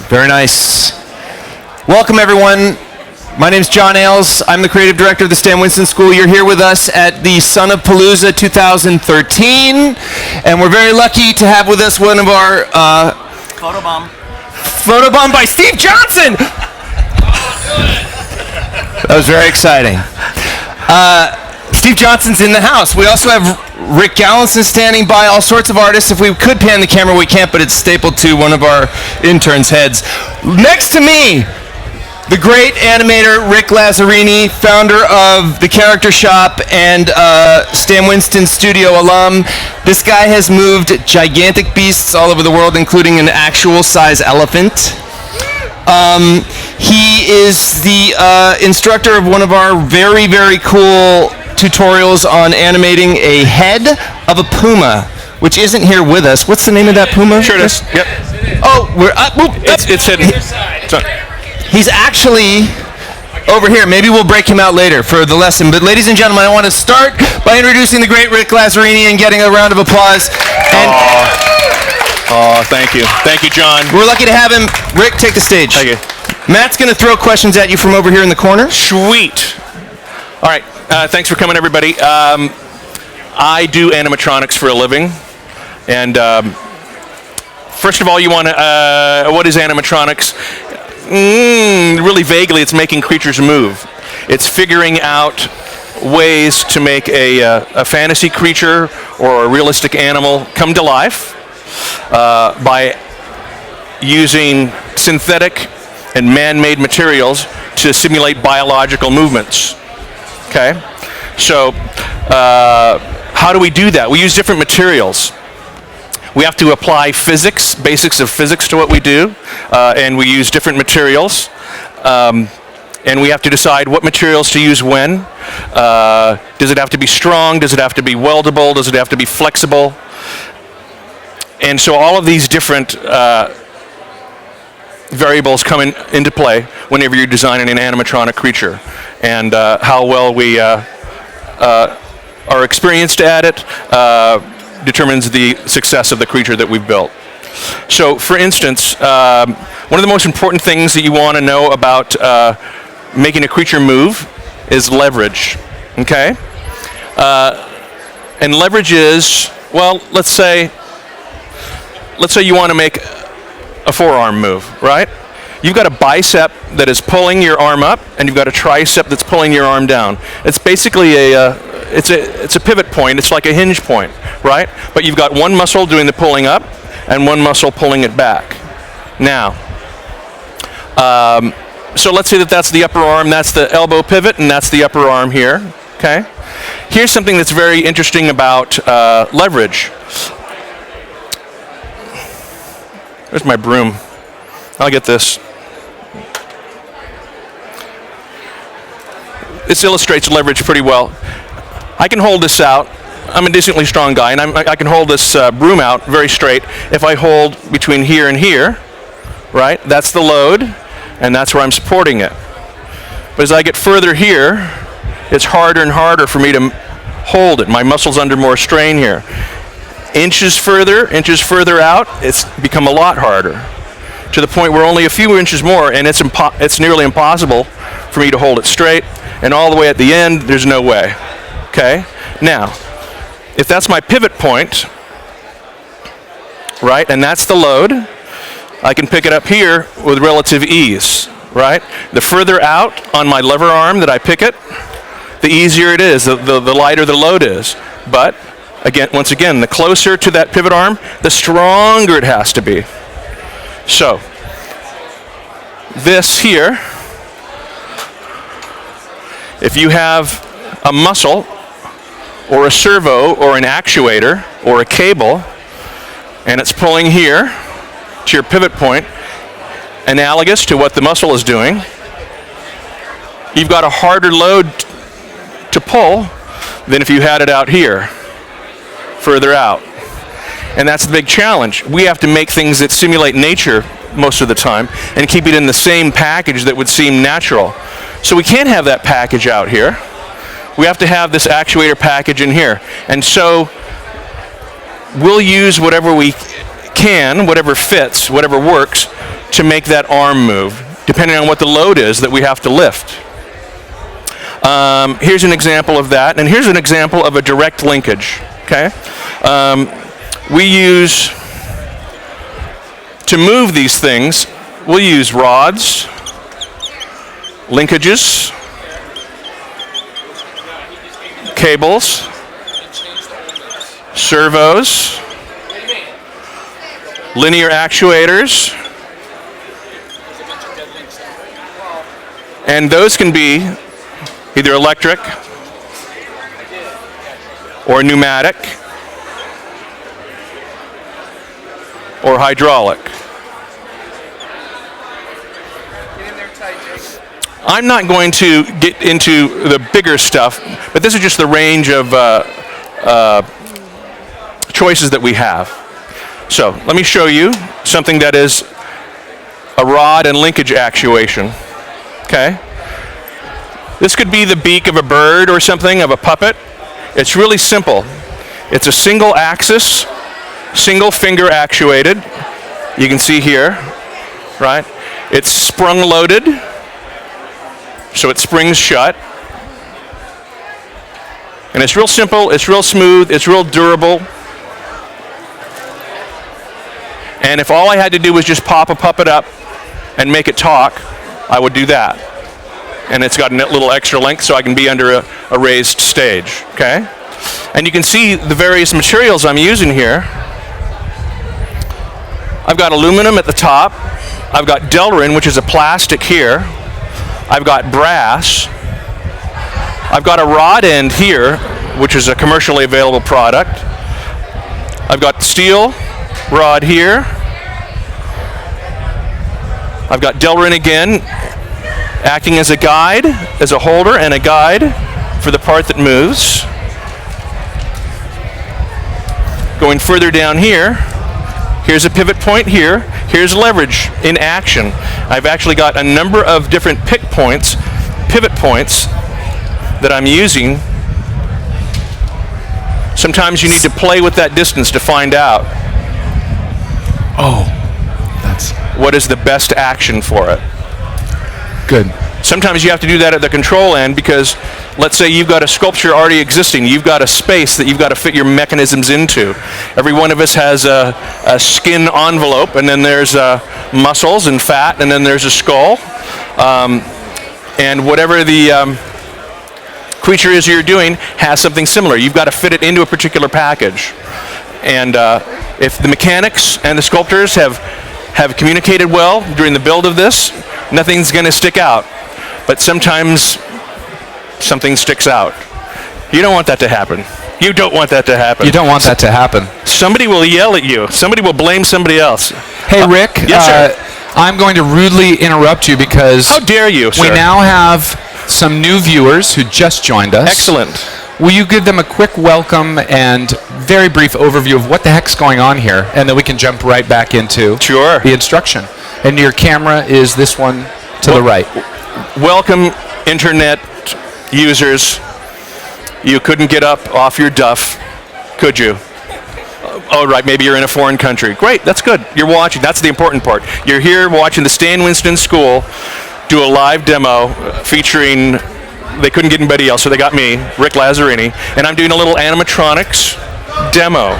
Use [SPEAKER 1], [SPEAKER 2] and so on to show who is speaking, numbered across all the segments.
[SPEAKER 1] Very nice. Welcome, everyone. My name's John Ailes. I'm the creative director of the Stan Winston School. You're here with us at the Son of Palooza 2013, and we're very lucky to have with us one of our photobomb by Steve Johnson. That was very exciting. Steve Johnson's in the house. We also have Rick Lazzarini standing by, all sorts of artists. If we could pan the camera, we can't, but it's stapled to one of our interns' heads. Next to me, the great animator Rick Lazzarini, founder of The Character Shop and Stan Winston Studio alum. This guy has moved gigantic beasts all over the world, including an actual size elephant. He is the instructor of one of our very, very cool tutorials on animating a head of a puma, which isn't here with us. What's the name of that puma?
[SPEAKER 2] Sure it is. Yep.
[SPEAKER 1] Oh, we're up.
[SPEAKER 2] It's hidden.
[SPEAKER 1] He's actually over here. Maybe we'll break him out later for the lesson. But ladies and gentlemen, I want to start by introducing the great Rick Lazzarini and getting a round of applause.
[SPEAKER 2] Thank you. Thank you, John.
[SPEAKER 1] We're lucky to have him. Rick, take the stage.
[SPEAKER 2] Thank you.
[SPEAKER 1] Matt's going to throw questions at you from over here in the corner.
[SPEAKER 2] Sweet. All right. Thanks for coming, everybody. I do animatronics for a living. And first of all, you want to, what is animatronics? Really vaguely, it's making creatures move. It's figuring out ways to make a fantasy creature or a realistic animal come to life by using synthetic and man-made materials to simulate biological movements. Okay? So, how do we do that? We use different materials. We have to apply physics, basics of physics to what we do, and we use different materials. And we have to decide what materials to use when. Does it have to be strong? Does it have to be weldable? Does it have to be flexible? And so all of these different variables come into play whenever you're designing an animatronic creature. And how well we are experienced at it determines the success of the creature that we've built. So, for instance, one of the most important things that you want to know about making a creature move is leverage. Okay? And leverage is, well, let's say you want to make a forearm move, right? You've got a bicep that is pulling your arm up, and you've got a tricep that's pulling your arm down. It's basically it's a pivot point. It's like a hinge point, right? But you've got one muscle doing the pulling up, and one muscle pulling it back. Now, so let's say that's the upper arm, that's the elbow pivot, and that's the upper arm here. Okay. Here's something that's very interesting about leverage. Where's my broom? I'll get this. This illustrates leverage pretty well. I can hold this out. I'm a decently strong guy, and I can hold this broom out very straight. If I hold between here and here, right, that's the load, and that's where I'm supporting it. But as I get further here, it's harder and harder for me to hold it. My muscle's under more strain here. Inches further out, it's become a lot harder, to the point where only a few inches more, and it's nearly impossible for me to hold it straight, and all the way at the end, there's no way. Okay? Now, if that's my pivot point, right, and that's the load, I can pick it up here with relative ease, right? The further out on my lever arm that I pick it, the easier it is, the lighter the load is. But, once again, the closer to that pivot arm, the stronger it has to be. So, this here, if you have a muscle or a servo or an actuator or a cable, and it's pulling here to your pivot point, analogous to what the muscle is doing, you've got a harder load to pull than if you had it out here, further out. And that's the big challenge. We have to make things that simulate nature most of the time and keep it in the same package that would seem natural. So we can't have that package out here. We have to have this actuator package in here. And so we'll use whatever we can, whatever fits, whatever works, to make that arm move, depending on what the load is that we have to lift. Here's an example of that, and here's an example of a direct linkage. Okay, we use, to move these things, we'll use rods, linkages, cables, servos, linear actuators, and those can be either electric or pneumatic or hydraulic. I'm not going to get into the bigger stuff, but this is just the range of choices that we have. So let me show you something that is a rod and linkage actuation. Okay? This could be the beak of a bird or something, of a puppet. It's really simple. It's a single axis, single finger actuated. You can see here, right? It's sprung loaded, so it springs shut. And it's real simple, it's real smooth, it's real durable. And if all I had to do was just pop a puppet up and make it talk, I would do that. And it's got a little extra length so I can be under a raised stage, okay? And you can see the various materials I'm using here. I've got aluminum at the top. I've got Delrin, which is a plastic here. I've got brass. I've got a rod end here, which is a commercially available product. I've got steel rod here. I've got Delrin again, acting as a guide, as a holder and a guide for the part that moves. Going further down here, here's a pivot point here. Here's leverage in action. I've actually got a number of different pivot points that I'm using. Sometimes you need to play with that distance to find out.
[SPEAKER 3] Oh, that's
[SPEAKER 2] what is the best action for it.
[SPEAKER 3] good.
[SPEAKER 2] Sometimes you have to do that at the control end because, let's say you've got a sculpture already existing. You've got a space that you've got to fit your mechanisms into. Every one of us has a skin envelope, and then there's muscles and fat, and then there's a skull. And whatever the creature is you're doing has something similar. You've got to fit it into a particular package. And if the mechanics and the sculptors have communicated well during the build of this, nothing's going to stick out. But sometimes something sticks out. You don't want that to happen. You don't want that to happen.
[SPEAKER 3] You don't want that to happen.
[SPEAKER 2] Somebody will yell at you. Somebody will blame somebody else.
[SPEAKER 3] Hey, Rick.
[SPEAKER 2] Yes, sir.
[SPEAKER 3] I'm going to rudely interrupt you because
[SPEAKER 2] How dare you, sir?
[SPEAKER 3] we now have some new viewers who just joined us.
[SPEAKER 2] Excellent.
[SPEAKER 3] Will you give them a quick welcome and very brief overview of what the heck's going on here, and then we can jump right back into
[SPEAKER 2] Sure.
[SPEAKER 3] the instruction. And your camera is this one to the right.
[SPEAKER 2] Welcome, Internet users. You couldn't get up off your duff, could you? Oh, right, maybe you're in a foreign country. Great, that's good. You're watching. That's the important part. You're here watching the Stan Winston School do a live demo featuring, they couldn't get anybody else, so they got me, Rick Lazzarini, and I'm doing a little animatronics demo.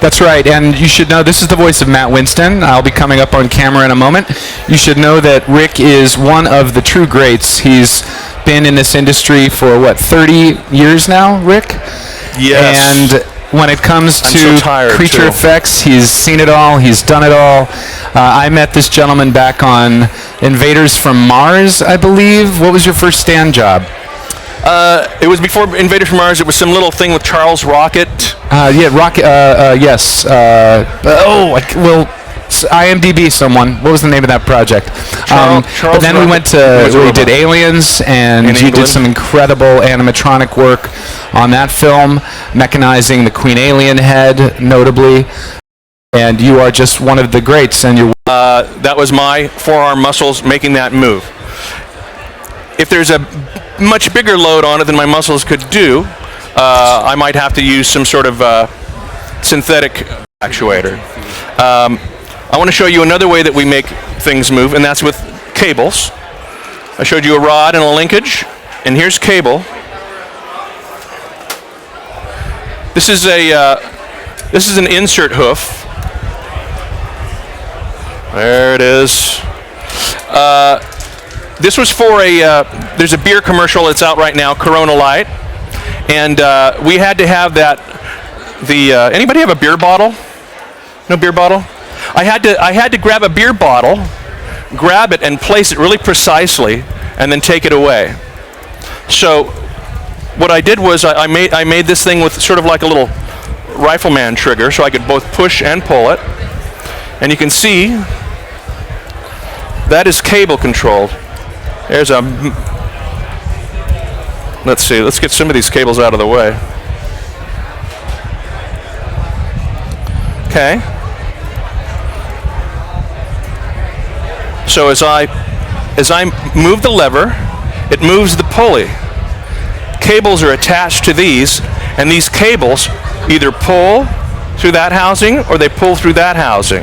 [SPEAKER 3] That's right, and you should know this is the voice of Matt Winston. I'll be coming up on camera in a moment. You should know that Rick is one of the true greats. He's been in this industry for, 30 years now, Rick?
[SPEAKER 2] Yes.
[SPEAKER 3] And when it comes
[SPEAKER 2] I'm
[SPEAKER 3] to
[SPEAKER 2] so tired,
[SPEAKER 3] creature
[SPEAKER 2] too.
[SPEAKER 3] effects, he's seen it all, he's done it all. I met this gentleman back on Invaders from Mars, I believe. What was your first stand job?
[SPEAKER 2] It was before Invaders from Mars. It was some little thing with Charles Rocket.
[SPEAKER 3] Yes. IMDb someone. What was the name of that project?
[SPEAKER 2] Charles
[SPEAKER 3] but then we
[SPEAKER 2] Rocket.
[SPEAKER 3] went to,
[SPEAKER 2] Was a
[SPEAKER 3] we
[SPEAKER 2] robot.
[SPEAKER 3] did Aliens, and
[SPEAKER 2] In
[SPEAKER 3] you
[SPEAKER 2] England.
[SPEAKER 3] did some incredible animatronic work on that film, mechanizing the Queen Alien head, notably. And you are just one of the greats, and you're
[SPEAKER 2] That was my forearm muscles making that move. If there's a much bigger load on it than my muscles could do, I might have to use some sort of synthetic actuator. I want to show you another way that we make things move, and that's with cables. I showed you a rod and a linkage, and here's cable. This is an insert hoof. There it is. This was for there's a beer commercial that's out right now, Corona Light, and we had to have that. Anybody have a beer bottle? No beer bottle? I had to grab a beer bottle, grab it and place it really precisely, and then take it away. So what I did was I made this thing with sort of like a little rifleman trigger, so I could both push and pull it. And you can see that is cable controlled. There's a. Let's see. Let's get some of these cables out of the way. Okay. So as I move the lever, it moves the pulley. Cables are attached to these, and these cables either pull through that housing or they pull through that housing.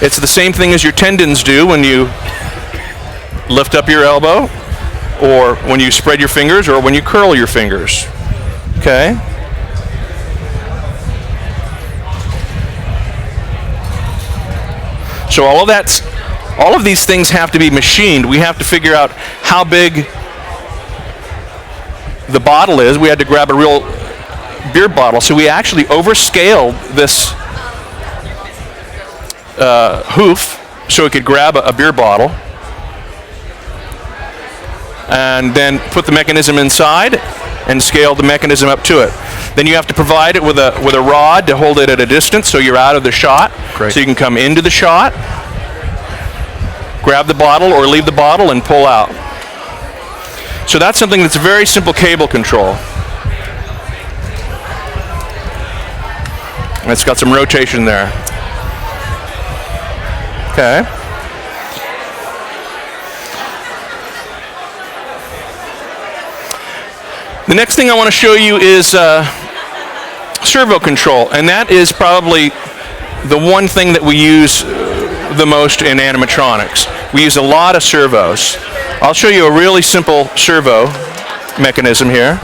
[SPEAKER 2] It's the same thing as your tendons do when you lift up your elbow, or when you spread your fingers, or when you curl your fingers. Okay? So all of these things have to be machined. We have to figure out how big the bottle is. We had to grab a real beer bottle, so we actually overscaled this hoof so it could grab a beer bottle, and then put the mechanism inside and scale the mechanism up to it. Then you have to provide it with a rod to hold it at a distance so you're out of the shot.
[SPEAKER 3] Great.
[SPEAKER 2] So you can come into the shot, grab the bottle or leave the bottle and pull out. So that's something that's very simple cable control. And it's got some rotation there. Okay. The next thing I want to show you is servo control, and that is probably the one thing that we use the most in animatronics. We use a lot of servos. I'll show you a really simple servo mechanism here.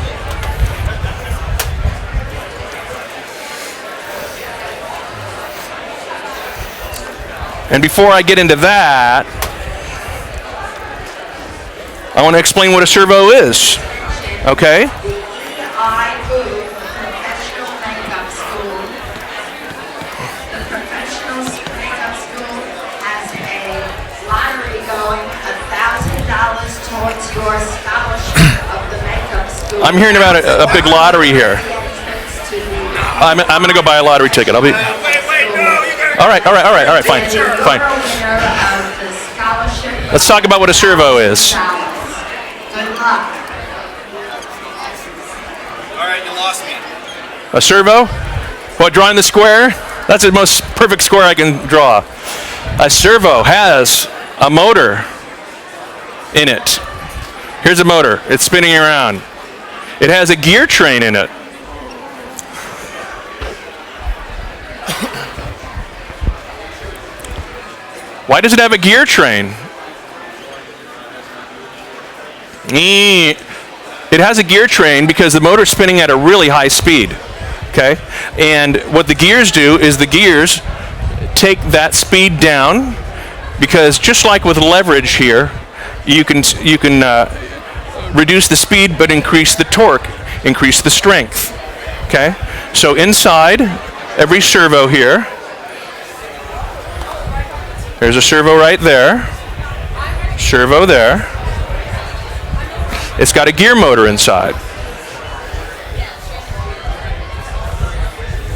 [SPEAKER 2] And before I get into that, I want to explain what a servo is. Okay?
[SPEAKER 4] I go to professional makeup school. The professional makeup school has a lottery going, $1,000 towards your scholarship of the makeup school.
[SPEAKER 2] I'm hearing about a big lottery here. I'm going to go buy a lottery ticket. I'll be. All right, fine. Let's talk about what a servo is.
[SPEAKER 4] Good luck.
[SPEAKER 2] A servo? What, drawing the square? That's the most perfect square I can draw. A servo has a motor in it. Here's a motor. It's spinning around. It has a gear train in it. Why does it have a gear train? It has a gear train because the motor's spinning at a really high speed. Okay? And what the gears do is the gears take that speed down, because just like with leverage here, you can reduce the speed but increase the torque, increase the strength. Okay? So inside every servo here, there's a servo right there, servo there. It's got a gear motor inside.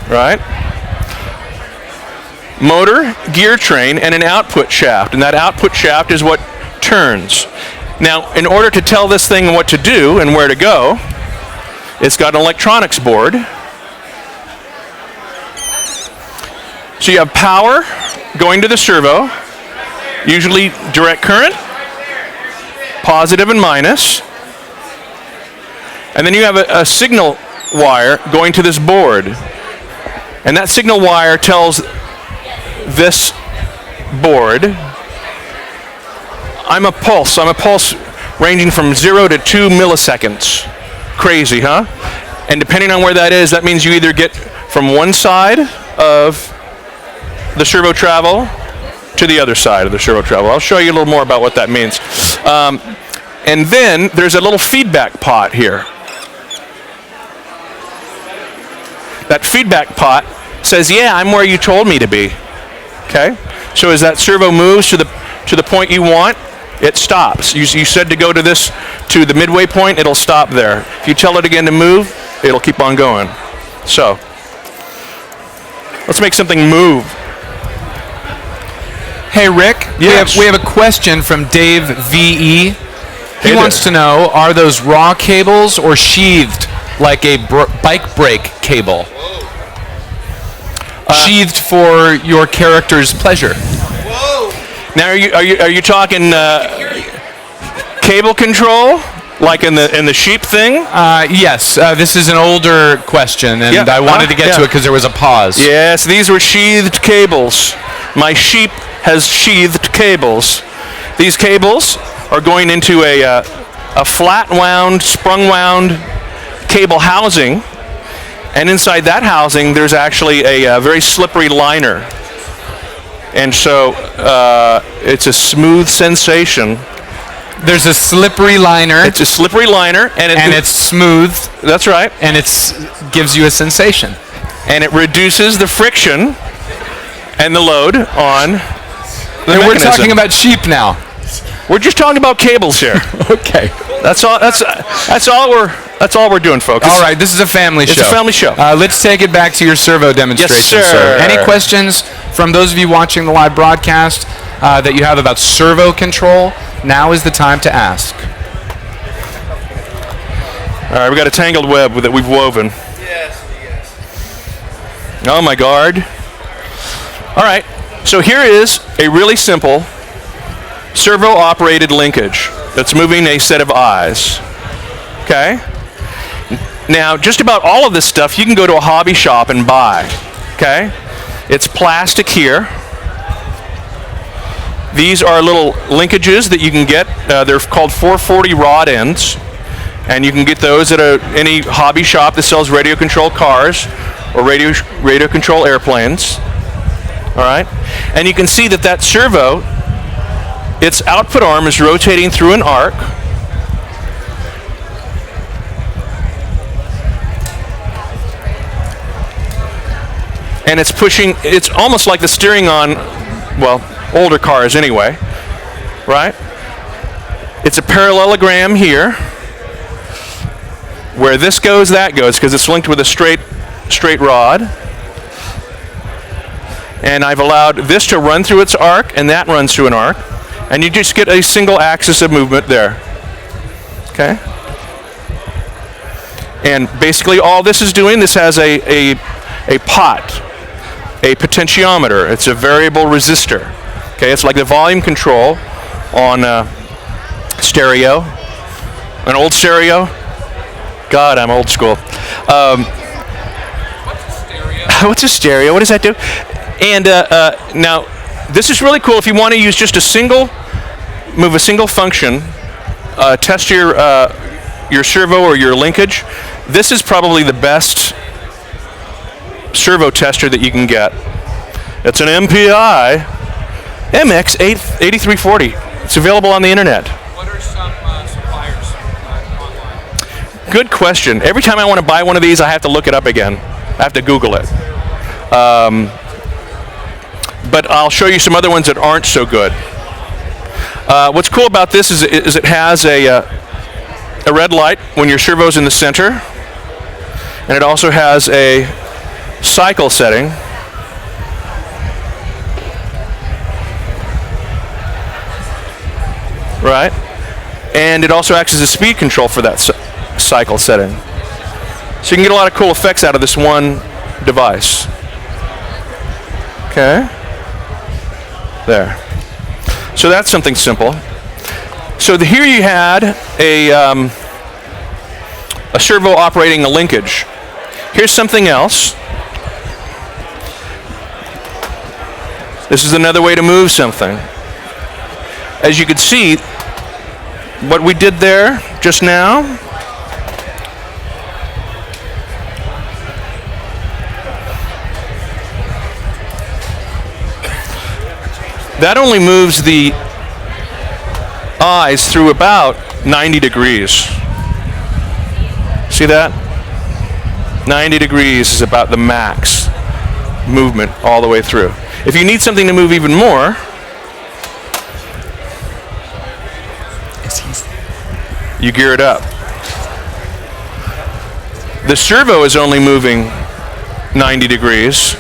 [SPEAKER 2] Right? Motor, gear train, and an output shaft. And that output shaft is what turns. Now, in order to tell this thing what to do and where to go, it's got an electronics board. So you have power going to the servo, usually direct current, positive and minus. And then you have a signal wire going to this board. And that signal wire tells this board, I'm a pulse ranging from 0 to 2 milliseconds. Crazy, huh? And depending on where that is, that means you either get from one side of the servo travel to the other side of the servo travel. I'll show you a little more about what that means. And then there's a little feedback pot here. That feedback pot says, yeah, I'm where you told me to be. Okay? So as that servo moves to the point you want, it stops. You said to go to the midway point, it'll stop there. If you tell it again to move, it'll keep on going. So, let's make something move.
[SPEAKER 3] Hey, Rick,
[SPEAKER 2] Yes.
[SPEAKER 3] we have a question from Dave V.E. He
[SPEAKER 2] Hey
[SPEAKER 3] wants
[SPEAKER 2] there.
[SPEAKER 3] to know, are those raw cables or sheathed like a bike brake cable? Sheathed for your character's pleasure.
[SPEAKER 2] Now, are you talking cable control, like in the sheep thing?
[SPEAKER 3] Yes, this is an older question, and
[SPEAKER 2] Yeah,
[SPEAKER 3] I wanted to get to it because there was a pause.
[SPEAKER 2] Yes, these were sheathed cables. My sheep has sheathed cables. These cables are going into a flat wound, sprung wound cable housing, and inside that housing there's actually a very slippery liner. And so it's a smooth sensation.
[SPEAKER 3] There's a slippery liner.
[SPEAKER 2] It's a slippery liner,
[SPEAKER 3] and it's smooth,
[SPEAKER 2] that's right.
[SPEAKER 3] and it gives you a sensation.
[SPEAKER 2] And it reduces the friction and the load on the
[SPEAKER 3] And we're
[SPEAKER 2] mechanism.
[SPEAKER 3] talking about sheep now.
[SPEAKER 2] We're just talking about cables here.
[SPEAKER 3] Okay.
[SPEAKER 2] That's all we're doing, folks.
[SPEAKER 3] All right, this is a family show.
[SPEAKER 2] It's a family show.
[SPEAKER 3] Let's take it back to your servo demonstration,
[SPEAKER 2] Yes, sir.
[SPEAKER 3] Any questions from those of you watching the live broadcast that you have about servo control? Now is the time to ask.
[SPEAKER 2] All right, we got a tangled web that we've woven. Oh my God. All right, so here is a really simple servo-operated linkage that's moving a set of eyes. Okay? Now, just about all of this stuff you can go to a hobby shop and buy. Okay? It's plastic here. These are little linkages that you can get. They're called 440 rod ends, and you can get those at any hobby shop that sells radio-controlled cars or radio-controlled airplanes. All right? And you can see that servo, its output arm is rotating through an arc. And it's pushing, it's almost like the steering on, well, older cars anyway, right? It's a parallelogram here. Where this goes, that goes, because it's linked with a straight rod. And I've allowed this to run through its arc, and that runs through an arc. And you just get a single axis of movement there. Okay? And basically all this is doing, this has a pot, a potentiometer. It's a variable resistor. Okay, it's like the volume control on stereo, an old stereo. God, I'm old school. What's a stereo? What does that do? And now, this is really cool if you want to use just move a single function, test your servo or your linkage. This is probably the best servo tester that you can get. It's an MPI MX8340. It's available on the internet.
[SPEAKER 3] What are some suppliers online?
[SPEAKER 2] Good question. Every time I want to buy one of these, I have to look it up again. I have to Google it. But I'll show you some other ones that aren't so good. What's cool about this is it has a red light when your servo's in the center, and it also has a cycle setting. Right? And it also acts as a speed control for that cycle setting. So you can get a lot of cool effects out of this one device. Okay? There. So that's something simple. So here you had a servo operating a linkage. Here's something else. This is another way to move something. As you can see, what we did there just now, that only moves the eyes through about 90 degrees. See that? 90 degrees is about the max movement all the way through. If you need something to move even more, you gear it up. The servo is only moving 90 degrees,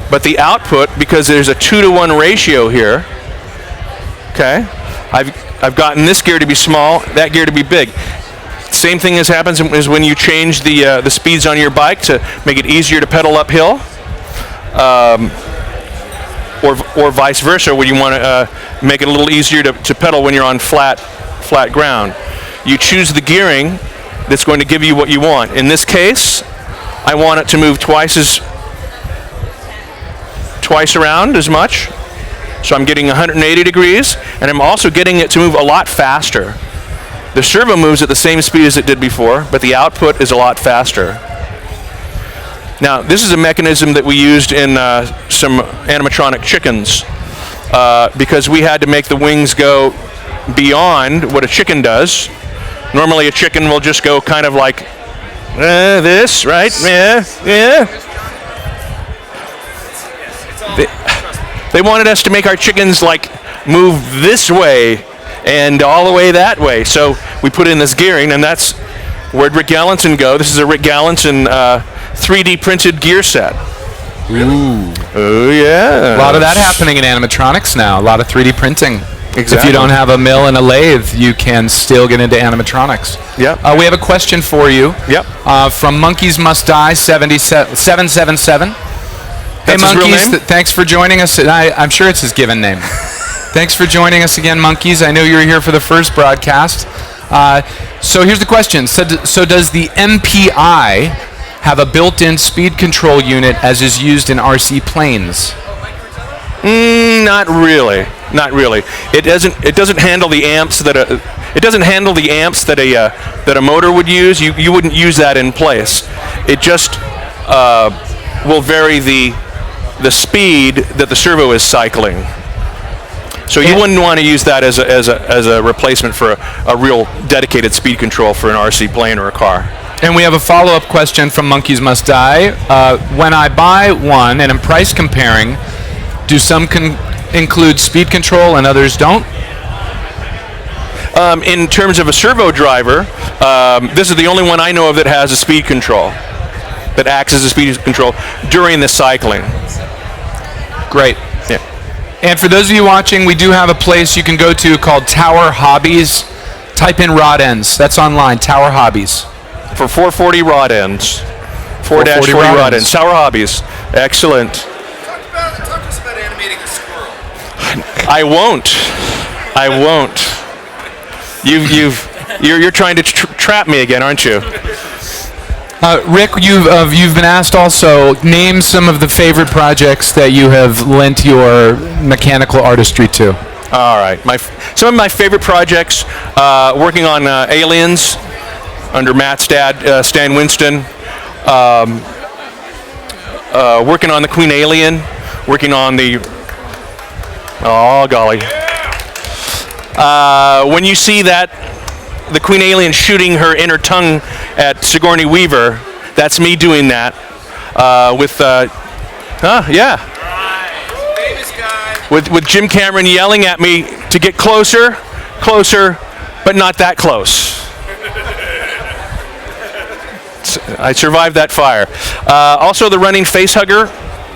[SPEAKER 2] but the output, because there's a 2-to-1 ratio here, okay, I've gotten this gear to be small, that gear to be big. Same thing as happens is when you change the speeds on your bike to make it easier to pedal uphill, or vice versa, when you want to make it a little easier to pedal when you're on flat ground. You choose the gearing that's going to give you what you want. In this case, I want it to move twice around as much. So I'm getting 180 degrees, and I'm also getting it to move a lot faster. The servo moves at the same speed as it did before, but the output is a lot faster. Now, this is a mechanism that we used in some animatronic chickens because we had to make the wings go beyond what a chicken does. Normally, a chicken will just go kind of like this, right? Yeah. They wanted us to make our chickens like move this way and all the way that way. So we put in this gearing, and that's where'd Rick Gallinson go. This is a Rick Gallinson 3D printed gear set.
[SPEAKER 3] Ooh.
[SPEAKER 2] Oh, yeah.
[SPEAKER 3] A lot of that happening in animatronics now. A lot of 3D printing.
[SPEAKER 2] Exactly.
[SPEAKER 3] If you don't have a mill and a lathe, you can still get into animatronics.
[SPEAKER 2] Yep.
[SPEAKER 3] We have a question for you.
[SPEAKER 2] Yep.
[SPEAKER 3] From Monkeys Must Die 777. Hey,
[SPEAKER 2] That's his real
[SPEAKER 3] Monkeys,
[SPEAKER 2] name?
[SPEAKER 3] thanks for joining us. I'm sure it's his given name. Thanks for joining us again, Monkeys. I know you were here for the first broadcast. So here's the question. So does the MPI have a built-in speed control unit as is used in RC planes?
[SPEAKER 2] Not really. Not really. It doesn't handle the amps that a motor would use. You wouldn't use that in place. It just will vary the speed that the servo is cycling. So you wouldn't want to use that as a replacement for a real dedicated speed control for an RC plane or a car.
[SPEAKER 3] And we have a follow-up question from Monkeys Must Die. When I buy one and I'm price comparing, do some include speed control and others don't?
[SPEAKER 2] In terms of a servo driver, this is the only one I know of that has a speed control, that acts as a speed control during the cycling.
[SPEAKER 3] Great.
[SPEAKER 2] Yeah.
[SPEAKER 3] And for those of you watching, we do have a place you can go to called Tower Hobbies. Type in rod ends. That's online, Tower Hobbies.
[SPEAKER 2] For 440 rod ends. 4-40 rod ends. Tower Hobbies. Excellent.
[SPEAKER 5] Talk to us about animating a squirrel.
[SPEAKER 2] I won't. You're trying to trap me again, aren't you?
[SPEAKER 3] Rick, you've been asked also, name some of the favorite projects that you have lent your mechanical artistry to.
[SPEAKER 2] All right. Some of my favorite projects, working on Aliens under Matt's dad, Stan Winston. Working on the Queen Alien. Working on the... Oh, golly. When you see the Queen Alien shooting her inner tongue at Sigourney Weaver, that's me doing that with Jim Cameron yelling at me to get closer, but not that close. I survived that fire. Also, the running face hugger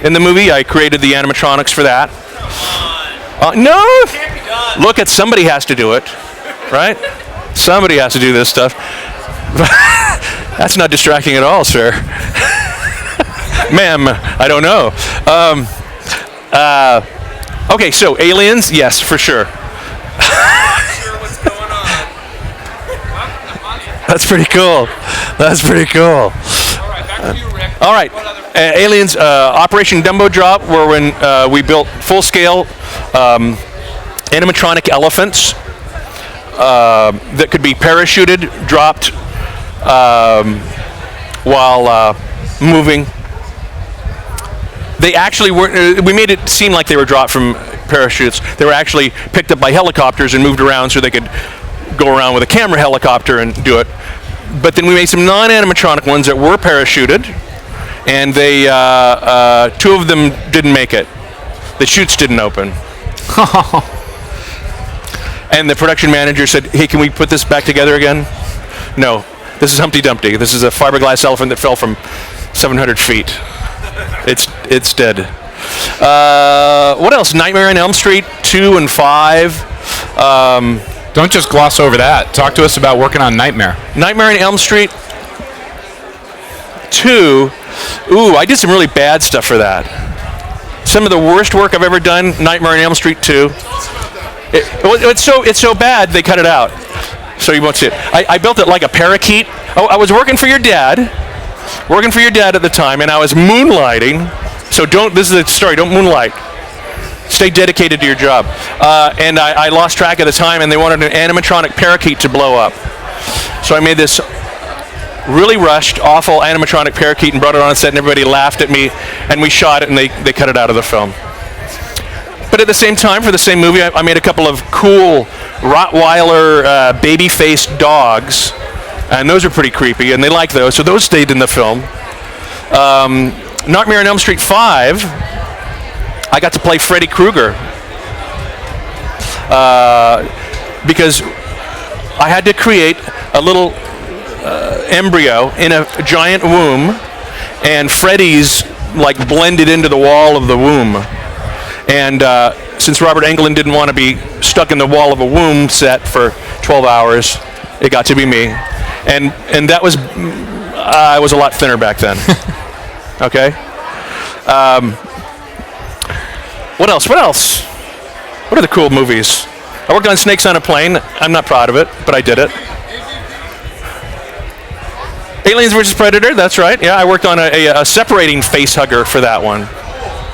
[SPEAKER 2] in the movie, I created the animatronics for that. No! Look, somebody has to do it, right? Somebody has to do this stuff. That's not distracting at all, sir. Ma'am, I don't know. Okay, so Aliens, yes, for sure. That's pretty cool.
[SPEAKER 5] All right, back to you, Rick.
[SPEAKER 2] All right.
[SPEAKER 5] What other
[SPEAKER 2] Aliens Operation Dumbo Drop, where when we built full-scale animatronic elephants that could be parachuted, dropped while moving. They actually weren't. We made it seem like they were dropped from parachutes. They were actually picked up by helicopters and moved around so they could go around with a camera helicopter and do it. But then we made some non-animatronic ones that were parachuted, and they 2 of them didn't make it. The chutes didn't open. And the production manager said, "Hey, can we put this back together again?" No, this is Humpty Dumpty. This is a fiberglass elephant that fell from 700 feet. It's dead. What else? Nightmare on Elm Street 2 and 5.
[SPEAKER 3] Don't just gloss over that. Talk to us about working on Nightmare.
[SPEAKER 2] Nightmare on Elm Street 2. Ooh, I did some really bad stuff for that. Some of the worst work I've ever done. Nightmare on Elm Street 2. It's so bad they cut it out, so you won't see it. I built it like a parakeet. I was working for your dad at the time, and I was moonlighting. So this is a story. Don't moonlight. Stay dedicated to your job. And I lost track of the time, and they wanted an animatronic parakeet to blow up. So I made this really rushed, awful animatronic parakeet and brought it on set, and everybody laughed at me, and we shot it, and they cut it out of the film. But at the same time, for the same movie, I made a couple of cool Rottweiler baby-faced dogs, and those are pretty creepy, and they liked those, so those stayed in the film. Nightmare on Elm Street 5, I got to play Freddy Krueger because I had to create a little embryo in a giant womb, and Freddy's like blended into the wall of the womb. And since Robert Englund didn't want to be stuck in the wall of a womb set for 12 hours, it got to be me. And that was, I was a lot thinner back then. Okay? What else? What are the cool movies? I worked on Snakes on a Plane. I'm not proud of it, but I did it. Aliens vs. Predator, that's right. Yeah, I worked on a separating face hugger for that one.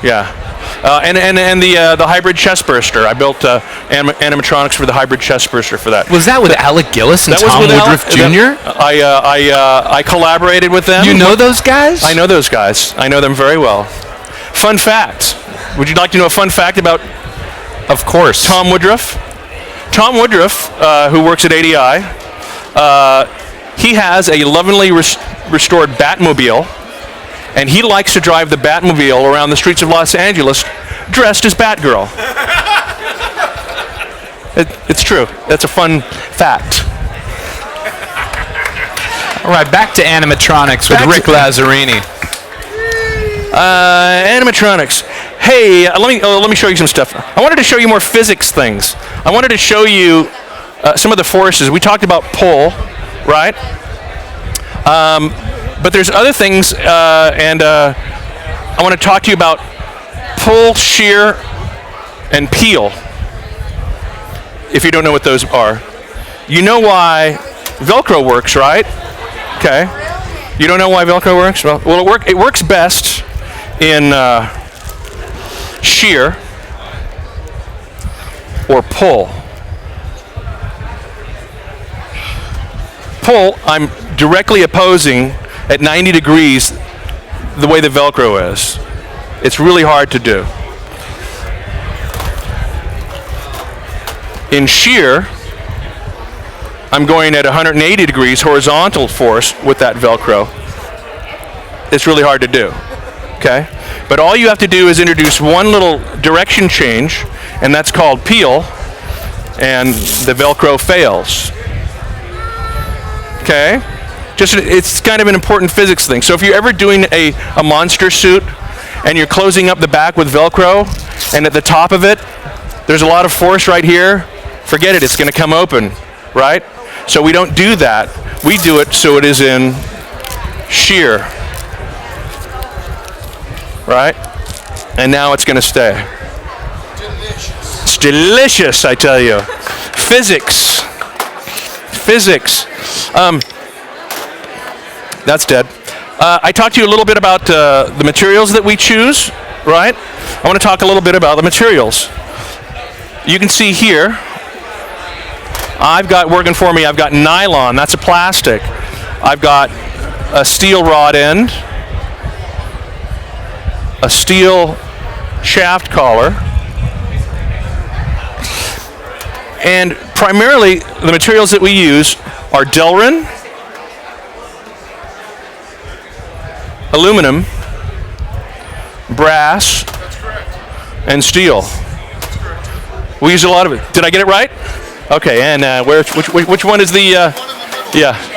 [SPEAKER 2] Yeah. And the hybrid chest burster. I built animatronics for the hybrid chest burster for that.
[SPEAKER 3] Was that with Alec Gillis and Tom Woodruff Jr.?
[SPEAKER 2] I collaborated with them.
[SPEAKER 3] You know those guys?
[SPEAKER 2] I know those guys. I know them very well. Fun fact. Would you like to know a fun fact about,
[SPEAKER 3] of course,
[SPEAKER 2] Tom Woodruff? Tom Woodruff, who works at ADI, he has a lovingly restored Batmobile, and he likes to drive the Batmobile around the streets of Los Angeles dressed as Batgirl. It's true. That's a fun fact.
[SPEAKER 3] All right, back to animatronics with Rick Lazzarini.
[SPEAKER 2] Animatronics. Hey, let me show you some stuff. I wanted to show you more physics things. I wanted to show you some of the forces. We talked about pull, right? But there's other things, and I want to talk to you about pull, shear, and peel. If you don't know what those are, you know why Velcro works, right? Okay. You don't know why Velcro works? Well, it works best in shear or pull. Pull, I'm directly opposing at 90 degrees the way the Velcro is. It's really hard to do. In shear, I'm going at 180 degrees horizontal force with that Velcro. It's really hard to do, okay? But all you have to do is introduce one little direction change, and that's called peel, and the Velcro fails. Okay? It's kind of an important physics thing. So if you're ever doing a monster suit, and you're closing up the back with Velcro, and at the top of it, there's a lot of force right here, forget it, it's going to come open, right? So we don't do that. We do it so it is in shear, right? And now it's going to stay.
[SPEAKER 5] Delicious.
[SPEAKER 2] It's delicious, I tell you. Physics. That's dead. I talked to you a little bit about the materials that we choose, right? I want to talk a little bit about the materials. You can see here, I've got working for me, I've got nylon, that's a plastic. I've got a steel rod end, a steel shaft collar, and primarily the materials that we use are Delrin, aluminum, brass, and steel. We use a lot of it. Did I get it right? Okay, and which one is the, yeah.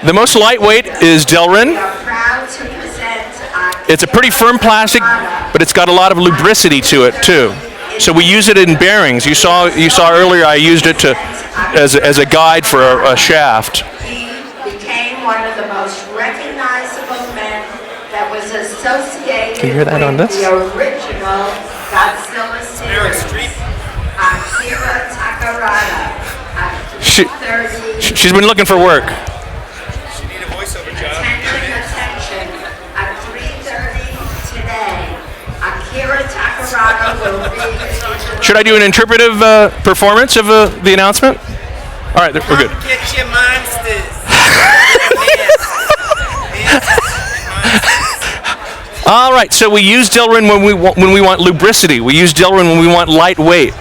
[SPEAKER 2] The most lightweight is Delrin. It's a pretty firm plastic, but it's got a lot of lubricity to it too. So we use it in bearings. You saw earlier I used it as a guide for a shaft.
[SPEAKER 4] He became one of the most recognizable men that was associated
[SPEAKER 1] Can you hear that on
[SPEAKER 4] with
[SPEAKER 1] this?
[SPEAKER 4] the original Godzilla series. Akira Takarada.
[SPEAKER 2] She's been looking for work.
[SPEAKER 4] Attention. At 3:30 today, Akira Takarada will be...
[SPEAKER 2] Should I do an interpretive performance of the announcement? All right, we're good.
[SPEAKER 6] Get your monsters.
[SPEAKER 2] All right, so we use Delrin when we want lubricity. We use Delrin when we want lightweight.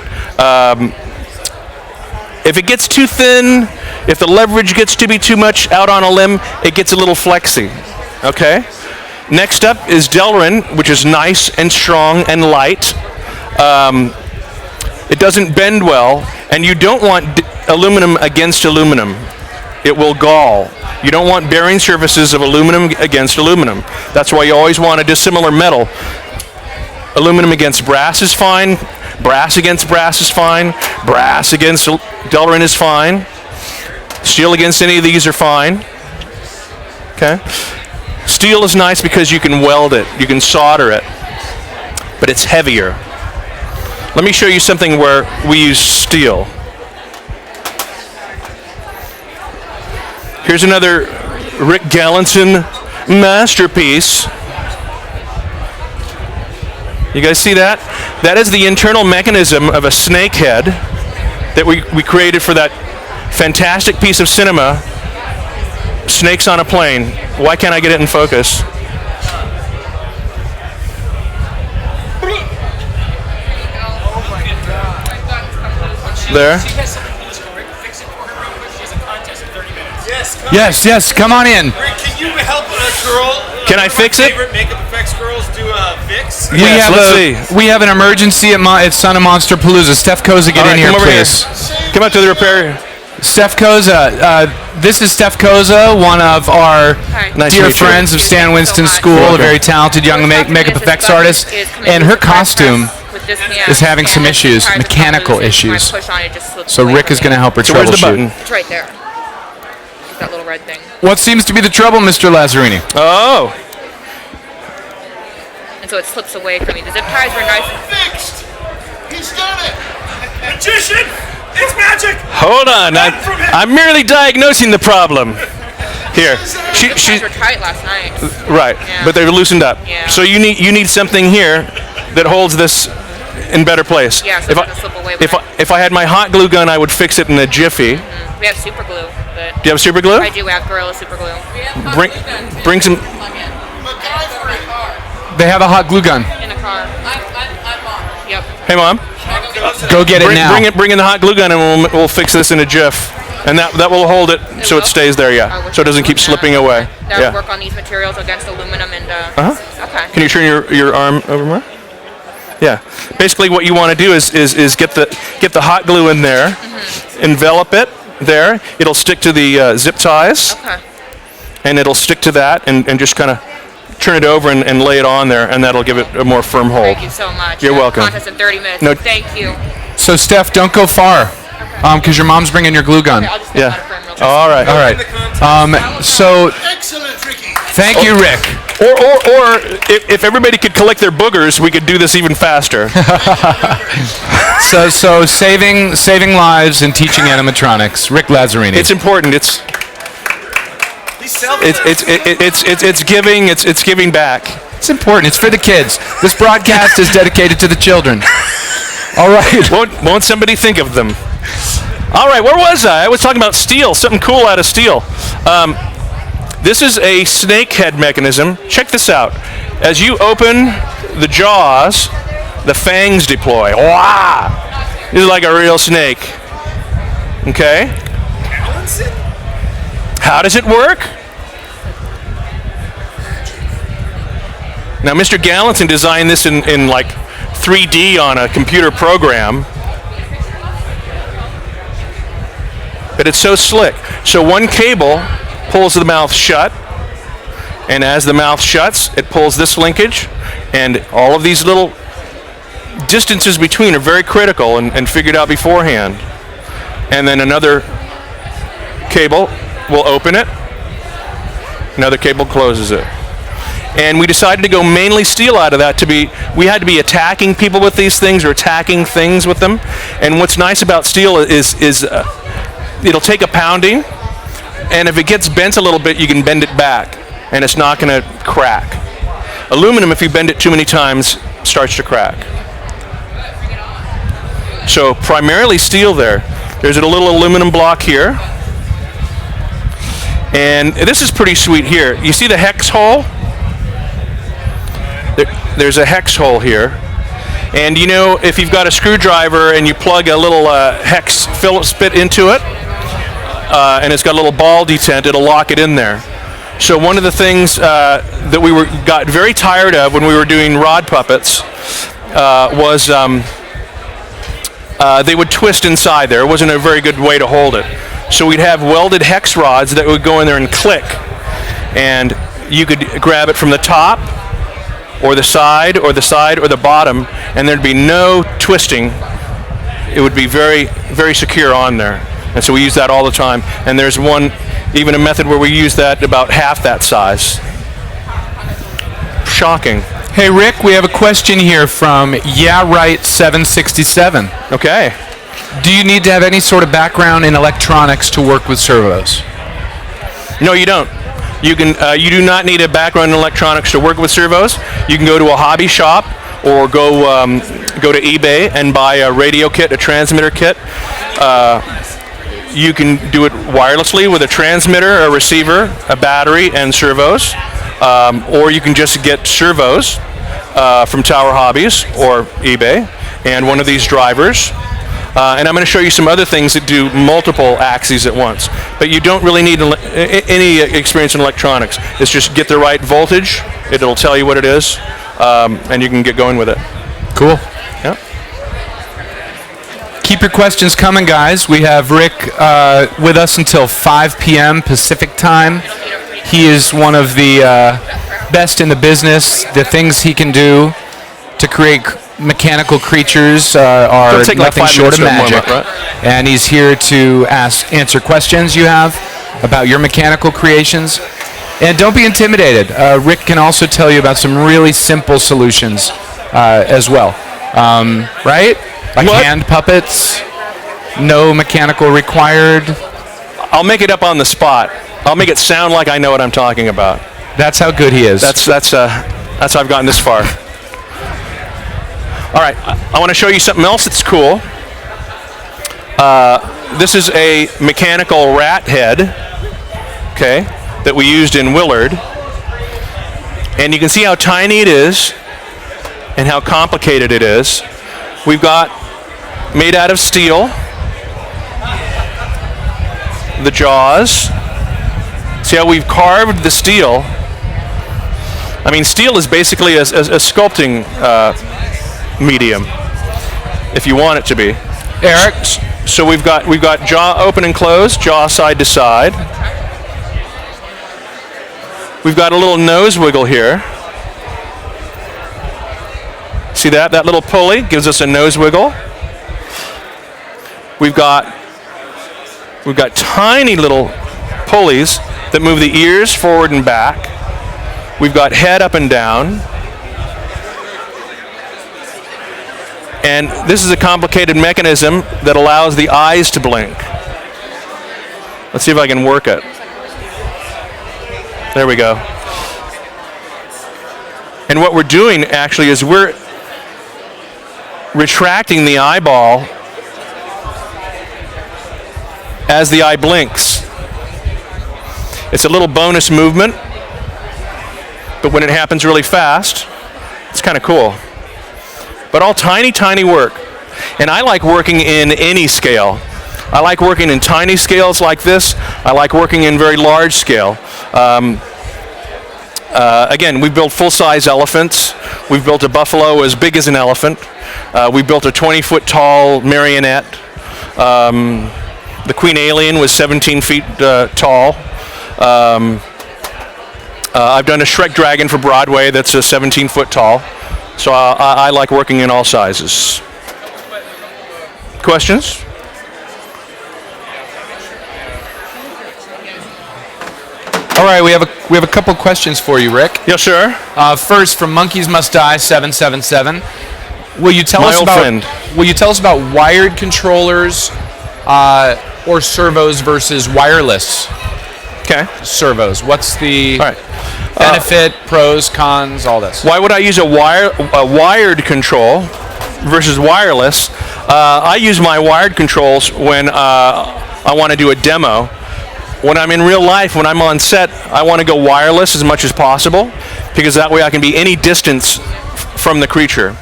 [SPEAKER 2] If it gets too thin, if the leverage gets to be too much out on a limb, it gets a little flexy. Okay. Next up is Delrin, which is nice and strong and light. It doesn't bend well, and you don't want aluminum against aluminum. It will gall. You don't want bearing surfaces of aluminum against aluminum. That's why you always want a dissimilar metal. Aluminum against brass is fine. Brass against brass is fine. Brass against Delrin is fine. Steel against any of these are fine. Okay. Steel is nice because you can weld it. You can solder it. But it's heavier. Let me show you something where we use steel. Here's another Rick Lazzarini masterpiece. You guys see that? That is the internal mechanism of a snake head that we created for that fantastic piece of cinema, Snakes on a Plane. Why can't I get it in focus? There.
[SPEAKER 3] Yes, come on in.
[SPEAKER 6] Rick, can you help a girl?
[SPEAKER 2] Can I fix it?
[SPEAKER 6] Favorite makeup effects girls do fix.
[SPEAKER 2] Yes, let's see.
[SPEAKER 3] We have an emergency at Son of Monsterpalooza. Steph Koza, get
[SPEAKER 2] All
[SPEAKER 3] in
[SPEAKER 2] right,
[SPEAKER 3] here,
[SPEAKER 2] come over
[SPEAKER 3] please.
[SPEAKER 2] here. Come up to the repair.
[SPEAKER 3] Steph Koza, this is Steph Koza, one of our
[SPEAKER 2] Nice to
[SPEAKER 3] dear
[SPEAKER 2] meet you.
[SPEAKER 3] friends of Stan Winston School, a very talented young makeup effects artist, and her costume is having some issues, mechanical issues. So Rick is going to help her
[SPEAKER 2] So where's the button?
[SPEAKER 3] troubleshoot.
[SPEAKER 7] It's right there. It's that little red thing.
[SPEAKER 3] What seems to be the trouble, Mr. Lazzarini?
[SPEAKER 2] Oh.
[SPEAKER 7] And so it slips away from me. The zip ties were nice.
[SPEAKER 5] Fixed! He's done it!
[SPEAKER 6] Magician! It's magic!
[SPEAKER 2] Hold on. I'm merely diagnosing the problem. Here.
[SPEAKER 7] Zip ties were tight last night.
[SPEAKER 2] Right.
[SPEAKER 7] Yeah.
[SPEAKER 2] But they're loosened up.
[SPEAKER 7] Yeah.
[SPEAKER 2] So you need something here that holds this in better place.
[SPEAKER 7] Yeah, so it doesn't slip away with
[SPEAKER 2] if I had my hot glue gun, I would fix it in a jiffy.
[SPEAKER 7] We have super glue. But
[SPEAKER 2] Do you have super glue?
[SPEAKER 7] I do. We have Gorilla super glue.
[SPEAKER 2] Bring some.
[SPEAKER 3] They have a hot glue gun.
[SPEAKER 7] In the car. Yep.
[SPEAKER 2] Hey, Mom.
[SPEAKER 3] Go get it now.
[SPEAKER 2] Bring in the hot glue gun, and we'll fix this in a jiff. And that will hold it so it stays there, yeah. So it doesn't keep slipping away.
[SPEAKER 7] That
[SPEAKER 2] Yeah.
[SPEAKER 7] would work on these materials against aluminum and. Okay.
[SPEAKER 2] Can you turn your arm over more? Yeah. Basically, what you want to do is get the hot glue in there, envelop it there. It'll stick to the zip ties,
[SPEAKER 7] Okay.
[SPEAKER 2] and it'll stick to that, and just kind of turn it over and lay it on there, and that'll give it a more firm hold.
[SPEAKER 7] Thank you so much.
[SPEAKER 2] You're welcome.
[SPEAKER 7] Contest in 30 minutes.
[SPEAKER 2] No-
[SPEAKER 7] Thank you.
[SPEAKER 3] So Steph, don't go far, because your mom's bringing your glue gun.
[SPEAKER 7] Okay, I'll just get
[SPEAKER 2] Yeah.
[SPEAKER 7] out of frame real quick.
[SPEAKER 2] All right.
[SPEAKER 3] All right. So
[SPEAKER 5] Excellent, Ricky.
[SPEAKER 3] thank you, Rick.
[SPEAKER 2] Or if everybody could collect their boogers, we could do this even faster.
[SPEAKER 3] So saving lives and teaching animatronics. Rick Lazzarini.
[SPEAKER 2] It's important. It's giving. It's giving back.
[SPEAKER 3] It's important. It's for the kids. This broadcast is dedicated to the children. All right.
[SPEAKER 2] Won't somebody think of them? All right, where was I? I was talking about steel, something cool out of steel. This is a snake head mechanism. Check this out. As you open the jaws, the fangs deploy. Wow! This is like a real snake. Okay? How does it work? Now, Mr. Gallinson designed this in like 3D on a computer program. But it's so slick. So one cable pulls the mouth shut, and as the mouth shuts, it pulls this linkage, and all of these little distances between are very critical and figured out beforehand. And then another cable will open it, another cable closes it. And we decided to go mainly steel out of that we had to be attacking people with these things or attacking things with them. And what's nice about steel is it'll take a pounding, and if it gets bent a little bit, you can bend it back, and it's not going to crack. Aluminum, if you bend it too many times, starts to crack. So primarily steel there. There's a little aluminum block here. And this is pretty sweet here. You see the hex hole? There's a hex hole here. And you know, if you've got a screwdriver and you plug a little hex Phillips bit into it, and it's got a little ball detent, it'll lock it in there. So one of the things that we got very tired of when we were doing rod puppets was they would twist inside there. It wasn't a very good way to hold it. So we'd have welded hex rods that would go in there and click. And you could grab it from the top, or the side, or the bottom, and there'd be no twisting. It would be very, very secure on there. And so we use that all the time. And there's even a method where we use that about half that size. Shocking.
[SPEAKER 3] Hey, Rick, we have a question here from Yeah Right 767.
[SPEAKER 2] Okay.
[SPEAKER 3] Do you need to have any sort of background in electronics to work with servos?
[SPEAKER 2] No, you don't. You do not need a background in electronics to work with servos. You can go to a hobby shop or go to eBay and buy a radio kit, a transmitter kit. You can do it wirelessly with a transmitter, a receiver, a battery, and servos. Or you can just get servos from Tower Hobbies or eBay and one of these drivers. And I'm going to show you some other things that do multiple axes at once. But you don't really need any experience in electronics. It's just get the right voltage. It'll tell you what it is, and you can get going with it.
[SPEAKER 3] Cool.
[SPEAKER 2] Yeah.
[SPEAKER 3] Keep your questions coming, guys. We have Rick with us until 5 p.m. Pacific time. He is one of the best in the business. The things he can do to create mechanical creatures are nothing short of magic. Right? And he's here to answer questions you have about your mechanical creations. And don't be intimidated. Rick can also tell you about some really simple solutions as well. Right? Like hand puppets, no mechanical required.
[SPEAKER 2] I'll make it up on the spot. I'll make it sound like I know what I'm talking about.
[SPEAKER 3] That's how good he is.
[SPEAKER 2] That's how I've gotten this far. All right, I want to show you something else that's cool. This is a mechanical rat head, okay, that we used in Willard. And you can see how tiny it is and how complicated it is. We've got made out of steel, the jaws. See how we've carved the steel? I mean, steel is basically a sculpting medium, if you want it to be.
[SPEAKER 3] Eric?
[SPEAKER 2] So we've got jaw open and closed, jaw side to side. We've got a little nose wiggle here. See that? That little pulley gives us a nose wiggle. We've got tiny little pulleys that move the ears forward and back. We've got head up and down. And this is a complicated mechanism that allows the eyes to blink. Let's see if I can work it. There we go. And what we're doing actually is we're retracting the eyeball as the eye blinks. It's a little bonus movement, but when it happens really fast, it's kind of cool. But all tiny, tiny work. And I like working in any scale. I like working in tiny scales like this. I like working in very large scale. Again, we built full-size elephants. We've built a buffalo as big as an elephant. We built a 20-foot tall marionette. The Queen Alien was 17 feet tall. I've done a Shrek Dragon for Broadway that's 17 foot tall. So I like working in all sizes. Questions?
[SPEAKER 3] All right, we have a couple questions for you, Rick.
[SPEAKER 2] Yes, sir.
[SPEAKER 3] First, from Monkeys Must Die 777. Will you tell
[SPEAKER 2] My
[SPEAKER 3] us
[SPEAKER 2] old
[SPEAKER 3] about
[SPEAKER 2] friend.
[SPEAKER 3] Will you tell us about wired controllers or servos versus wireless
[SPEAKER 2] Okay.
[SPEAKER 3] servos? What's the
[SPEAKER 2] All right.
[SPEAKER 3] benefit, pros, cons, all this?
[SPEAKER 2] Why would I use a wired control versus wireless? I use my wired controls when I want to do a demo. When I'm in real life, when I'm on set, I want to go wireless as much as possible because that way I can be any distance from the creature.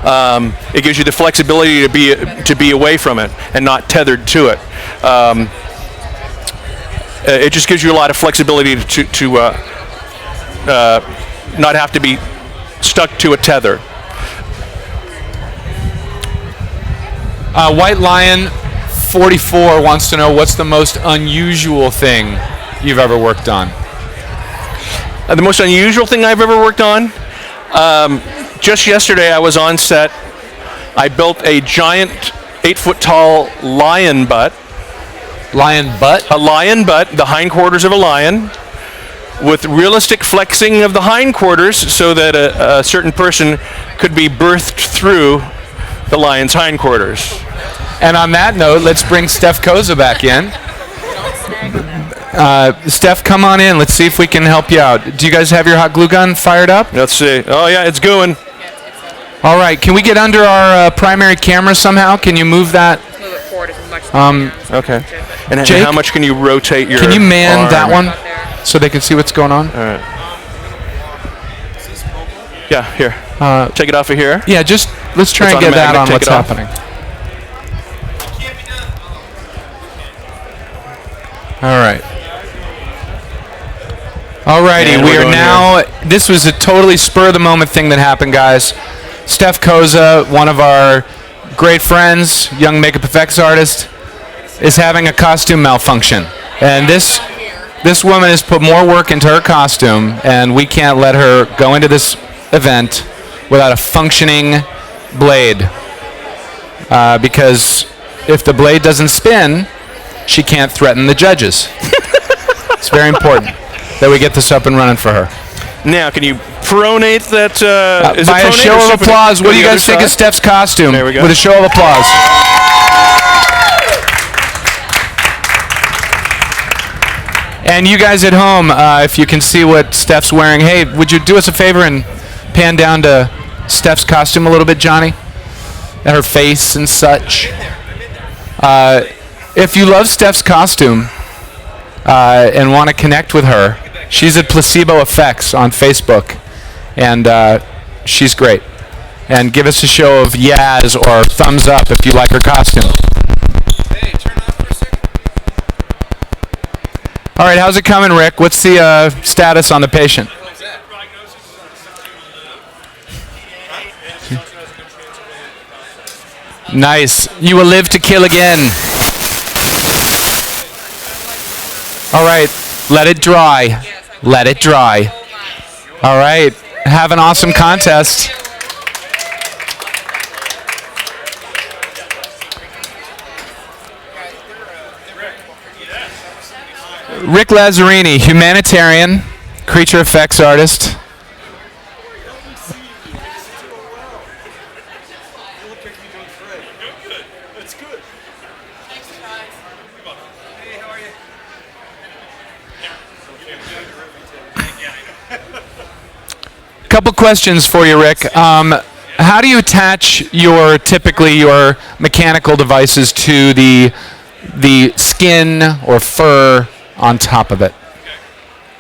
[SPEAKER 2] It gives you the flexibility to be away from it and not tethered to it. It just gives you a lot of flexibility to not have to be stuck to a tether.
[SPEAKER 3] White Lion 44 wants to know what's the most unusual thing you've ever worked on.
[SPEAKER 2] The most unusual thing I've ever worked on? Just yesterday I was on set. I built a giant 8-foot tall lion butt.
[SPEAKER 3] Lion butt?
[SPEAKER 2] A lion butt, the hindquarters of a lion, with realistic flexing of the hindquarters so that a certain person could be birthed through the lion's hindquarters.
[SPEAKER 3] And on that note, let's bring Steph Koza back in. Steph, come on in. Let's see if we can help you out. Do you guys have your hot glue gun fired up?
[SPEAKER 2] Let's see. Oh yeah, it's going.
[SPEAKER 3] All right. Can we get under our primary camera somehow? Can you move that?
[SPEAKER 7] Move it forward as much as
[SPEAKER 2] Okay. And
[SPEAKER 3] Jake,
[SPEAKER 2] how much can you rotate your
[SPEAKER 3] Can you man
[SPEAKER 2] arm?
[SPEAKER 3] that one so they can see what's going on?
[SPEAKER 2] All right. Yeah, here. Take it off of here.
[SPEAKER 3] Yeah, just let's try
[SPEAKER 2] It's
[SPEAKER 3] and
[SPEAKER 2] on a
[SPEAKER 3] get that
[SPEAKER 2] magnet.
[SPEAKER 3] on
[SPEAKER 2] Take
[SPEAKER 3] what's
[SPEAKER 2] it off.
[SPEAKER 3] happening. All right. Alrighty,
[SPEAKER 2] And
[SPEAKER 3] we
[SPEAKER 2] we're
[SPEAKER 3] are
[SPEAKER 2] going
[SPEAKER 3] now. This was a totally spur of the moment thing that happened, guys. Steph Koza, one of our great friends, young makeup effects artist, is having a costume malfunction, and this woman has put more work into her costume, and we can't let her go into this event without a functioning blade, because if the blade doesn't spin, she can't threaten the judges. It's very important that we get this up and running for her.
[SPEAKER 2] Now, can you pronate that? Is
[SPEAKER 3] By
[SPEAKER 2] it
[SPEAKER 3] a
[SPEAKER 2] pronate
[SPEAKER 3] show
[SPEAKER 2] or
[SPEAKER 3] of
[SPEAKER 2] supinate?
[SPEAKER 3] applause,
[SPEAKER 2] Go
[SPEAKER 3] what do you
[SPEAKER 2] the
[SPEAKER 3] guys
[SPEAKER 2] other
[SPEAKER 3] think of
[SPEAKER 2] side?
[SPEAKER 3] Steph's costume?
[SPEAKER 2] There we go.
[SPEAKER 3] With a show of applause. And you guys at home, if you can see what Steph's wearing, hey, would you do us a favor and pan down to Steph's costume a little bit, Johnny? At her face and such. If you love Steph's costume and want to connect with her, she's at Placebo Effects on Facebook, and she's great. And give us a show of yas or thumbs up if you like her costume.
[SPEAKER 6] Hey, turn off for a second.
[SPEAKER 3] All right, how's it coming, Rick? What's the status on the patient?
[SPEAKER 6] What's that?
[SPEAKER 3] Nice. You will live to kill again. All right, let it dry. Let it dry. All right, have an awesome contest. Rick Lazzarini, humanitarian, creature effects artist. Couple questions for you, Rick. How do you attach typically your mechanical devices to the skin or fur on top of it?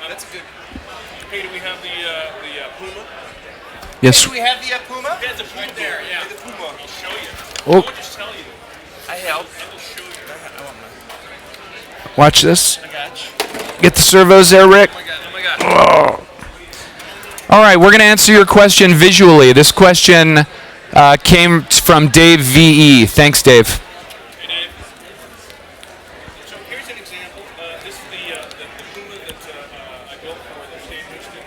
[SPEAKER 2] That's a good. Hey, do we have the Puma?
[SPEAKER 3] Yes.
[SPEAKER 1] Do we have the Puma?
[SPEAKER 2] Yeah, the Puma there. Yeah, the Puma. I'll show you.
[SPEAKER 3] Oh,
[SPEAKER 2] I'll just tell you.
[SPEAKER 1] I help.
[SPEAKER 2] I will show you. I want mine.
[SPEAKER 3] watch this.
[SPEAKER 2] I got you.
[SPEAKER 3] Get the servos there, Rick.
[SPEAKER 2] Oh my god.
[SPEAKER 3] All right, we're going to answer your question visually. This question came from Dave VE. Thanks, Dave.
[SPEAKER 2] Hey, Dave. So here's an example. This is the Puma that I built for the State Winston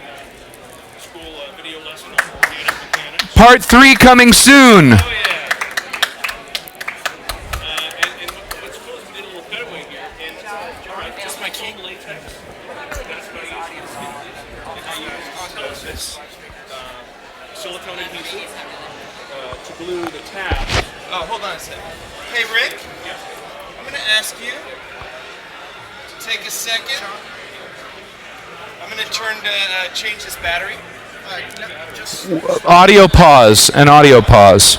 [SPEAKER 2] school video lesson on organic mechanics.
[SPEAKER 3] Part 3 coming soon.
[SPEAKER 2] Oh, yeah. And what's cool is we did a little cutaway here. And, all right, just my king latex. That's what I use. And I use Ghostbusters, silicone adhesive to glue the tab.
[SPEAKER 1] Oh, hold on a second. Hey, Rick. I'm going to ask you to take a second. I'm going to change this battery.
[SPEAKER 3] Audio pause. An audio pause.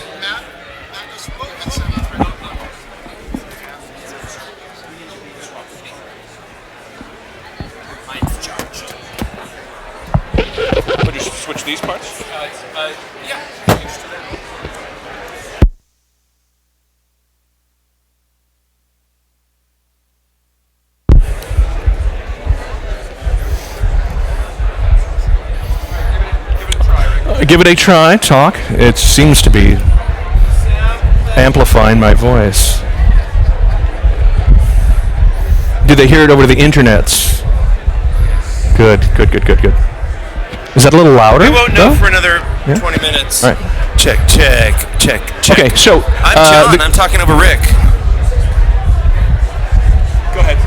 [SPEAKER 2] Would you switch these parts?
[SPEAKER 1] Yeah.
[SPEAKER 2] Give it a try. Talk. It seems to be amplifying my voice. Do they hear it over the internets? Good. Is that a little louder?
[SPEAKER 1] We won't know
[SPEAKER 2] though?
[SPEAKER 1] for another 20 minutes.
[SPEAKER 2] All right.
[SPEAKER 1] Check.
[SPEAKER 2] Okay, so
[SPEAKER 1] I'm John. I'm talking over Rick.
[SPEAKER 2] Go ahead.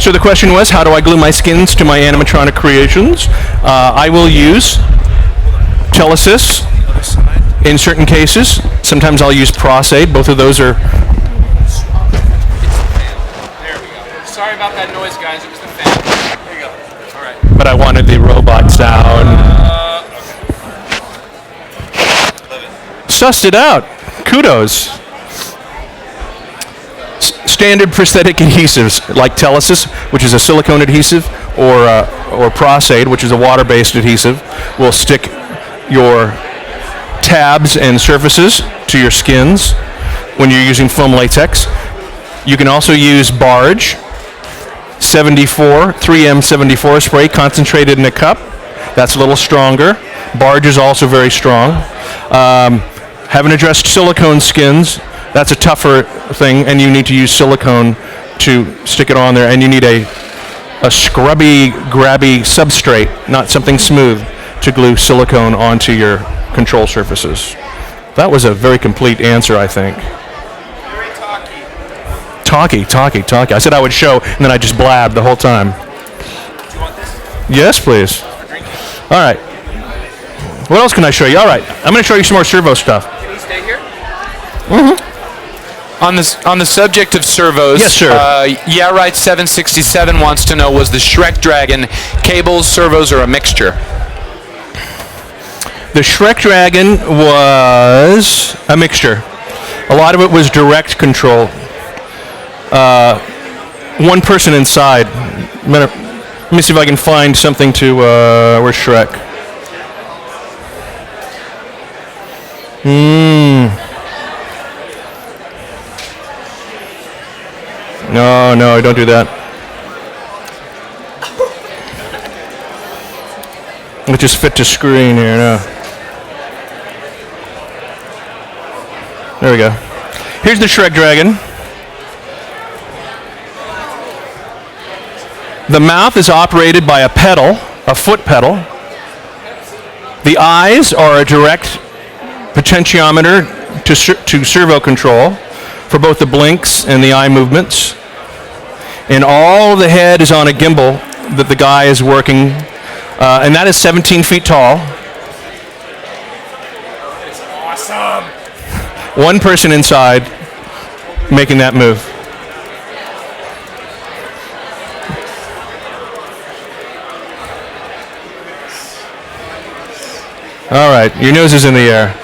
[SPEAKER 2] So the question was, how do I glue my skins to my animatronic creations? I will use Telesis in certain cases. Sometimes I'll use Prosaid. Both of those are.
[SPEAKER 3] There we go. Sorry about that noise, guys. It was the fan. There you go. All right.
[SPEAKER 2] But I wanted the robot sound. Sussed it out. Kudos. Standard prosthetic adhesives like Telesis, which is a silicone adhesive, or Prosaid, which is a water-based adhesive, will stick your tabs and surfaces to your skins when you're using foam latex. You can also use Barge 3M 74 spray concentrated in a cup. That's a little stronger. Barge is also very strong. Haven't addressed silicone skins. That's a tougher thing, and you need to use silicone to stick it on there, and you need a scrubby, grabby substrate, not something smooth, to glue silicone onto your control surfaces. That was a very complete answer, I think.
[SPEAKER 1] Very
[SPEAKER 2] Talky. I said I would show, and then I just blabbed the whole time.
[SPEAKER 1] Do you want this?
[SPEAKER 2] Yes, please. All right. What else can I show you? All right. I'm going to show you some more servo stuff.
[SPEAKER 1] Can you stay here?
[SPEAKER 3] On the subject of servos,
[SPEAKER 2] Yes, sir.
[SPEAKER 3] Yeah Right 767 wants to know, was the Shrek Dragon cables, servos, or a mixture?
[SPEAKER 2] The Shrek Dragon was a mixture. A lot of it was direct control. One person inside. Let me see if I can find something to. Where's Shrek? No, don't do that. It just fit to screen here. No. There we go. Here's the Shrek Dragon. The mouth is operated by a pedal, a foot pedal. The eyes are a direct potentiometer to servo control for both the blinks and the eye movements. And all the head is on a gimbal that the guy is working, and that is 17 feet tall.
[SPEAKER 1] It's awesome.
[SPEAKER 2] One person inside making that move. All right, your nose is in the air.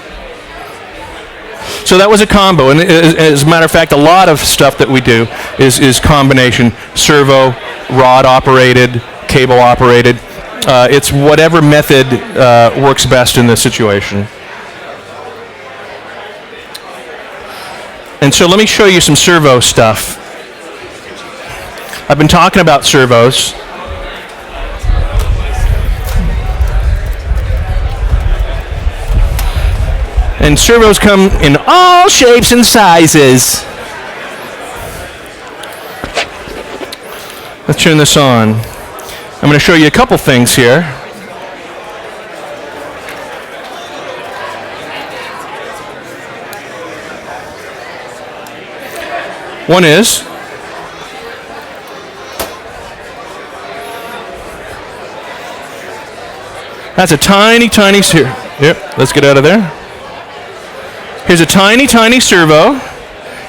[SPEAKER 2] So that was a combo, and as a matter of fact, a lot of stuff that we do is combination, servo, rod operated, cable operated. It's whatever method works best in this situation. And so let me show you some servo stuff. I've been talking about servos. And servos come in all shapes and sizes. Let's turn this on. I'm going to show you a couple things here. One is that's a tiny here. Yep, let's get out of there. Here's a tiny servo.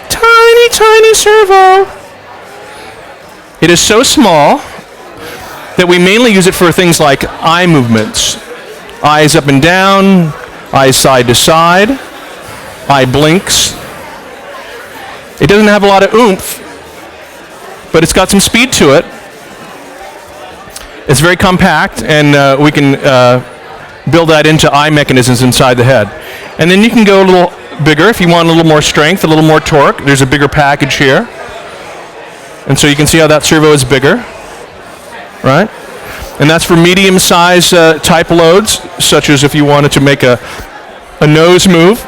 [SPEAKER 2] Tiny servo. It is so small that we mainly use it for things like eye movements. Eyes up and down, eyes side to side, eye blinks. It doesn't have a lot of oomph, but it's got some speed to it. It's very compact, and we can build that into eye mechanisms inside the head. And then you can go a little bigger if you want a little more strength, a little more torque. There's a bigger package here. And so you can see how that servo is bigger, right? And that's for medium-size type loads, such as if you wanted to make a nose move,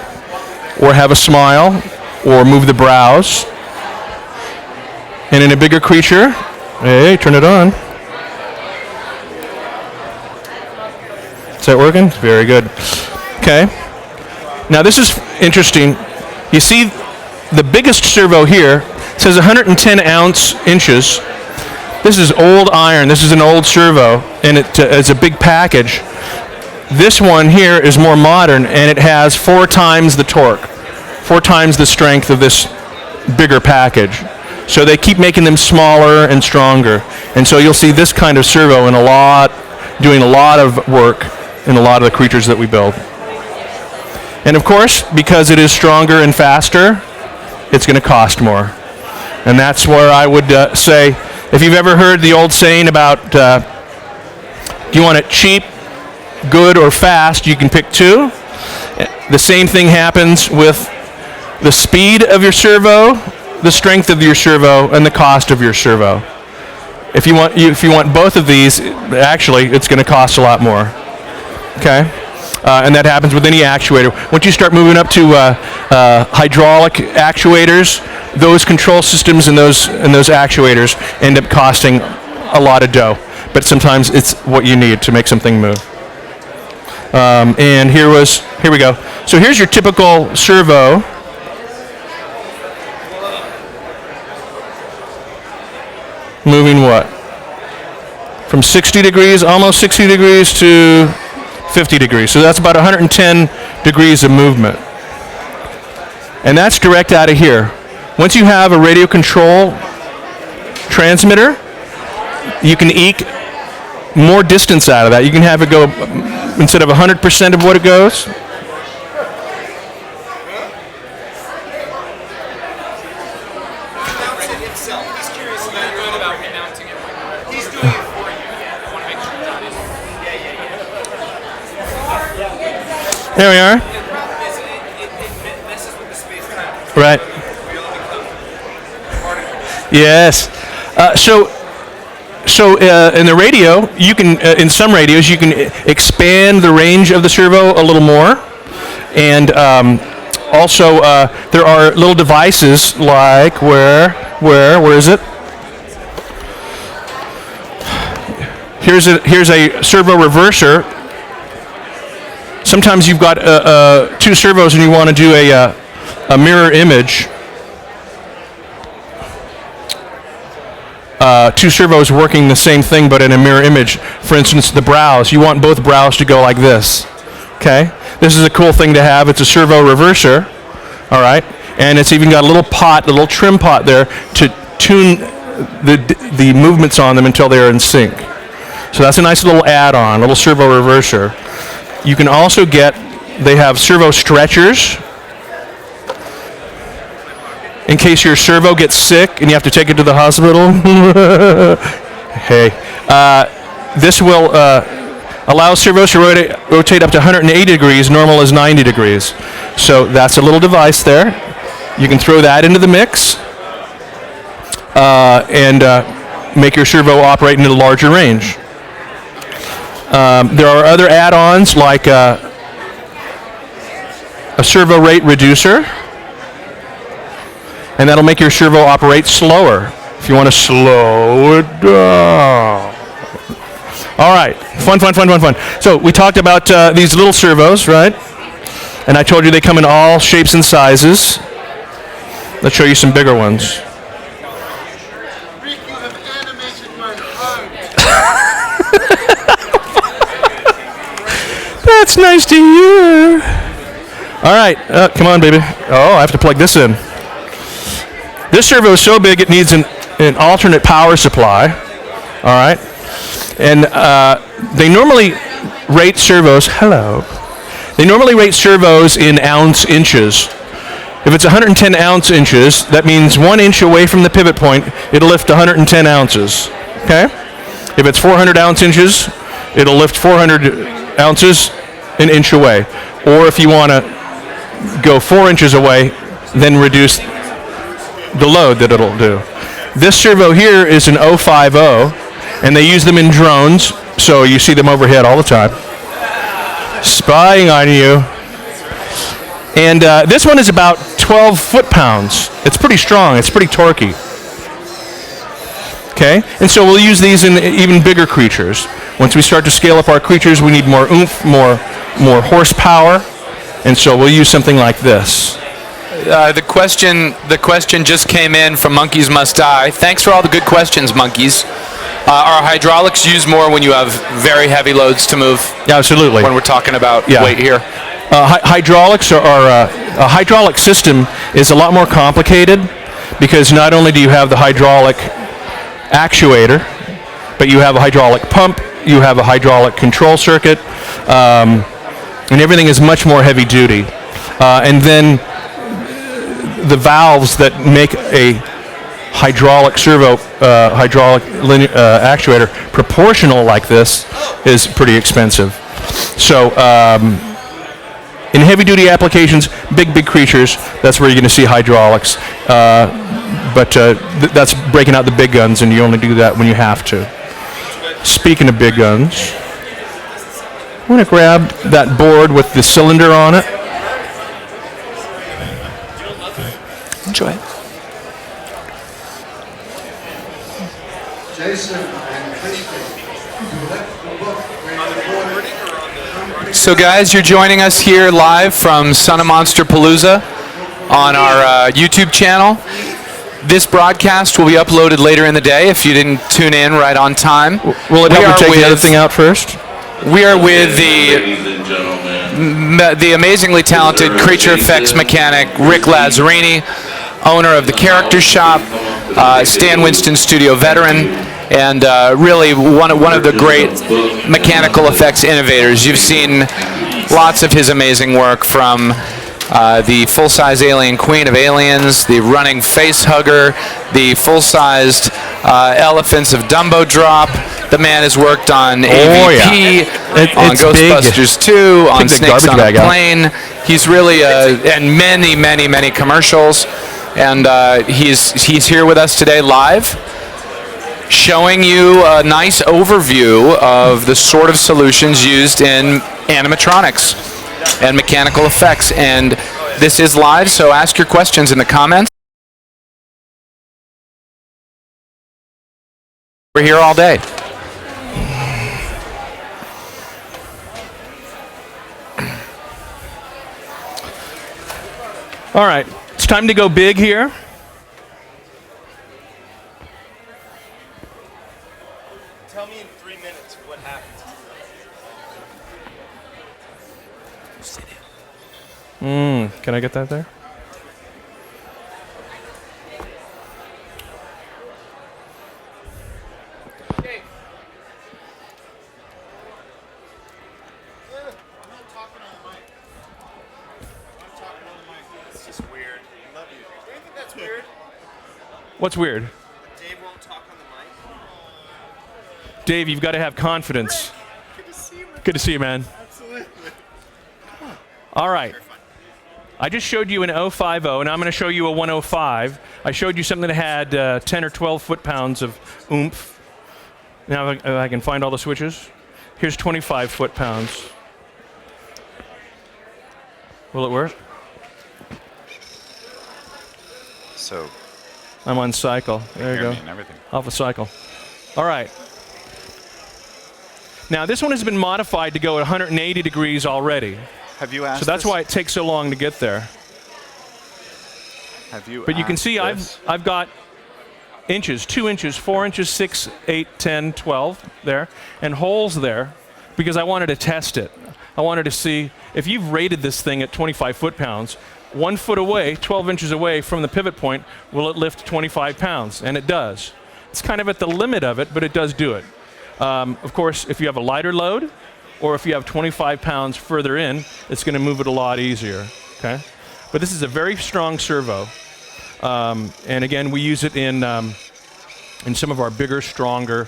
[SPEAKER 2] or have a smile, or move the brows. And in a bigger creature, hey, turn it on. Is that working? Very good. Okay. Now this is interesting. You see the biggest servo here says 110 inches. This is old iron. This is an old servo, and it's a big package. This one here is more modern, and it has 4 times the torque, 4 times the strength of this bigger package. So they keep making them smaller and stronger. And so you'll see this kind of servo doing a lot of work in a lot of the creatures that we build. And of course, because it is stronger and faster, it's going to cost more. And that's where I would say, if you've ever heard the old saying about, do you want it cheap, good, or fast, you can pick 2. The same thing happens with the speed of your servo, the strength of your servo, and the cost of your servo. If you want both of these, actually, it's going to cost a lot more. Okay? And that happens with any actuator. Once you start moving up to hydraulic actuators, those control systems and those actuators end up costing a lot of dough. But sometimes it's what you need to make something move. And here we go. So here's your typical servo. Moving what? From 60 degrees, almost 60 degrees to 50 degrees. So that's about 110 degrees of movement. And that's direct out of here. Once you have a radio control transmitter, you can eke more distance out of that. You can have it go, instead of 100% of what it goes, there we are. Right. Yes. So in the radio, you can in some radios you can expand the range of the servo a little more, and also there are little devices like where is it? Here's a servo reverser. Sometimes you've got 2 servos and you want to do a mirror image. 2 servos working the same thing but in a mirror image. For instance, the brows. You want both brows to go like this. Okay? This is a cool thing to have. It's a servo reverser. All right? And it's even got a little pot, a little trim pot there to tune the movements on them until they're in sync. So that's a nice little add-on, a little servo reverser. You can also get, they have servo stretchers in case your servo gets sick and you have to take it to the hospital. Hey, this will allow servos to rotate up to 180 degrees. Normal is 90 degrees. So that's a little device there. You can throw that into the mix and make your servo operate in a larger range. There are other add-ons like a servo rate reducer, and that'll make your servo operate slower if you want to slow it down. All right, fun. So we talked about these little servos, right? And I told you they come in all shapes and sizes. Let's show you some bigger ones.
[SPEAKER 5] Rick, you have animated my heart.
[SPEAKER 2] That's nice to hear. All right, come on, baby. Oh, I have to plug this in. This servo is so big it needs an alternate power supply. All right, and they normally rate servos. Hello. They normally rate servos in ounce inches. If it's 110 ounce inches, that means 1 inch away from the pivot point, it'll lift 110 ounces. Okay? If it's 400 ounce inches, it'll lift 400 ounces an inch away. Or if you want to go 4 inches away, then reduce the load that it'll do. This servo here is an 050, and they use them in drones, so you see them overhead all the time, spying on you. And this one is about 12 foot-pounds. It's pretty strong. It's pretty torquey. Okay? And so we'll use these in even bigger creatures. Once we start to scale up our creatures, we need more oomph, more horsepower, and so we'll use something like this.
[SPEAKER 3] The question just came in from Monkeys Must Die. Thanks for all the good questions, monkeys. Are hydraulics used more when you have very heavy loads to move?
[SPEAKER 2] Yeah, absolutely.
[SPEAKER 3] When we're talking about weight here.
[SPEAKER 2] Hydraulics a hydraulic system is a lot more complicated because not only do you have the hydraulic actuator, but you have a hydraulic pump, you have a hydraulic control circuit, and everything is much more heavy duty. And then the valves that make a hydraulic servo, actuator proportional like this is pretty expensive. So in heavy-duty applications, big creatures, that's where you're going to see hydraulics. But that's breaking out the big guns, and you only do that when you have to. Speaking of big guns, I'm going to grab that board with the cylinder on it.
[SPEAKER 3] Enjoy.
[SPEAKER 5] Jason and Christy, you left the book where you
[SPEAKER 3] So guys, you're joining us here live from Son of Monsterpalooza on our YouTube channel. This broadcast will be uploaded later in the day if you didn't tune in right on time.
[SPEAKER 2] Will it help to take the other thing out first?
[SPEAKER 3] We are with the amazingly talented creature effects mechanic Rick Lazzarini, owner of the Character Shop, Stan Winston studio veteran, and really one of the great mechanical effects innovators. You've seen lots of his amazing work, from the full-size Alien Queen of Aliens, the running face hugger, the full-sized elephants of Dumbo Drop. The man has worked on AVP, on Ghostbusters 2, on Snakes on a Plane. He's really, and many commercials. And he's here with us today live, showing you a nice overview of the sort of solutions used in animatronics and mechanical effects. And this is live, so ask your questions in the comments. We're here all day.
[SPEAKER 2] All right, it's time to go big here.
[SPEAKER 1] Tell me in 3 minutes what happens.
[SPEAKER 2] Can I get that there? What's weird?
[SPEAKER 6] Dave won't talk on the mic.
[SPEAKER 2] Dave, you've got to have confidence.
[SPEAKER 6] Good to see you.
[SPEAKER 2] Good to see you, man.
[SPEAKER 6] Absolutely.
[SPEAKER 2] All right. I just showed you an 050, and I'm going to show you a 105. I showed you something that had 10 or 12 foot-pounds of oomph. Now if I can find all the switches. Here's 25 foot-pounds. Will it work?
[SPEAKER 8] So
[SPEAKER 2] I'm on cycle. There you
[SPEAKER 8] hear
[SPEAKER 2] go.
[SPEAKER 8] me and everything.
[SPEAKER 2] Off a cycle. All right. Now this one has been modified to go at 180 degrees already.
[SPEAKER 8] Have you asked?
[SPEAKER 2] So that's
[SPEAKER 8] this?
[SPEAKER 2] why it takes so long to get there.
[SPEAKER 8] Have you?
[SPEAKER 2] But you can
[SPEAKER 8] asked
[SPEAKER 2] see
[SPEAKER 8] this?
[SPEAKER 2] I've got inches, 2 inches, 4 inches, 6, 8, 10, 12 there, and holes there because I wanted to test it. I wanted to see if you've rated this thing at 25 foot-pounds, 1 foot away, 12 inches away from the pivot point, will it lift 25 pounds? And it does. It's kind of at the limit of it, but it does do it. Of course, if you have a lighter load, or if you have 25 pounds further in, it's going to move it a lot easier. Okay, but this is a very strong servo, and again, we use it in some of our bigger, stronger,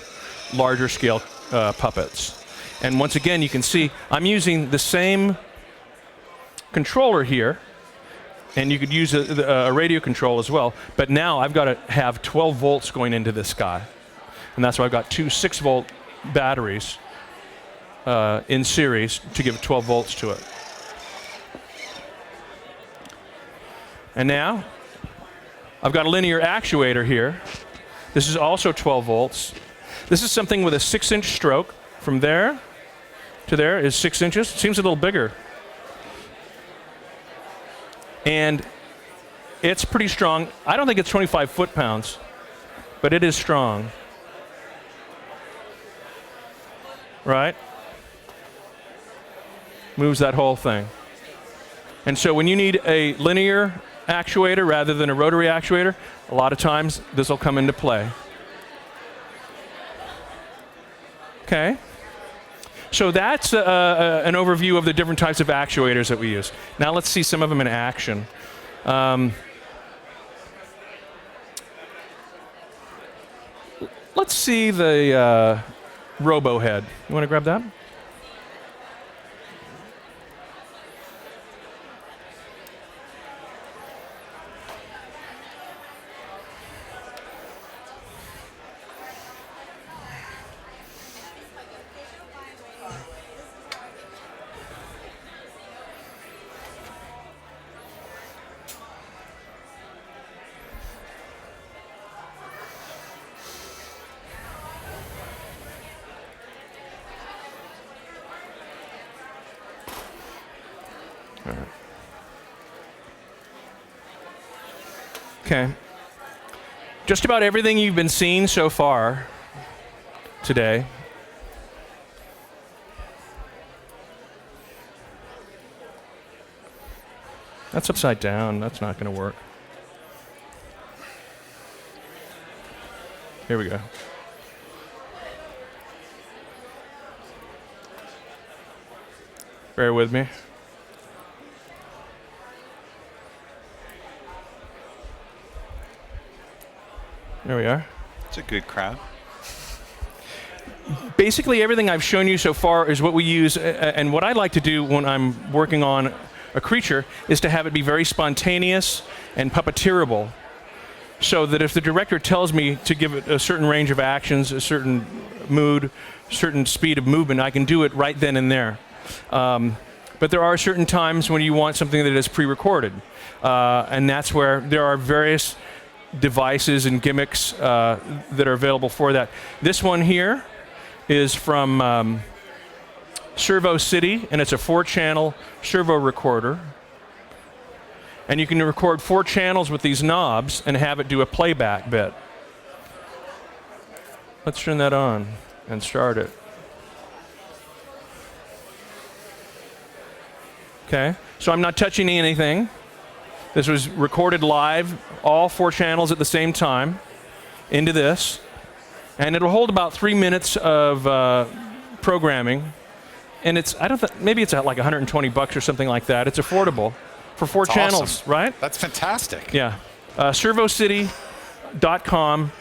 [SPEAKER 2] larger scale puppets. And once again, you can see I'm using the same controller here, and you could use a radio control as well. But now I've got to have 12 volts going into this guy, and that's why I've got two 6-volt batteries in series to give 12 volts to it. And now I've got a linear actuator here. This is also 12 volts. This is something with a 6-inch stroke. From there to there is 6 inches. Seems a little bigger. And it's pretty strong. I don't think it's 25 foot-pounds, but it is strong. Right? Moves that whole thing. And so when you need a linear actuator rather than a rotary actuator, a lot of times this will come into play. Okay. So that's an overview of the different types of actuators that we use. Now let's see some of them in action. Let's see the robo head. You want to grab that? Okay. Just about everything you've been seeing so far today that's upside down. That's not going to work. Here we go. Bear with me. There we are.
[SPEAKER 8] It's a good crowd.
[SPEAKER 2] Basically, everything I've shown you so far is what we use, and what I like to do when I'm working on a creature is to have it be very spontaneous and puppeteerable, so that if the director tells me to give it a certain range of actions, a certain mood, certain speed of movement, I can do it right then and there. But there are certain times when you want something that is pre-recorded, and that's where there are various devices and gimmicks that are available for that. This one here is from Servo City, and it's a 4-channel servo recorder. And you can record 4 channels with these knobs and have it do a playback bit. Let's turn that on and start it. Okay, so I'm not touching anything. This was recorded live, all 4 channels at the same time, into this. And it'll hold about 3 minutes of programming. And it's, maybe it's at like $120 or something like that. It's affordable for 4 channels,
[SPEAKER 8] awesome.
[SPEAKER 2] right?
[SPEAKER 8] That's fantastic.
[SPEAKER 2] Yeah. servocity.com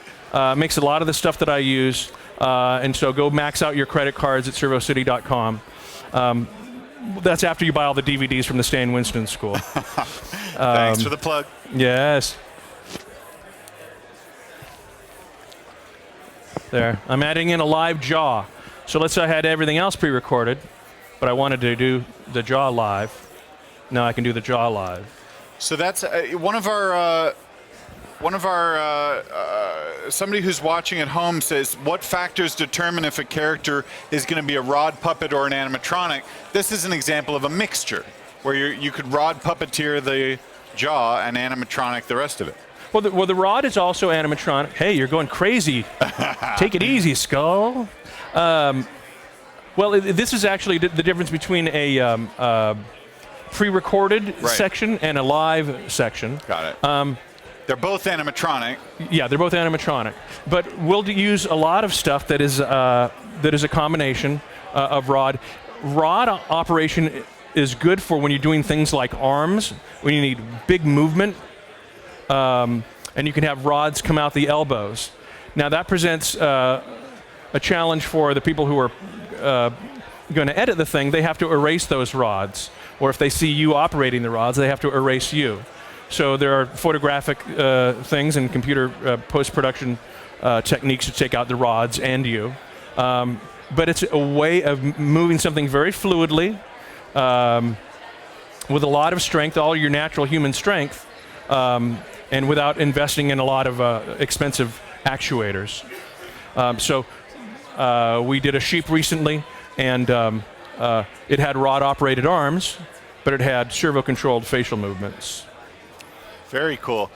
[SPEAKER 2] makes a lot of the stuff that I use. And so go max out your credit cards at servocity.com. That's after you buy all the DVDs from the Stay in Winston School.
[SPEAKER 8] Thanks for the plug.
[SPEAKER 2] Yes. There. I'm adding in a live jaw. So let's say I had everything else pre-recorded, but I wanted to do the jaw live. Now I can do the jaw live.
[SPEAKER 8] So that's one of our somebody who's watching at home says, what factors determine if a character is going to be a rod puppet or an animatronic? This is an example of a mixture where you could rod puppeteer the jaw and animatronic the rest of it.
[SPEAKER 2] Well, the rod is also animatronic. Hey, you're going crazy. Take it easy, Skull. This is actually the difference between a pre-recorded section and a live section.
[SPEAKER 8] Got it. They're both animatronic.
[SPEAKER 2] Yeah, they're both animatronic. But we'll use a lot of stuff that is a combination of rod. Rod operation is good for when you're doing things like arms, when you need big movement. And you can have rods come out the elbows. Now that presents a challenge for the people who are going to edit the thing. They have to erase those rods. Or if they see you operating the rods, they have to erase you. So there are photographic things and computer post-production techniques to take out the rods and you. But it's a way of moving something very fluidly with a lot of strength, all your natural human strength, and without investing in a lot of expensive actuators. So we did a sheep recently, and it had rod-operated arms, but it had servo-controlled facial movements.
[SPEAKER 8] Very cool.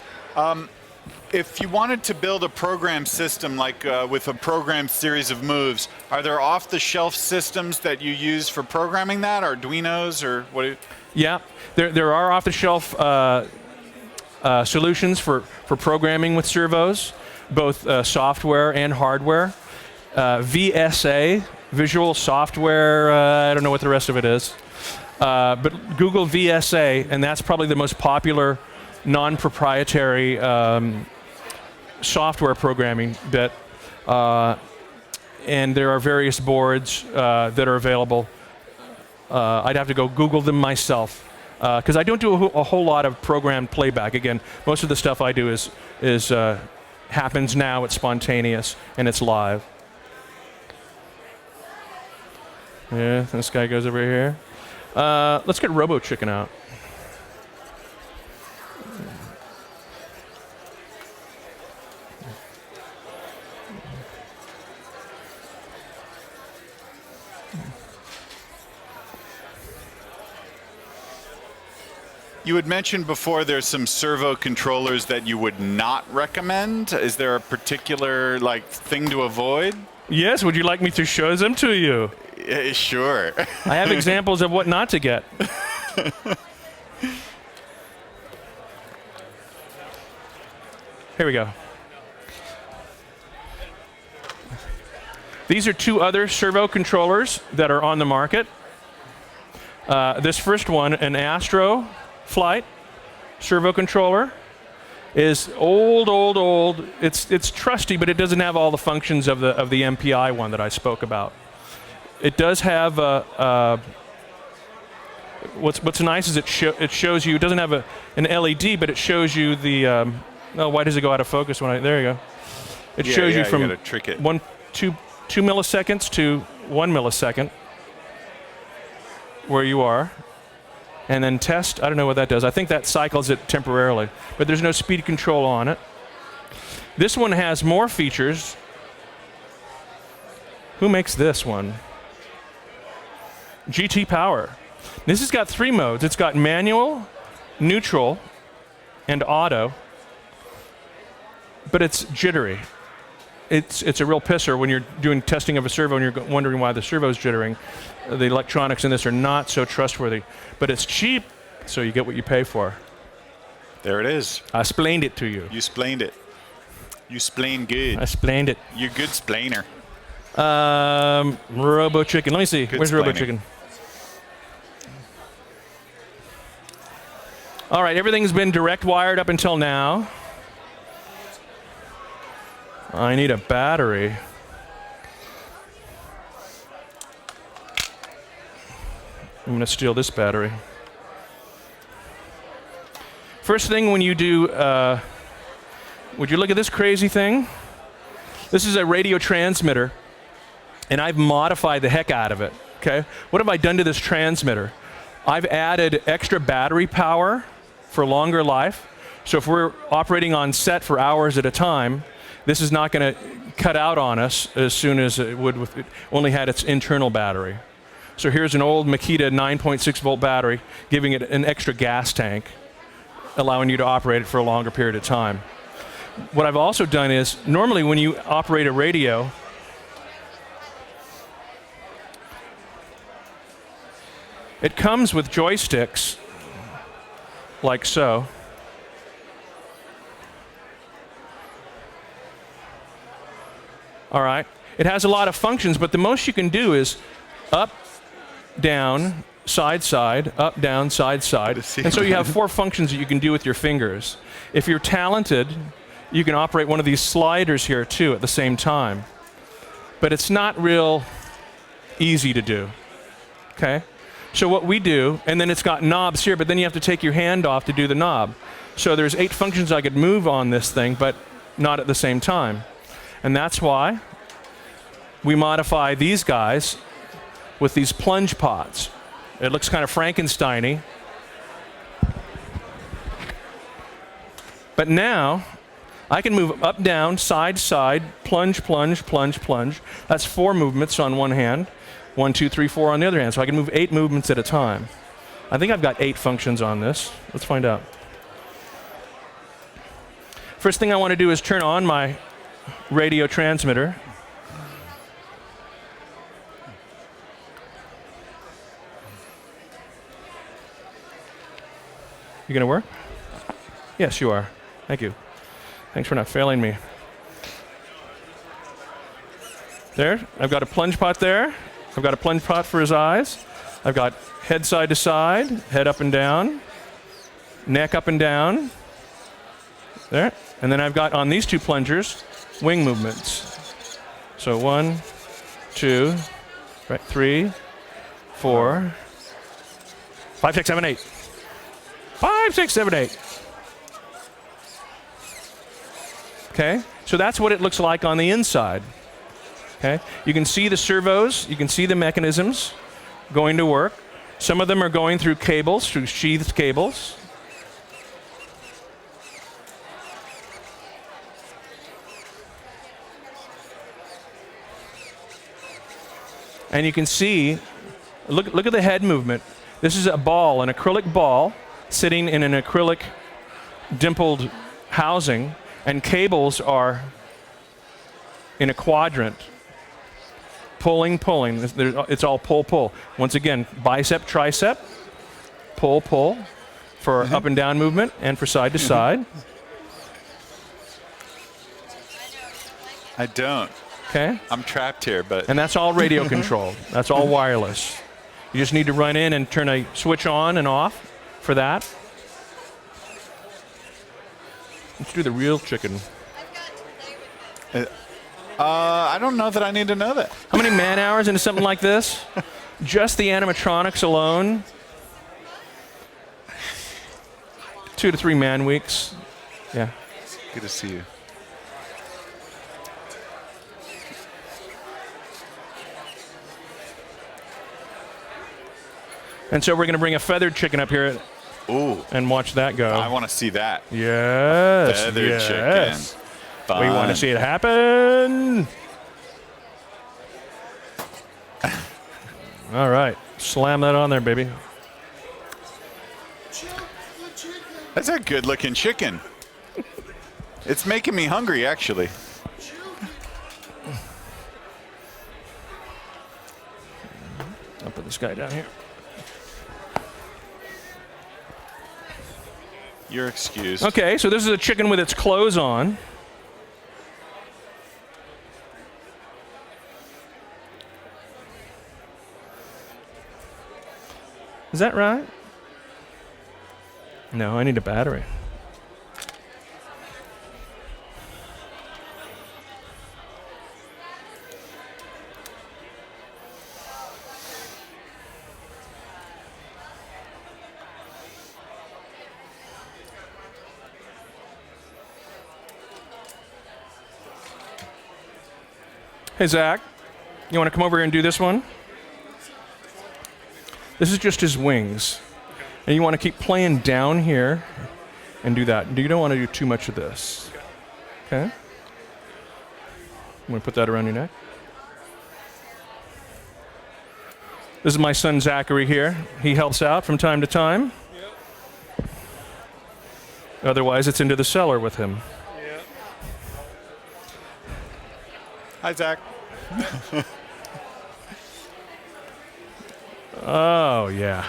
[SPEAKER 8] If you wanted to build a program system like with a programmed series of moves, are there off-the-shelf systems that you use for programming that, Arduinos, or what?
[SPEAKER 2] Yeah, there are off-the-shelf solutions for programming with servos, both software and hardware. VSA, Visual Software, I don't know what the rest of it is. But Google VSA, and that's probably the most popular non-proprietary software programming bit. And there are various boards that are available. I'd have to go Google them myself. Because I don't do a whole lot of programmed playback. Again, most of the stuff I do is happens now, it's spontaneous, and it's live. Yeah, this guy goes over here. Let's get Robo Chicken out.
[SPEAKER 8] You had mentioned before there's some servo controllers that you would not recommend. Is there a particular thing to avoid?
[SPEAKER 2] Yes, would you like me to show them to you?
[SPEAKER 8] Sure.
[SPEAKER 2] I have examples of what not to get. Here we go. These are two other servo controllers that are on the market. This first one, an Astro Flight servo controller, is old. It's trusty, but it doesn't have all the functions of the MPI one that I spoke about. It does have what's nice is it shows you. It doesn't have an LED, but it shows you the. Why does it go out of focus when there you go? It shows you from 2 milliseconds to 1 millisecond where you are. And then test, I don't know what that does. I think that cycles it temporarily, but there's no speed control on it. This one has more features. Who makes this one? GT Power. This has got 3 modes. It's got manual, neutral, and auto, but it's jittery. It's a real pisser when you're doing testing of a servo and you're wondering why the servo's jittering. The electronics in this are not so trustworthy, but it's cheap, so you get what you pay for.
[SPEAKER 8] There it is.
[SPEAKER 2] I explained it to you.
[SPEAKER 8] You explained it. You explained good.
[SPEAKER 2] I explained it.
[SPEAKER 8] You're a good splainer.
[SPEAKER 2] Robo Chicken. Let me see.
[SPEAKER 8] Good
[SPEAKER 2] Where's Robo
[SPEAKER 8] splaining.
[SPEAKER 2] Chicken? All right, everything's been direct wired up until now. I need a battery. I'm going to steal this battery. First thing when you do, would you look at this crazy thing? This is a radio transmitter, and I've modified the heck out of it, okay? What have I done to this transmitter? I've added extra battery power for longer life. So if we're operating on set for hours at a time, this is not going to cut out on us as soon as it would if it only had its internal battery. So here's an old Makita 9.6 volt battery, giving it an extra gas tank, allowing you to operate it for a longer period of time. What I've also done is, normally when you operate a radio, it comes with joysticks, like so. All right. It has a lot of functions, but the most you can do is up, down, side, side, up, down, side, side. And so you have 4 functions that you can do with your fingers. If you're talented, you can operate one of these sliders here too at the same time. But it's not real easy to do. Okay? So what we do, and then it's got knobs here, but then you have to take your hand off to do the knob. So there's 8 functions I could move on this thing, but not at the same time. And that's why we modify these guys with these plunge pots. It looks kind of Frankenstein-y. But now, I can move up, down, side, side, plunge, plunge, plunge, plunge. That's 4 movements on one hand. 1, 2, 3, 4 on the other hand. So I can move 8 movements at a time. I think I've got 8 functions on this. Let's find out. First thing I want to do is turn on my radio transmitter. You gonna work? Yes, you are. Thank you. Thanks for not failing me. There, I've got a plunge pot there. I've got a plunge pot for his eyes. I've got head side to side, head up and down, neck up and down. There. And then I've got on these 2 plungers, wing movements. So 1, 2, right, 3, 4, 5, 6, 7, 8. 5, 6, 7, 8. Okay, so that's what it looks like on the inside. Okay, you can see the servos, you can see the mechanisms going to work. Some of them are going through cables, through sheathed cables. And you can see, look at the head movement. This is a ball, an acrylic ball, sitting in an acrylic dimpled housing, and cables are in a quadrant. Pulling, pulling. It's all pull, pull. Once again, bicep, tricep, pull, pull for up and down movement and for side to side.
[SPEAKER 8] I don't.
[SPEAKER 2] Okay.
[SPEAKER 8] I'm trapped here, but...
[SPEAKER 2] And that's all radio controlled. That's all wireless. You just need to run in and turn a switch on and off for that. Let's do the real chicken.
[SPEAKER 8] I don't know that I need to know that.
[SPEAKER 2] How many man hours into something like this? Just the animatronics alone? 2 to 3 man weeks. Yeah.
[SPEAKER 8] Good to see you.
[SPEAKER 2] And so we're going to bring a feathered chicken up here
[SPEAKER 8] Ooh.
[SPEAKER 2] and watch that go.
[SPEAKER 8] I want to see that.
[SPEAKER 2] Yes.
[SPEAKER 8] Feathered
[SPEAKER 2] yes.
[SPEAKER 8] chicken.
[SPEAKER 2] We want to see it happen. All right. Slam that on there, baby.
[SPEAKER 8] That's a good-looking chicken. It's making me hungry, actually.
[SPEAKER 2] I'll put this guy down here.
[SPEAKER 8] You're excused.
[SPEAKER 2] Okay, so this is a chicken with its clothes on. Is that right? No, I need a battery. Hey, Zach, you want to come over here and do this one? This is just his wings. And you want to keep playing down here and do that. You don't want to do too much of this. Okay? I'm going to put that around your neck. This is my son Zachary here. He helps out from time to time. Yep. Otherwise, it's into the cellar with him.
[SPEAKER 6] Yeah.
[SPEAKER 8] Hi, Zach.
[SPEAKER 2] Oh, yeah.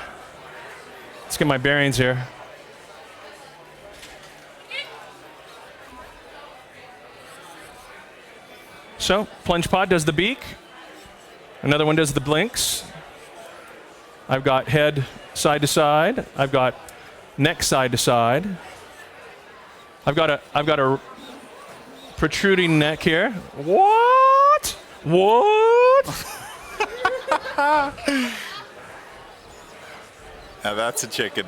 [SPEAKER 2] Let's get my bearings here. So, plunge pod does the beak. Another one does the blinks. I've got head side to side. I've got neck side to side. I've got a protruding neck here. What? What?
[SPEAKER 8] Now that's a chicken.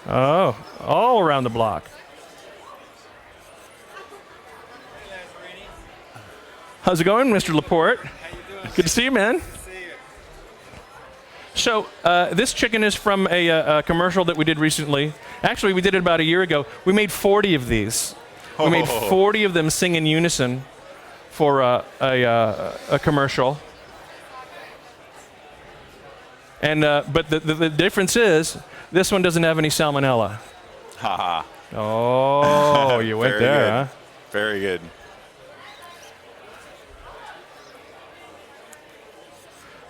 [SPEAKER 2] Oh, all around the block. How's it going, Mr. Laporte?
[SPEAKER 6] How you doing?
[SPEAKER 2] Good to see you, man.
[SPEAKER 6] See you.
[SPEAKER 2] So this chicken is from a commercial that we did recently. Actually, we did it about a year ago. We made 40 of these. We made 40 of them sing in unison for a commercial. And but the difference is this one doesn't have any salmonella.
[SPEAKER 8] Haha.
[SPEAKER 2] Oh, you went
[SPEAKER 8] Very
[SPEAKER 2] there,
[SPEAKER 8] good.
[SPEAKER 2] huh?
[SPEAKER 8] Very good.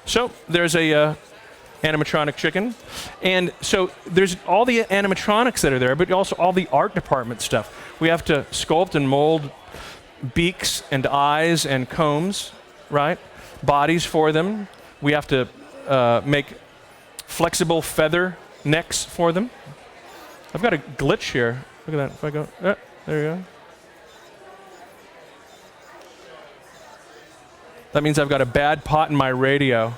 [SPEAKER 2] So there's a animatronic chicken, and so there's all the animatronics that are there, but also all the art department stuff. We have to sculpt and mold beaks and eyes and combs, right? Bodies for them. We have to make flexible feather necks for them. I've got a glitch here. Look at that. If I go, there you go. That means I've got a bad pot in my radio.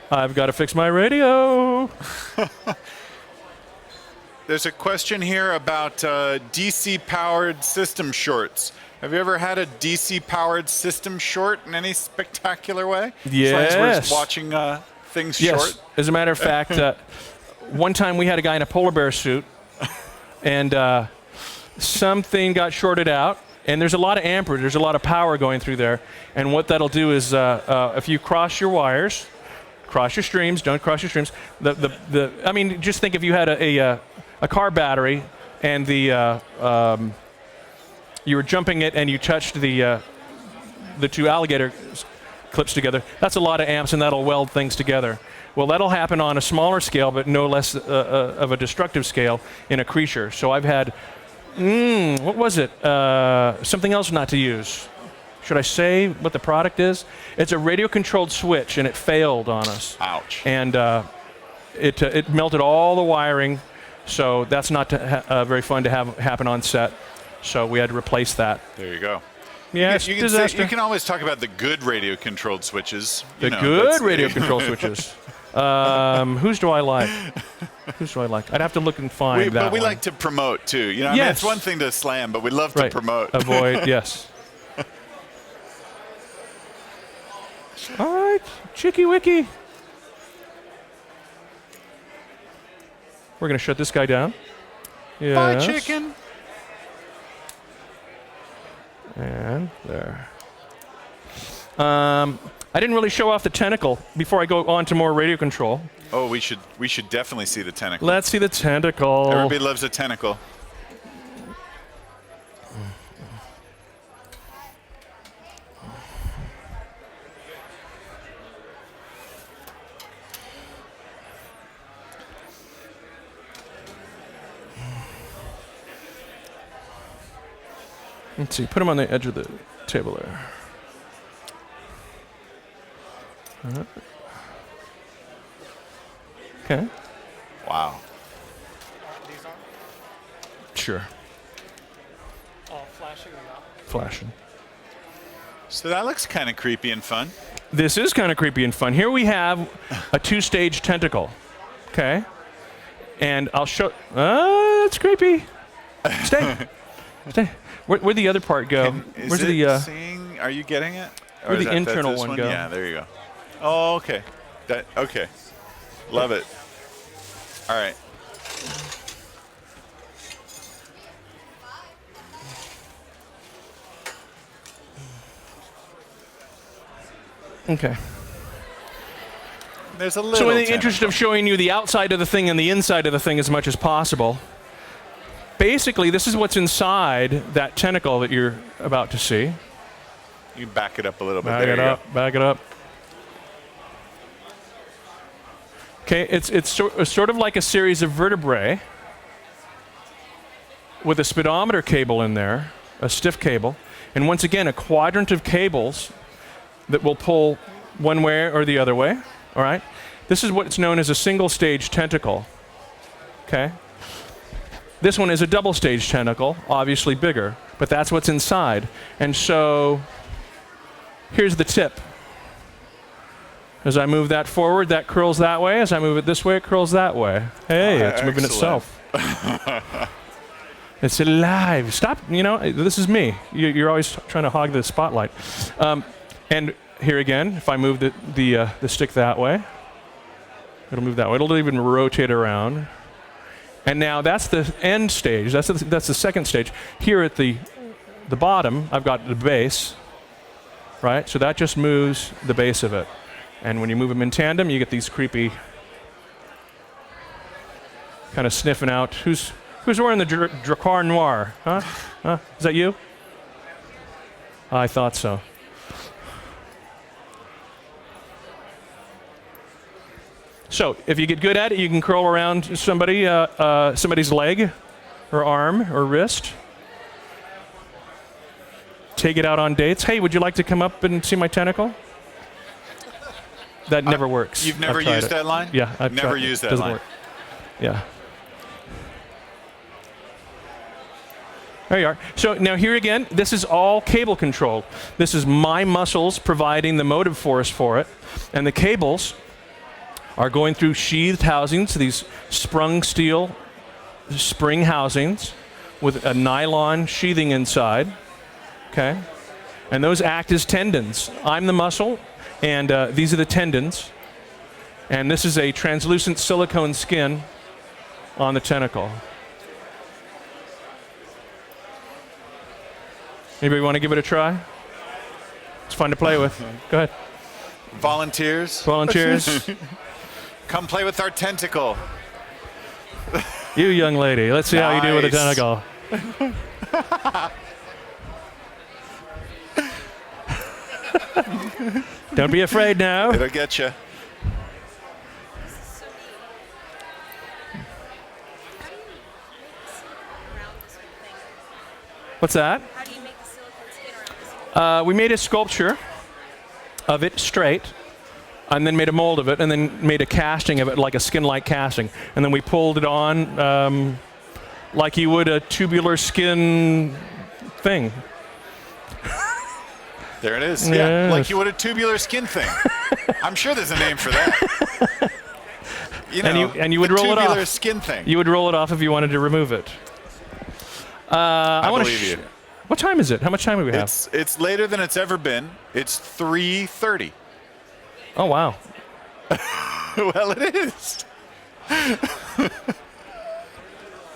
[SPEAKER 2] I've got to fix my radio.
[SPEAKER 8] There's a question here about DC-powered system shorts. Have you ever had a DC-powered system short in any spectacular way?
[SPEAKER 2] Yes.
[SPEAKER 8] As long as we're just watching things short.
[SPEAKER 2] As a matter of fact, one time we had a guy in a polar bear suit, and something got shorted out, and there's a lot of amperage, there's a lot of power going through there, and what that'll do is if you cross your wires, cross your streams, don't cross your streams. I mean, just think if you had a car battery and you were jumping it and you touched the two alligator clips together, that's a lot of amps, and that'll weld things together. Well, that'll happen on a smaller scale, but no less of a destructive scale in a creature. So I've had what was it? Something else not to use. Should I say what the product is? It's a radio-controlled switch, and it failed on us.
[SPEAKER 8] Ouch.
[SPEAKER 2] And it melted all the wiring, so that's not very fun to have happen on set. So we had to replace that.
[SPEAKER 8] There you go.
[SPEAKER 2] Yeah,
[SPEAKER 8] you can always talk about the good radio-controlled switches.
[SPEAKER 2] Good radio-controlled switches. Whose do I like? Whose do I like? I'd have to look and find that
[SPEAKER 8] But we
[SPEAKER 2] one.
[SPEAKER 8] like to promote, too. I mean, it's one thing to slam, but we love to promote.
[SPEAKER 2] Avoid, yes. All right, Chicky Wicky. We're going to shut this guy down. Yes.
[SPEAKER 8] Bye, chicken.
[SPEAKER 2] And there. I didn't really show off the tentacle before I go on to more radio control.
[SPEAKER 8] Oh, we should definitely see the tentacle.
[SPEAKER 2] Let's see the tentacle.
[SPEAKER 8] Everybody loves a tentacle.
[SPEAKER 2] Let's see. Put him on the edge of the table there. Okay.
[SPEAKER 8] Wow.
[SPEAKER 6] These on?
[SPEAKER 2] Sure.
[SPEAKER 6] All flashing or not?
[SPEAKER 2] Flashing.
[SPEAKER 8] So that looks kind of creepy and fun.
[SPEAKER 2] This is kind of creepy and fun. Here we have a two-stage tentacle. Okay. And I'll show. That's creepy. Stay. Stay. Where'd the other part go? Where's the
[SPEAKER 8] seeing? Are you getting it? Or
[SPEAKER 2] where'd
[SPEAKER 8] is
[SPEAKER 2] the
[SPEAKER 8] that
[SPEAKER 2] internal
[SPEAKER 8] this
[SPEAKER 2] one go?
[SPEAKER 8] Yeah, there you go. Oh, okay. Okay. Love it. All right.
[SPEAKER 2] Okay.
[SPEAKER 8] There's a little.
[SPEAKER 2] So in the interest
[SPEAKER 8] tentacle.
[SPEAKER 2] of showing you the outside of the thing and the inside of the thing as much as possible, basically this is what's inside that tentacle that you're about to see.
[SPEAKER 8] You back it up a little bit.
[SPEAKER 2] Back
[SPEAKER 8] There
[SPEAKER 2] it
[SPEAKER 8] you
[SPEAKER 2] up. Back it up. Okay, it's sort of like a series of vertebrae with a speedometer cable in there, a stiff cable, and once again a quadrant of cables that will pull one way or the other way. All right, this is what's known as a single-stage tentacle. Okay, this one is a double-stage tentacle, obviously bigger, but that's what's inside. And so here's the tip. As I move that forward, that curls that way. As I move it this way, it curls that way. Hey, it's moving
[SPEAKER 8] excellent.
[SPEAKER 2] itself. It's alive. Stop. You know, this is me. You're always trying to hog the spotlight. And here again, if I move the stick that way, it'll move that way. It'll even rotate around. And now that's the end stage. That's the second stage. Here at the bottom, I've got the base, right? So that just moves the base of it. And when you move them in tandem, you get these creepy kind of sniffing out. Who's wearing the Dracar Noir? Huh? Is that you? I thought so. So if you get good at it, you can curl around somebody's leg or arm or wrist. Take it out on dates. Hey, would you like to come up and see my tentacle? That never works.
[SPEAKER 8] You've never
[SPEAKER 2] I've tried
[SPEAKER 8] used
[SPEAKER 2] it.
[SPEAKER 8] that line?
[SPEAKER 2] Yeah, I've
[SPEAKER 8] never
[SPEAKER 2] tried it.
[SPEAKER 8] used that
[SPEAKER 2] Doesn't
[SPEAKER 8] line.
[SPEAKER 2] work. Yeah. There you are. So now here again, this is all cable controlled. This is my muscles providing the motive force for it, and the cables are going through sheathed housings, these sprung steel spring housings with a nylon sheathing inside. Okay, and those act as tendons. I'm the muscle, and these are the tendons. And this is a translucent silicone skin on the tentacle. Anybody want to give it a try? It's fun to play with. Go ahead.
[SPEAKER 8] Volunteers?
[SPEAKER 2] Volunteers.
[SPEAKER 8] Come play with our tentacle.
[SPEAKER 2] You young lady, let's see how you do with a
[SPEAKER 8] Nice.
[SPEAKER 2] tentacle. Don't be afraid now.
[SPEAKER 8] It'll get you.
[SPEAKER 2] What's that?
[SPEAKER 7] How do you make the silicone skin around this?
[SPEAKER 2] We made a sculpture of it straight, and then made a mold of it, and then made a casting of it, like a skin-like casting. And then we pulled it on like you would a tubular skin thing.
[SPEAKER 8] There it is.
[SPEAKER 2] Yes.
[SPEAKER 8] Yeah, like you would a tubular skin thing. I'm sure there's a name for that. You know,
[SPEAKER 2] And you would
[SPEAKER 8] the
[SPEAKER 2] roll it
[SPEAKER 8] tubular
[SPEAKER 2] off.
[SPEAKER 8] skin thing.
[SPEAKER 2] You would roll it off if you wanted to remove it.
[SPEAKER 8] I
[SPEAKER 2] wanna
[SPEAKER 8] believe you.
[SPEAKER 2] What time is it? How much time do we have?
[SPEAKER 8] It's later than it's ever been. It's 3:30.
[SPEAKER 2] Oh, wow.
[SPEAKER 8] Well, it is.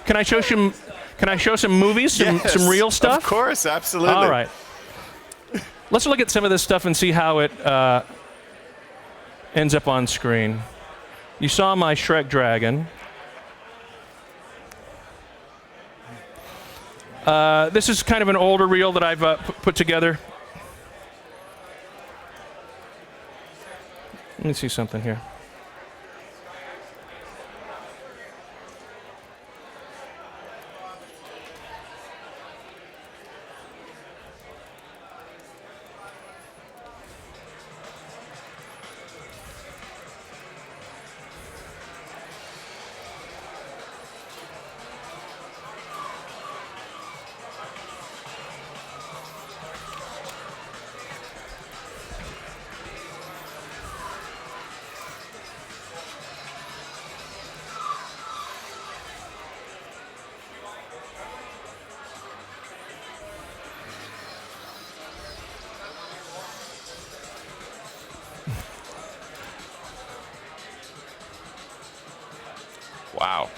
[SPEAKER 2] Can I show some movies,
[SPEAKER 8] Yes,
[SPEAKER 2] some real stuff?
[SPEAKER 8] Of course, absolutely.
[SPEAKER 2] All right. Let's look at some of this stuff and see how it ends up on screen. You saw my Shrek dragon. This is kind of an older reel that I've put together. Let me see something here.
[SPEAKER 8] Wow.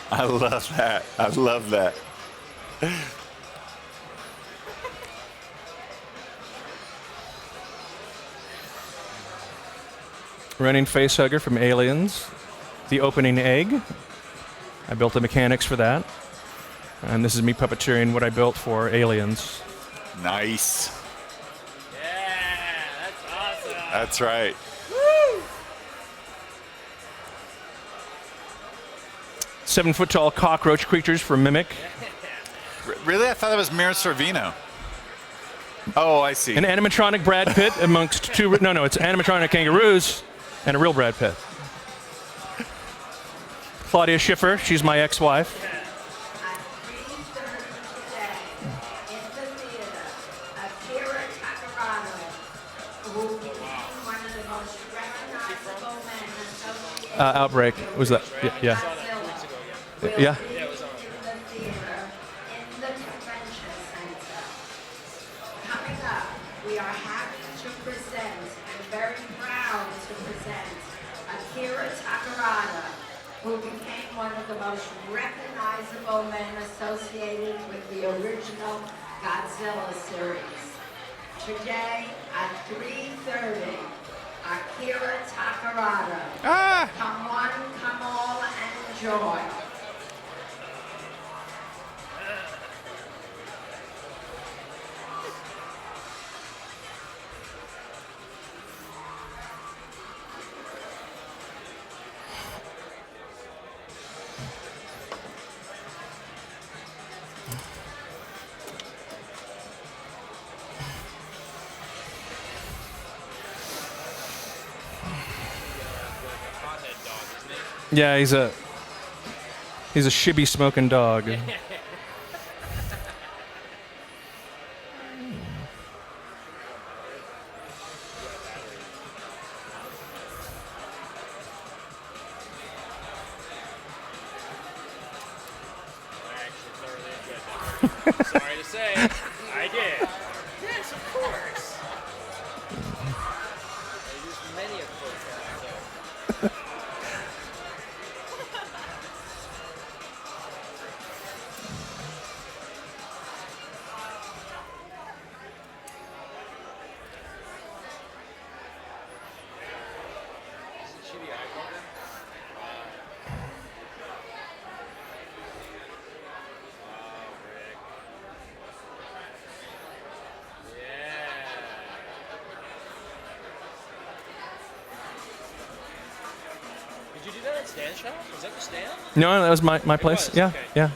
[SPEAKER 8] I love that. I love that.
[SPEAKER 2] Running facehugger from Aliens. The opening egg. I built the mechanics for that. And this is me puppeteering what I built for Aliens.
[SPEAKER 8] Nice.
[SPEAKER 6] Yeah, that's awesome.
[SPEAKER 8] That's right.
[SPEAKER 2] 7-foot tall cockroach creatures for Mimic.
[SPEAKER 8] Really? I thought that was Mira Sorvino. Oh, I see.
[SPEAKER 2] An animatronic Brad Pitt amongst two. No, it's animatronic kangaroos and a real Brad Pitt. Claudia Schiffer, she's my ex-wife.
[SPEAKER 4] At 3:30 today, in the theater, Akira Takarada, who became one of the most recognizable men associated
[SPEAKER 2] Outbreak was that? Yeah.
[SPEAKER 4] will
[SPEAKER 2] Yeah.
[SPEAKER 4] be in the theater in the convention center. Coming up, we are happy to present and very proud to present Akira Takarada, who became one of the most recognizable men associated with the original Godzilla series. Today at 3:30, Akira Takarada. Come one, come all, and enjoy.
[SPEAKER 2] Yeah, he's a shibby smoking dog.
[SPEAKER 6] Sorry to say, I did. Yes, of course. I used many of those. Did you do that at Stand Shop? Was that the stand?
[SPEAKER 2] No, that was my place.
[SPEAKER 6] was,
[SPEAKER 2] Yeah,
[SPEAKER 6] okay.
[SPEAKER 2] yeah.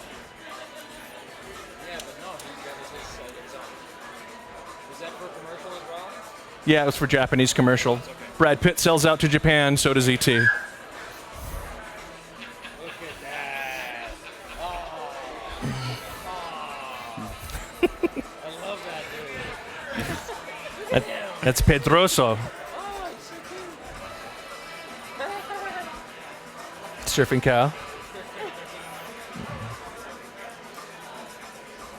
[SPEAKER 6] Yeah, but no, that was his own. Was that for a commercial as well?
[SPEAKER 2] Yeah, it was for Japanese commercial. Brad Pitt sells out to Japan, so does E.T.
[SPEAKER 6] Look at that. Oh. I love that dude.
[SPEAKER 2] That's Pedroso.
[SPEAKER 6] Oh, he's so cute.
[SPEAKER 2] Surfing cow.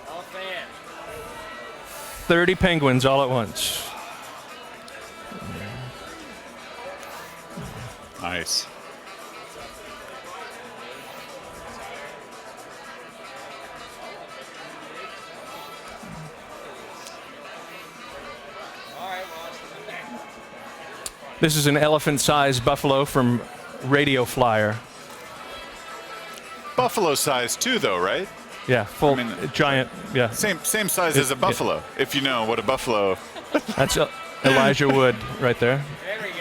[SPEAKER 6] All fan.
[SPEAKER 2] 30 penguins all at once.
[SPEAKER 8] Nice.
[SPEAKER 6] All right, well,
[SPEAKER 2] This is an elephant-sized buffalo from Radio Flyer.
[SPEAKER 8] Buffalo size too, though, right?
[SPEAKER 2] Yeah, full,
[SPEAKER 8] I mean,
[SPEAKER 2] giant, yeah.
[SPEAKER 8] Same size as a buffalo, if you know what a buffalo.
[SPEAKER 2] That's Elijah Wood right there.
[SPEAKER 6] there we go.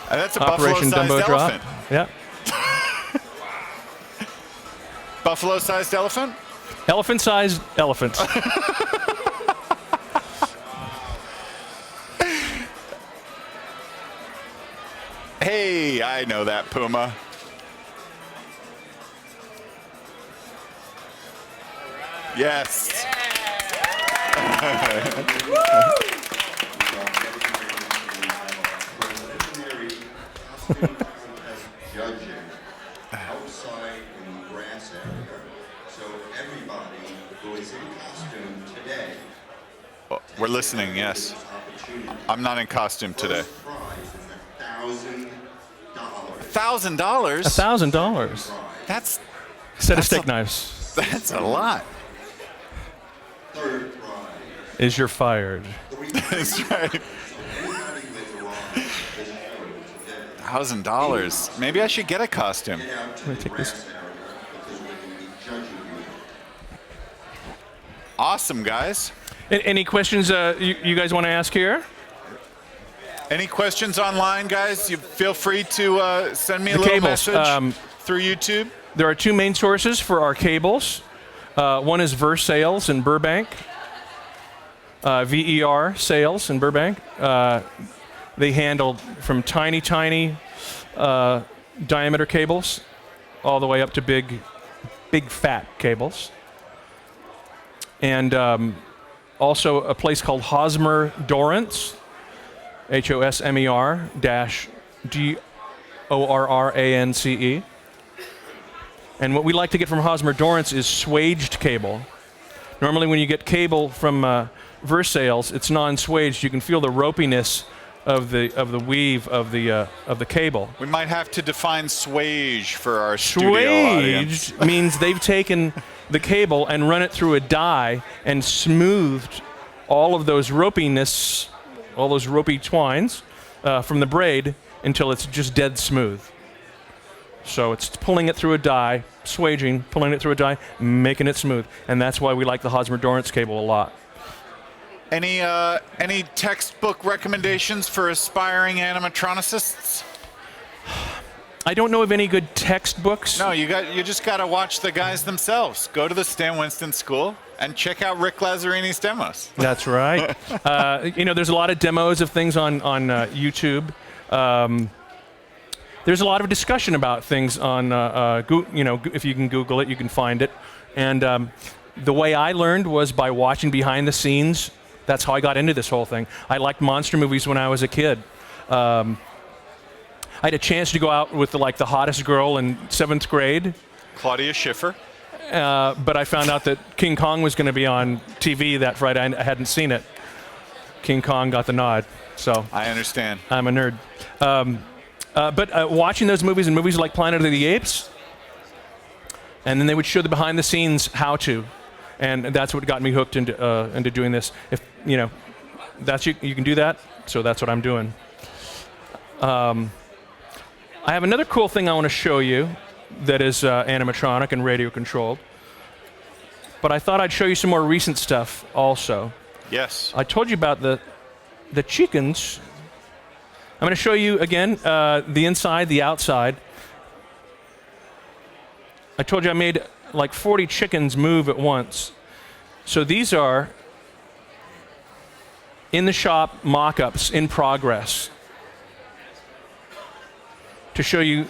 [SPEAKER 8] That's a
[SPEAKER 2] Operation
[SPEAKER 8] buffalo-sized
[SPEAKER 2] Dumbo Drop.
[SPEAKER 8] elephant.
[SPEAKER 2] Yeah.
[SPEAKER 8] Buffalo-sized elephant?
[SPEAKER 2] Elephant-sized elephant.
[SPEAKER 8] Yeah, I know that, Puma. Yes.
[SPEAKER 5] Judging outside in the grass area, so everybody who is in costume today.
[SPEAKER 8] Oh, we're listening, yes. I'm not in costume today.
[SPEAKER 5] First prize is $1,000.
[SPEAKER 8] $1,000?
[SPEAKER 2] $1,000.
[SPEAKER 8] That's
[SPEAKER 2] Set of
[SPEAKER 8] That's
[SPEAKER 2] steak
[SPEAKER 8] a-
[SPEAKER 2] knives.
[SPEAKER 8] that's a lot.
[SPEAKER 5] Third prize.
[SPEAKER 2] Is you're fired.
[SPEAKER 8] That's right.
[SPEAKER 5] Anybody who has arrived this show today,
[SPEAKER 8] $1,000. Maybe I should get a costume.
[SPEAKER 5] get out to the grass area because we're going to be judging you.
[SPEAKER 8] Awesome, guys.
[SPEAKER 2] Any questions you guys want to ask here?
[SPEAKER 8] Any questions online, guys? You feel free to send me a
[SPEAKER 2] The
[SPEAKER 8] little
[SPEAKER 2] cables,
[SPEAKER 8] message through YouTube.
[SPEAKER 2] There are two main sources for our cables. One is Verse Sales in Burbank. VER Sales in Burbank. They handle from tiny diameter cables all the way up to big fat cables. And also a place called Hosmer Dorrance, HOSMER DORRANCE. And what we like to get from Hosmer Dorrance is swaged cable. Normally when you get cable from Verse Sales, it's non-swaged. You can feel the ropiness of the weave of the cable.
[SPEAKER 8] We might have to define swage for our studio audience.
[SPEAKER 2] Swaged means they've taken the cable and run it through a die and smoothed all of those ropiness, all those ropey twines from the braid until it's just dead smooth. So it's pulling it through a die, swaging, pulling it through a die, making it smooth. And that's why we like the Hosmer Dorrance cable a lot.
[SPEAKER 8] Any textbook recommendations for aspiring animatronicists?
[SPEAKER 2] I don't know of any good textbooks.
[SPEAKER 8] No, you just got to watch the guys themselves. Go to the Stan Winston School and check out Rick Lazzarini's demos.
[SPEAKER 2] That's right. There's a lot of demos of things on YouTube. There's a lot of discussion about things on, if you can Google it, you can find it. And the way I learned was by watching behind the scenes. That's how I got into this whole thing. I liked monster movies when I was a kid. I had a chance to go out with the hottest girl in 7th grade.
[SPEAKER 8] Claudia Schiffer.
[SPEAKER 2] But I found out that King Kong was going to be on TV that Friday. I hadn't seen it. King Kong got the nod. So
[SPEAKER 8] I understand.
[SPEAKER 2] I'm a nerd. But watching those movies and movies like Planet of the Apes, and then they would show the behind the scenes how to, and that's what got me hooked into doing this. If that's you can do that, so that's what I'm doing. I have another cool thing I want to show you that is animatronic and radio controlled. But I thought I'd show you some more recent stuff also.
[SPEAKER 8] Yes.
[SPEAKER 2] I told you about the chickens. I'm going to show you again the inside, the outside. I told you I made like 40 chickens move at once. So these are in the shop mock-ups in progress to show you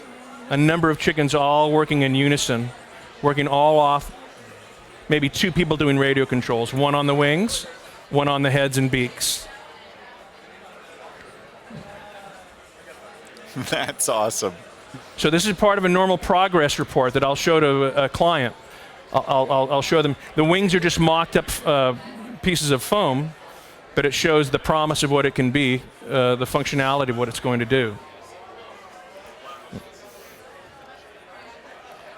[SPEAKER 2] a number of chickens all working in unison, working all off maybe 2 people doing radio controls, one on the wings, one on the heads and beaks.
[SPEAKER 8] That's awesome.
[SPEAKER 2] So this is part of a normal progress report that I'll show to a client. I'll show them. The wings are just mocked up pieces of foam, but it shows the promise of what it can be, the functionality of what it's going to do.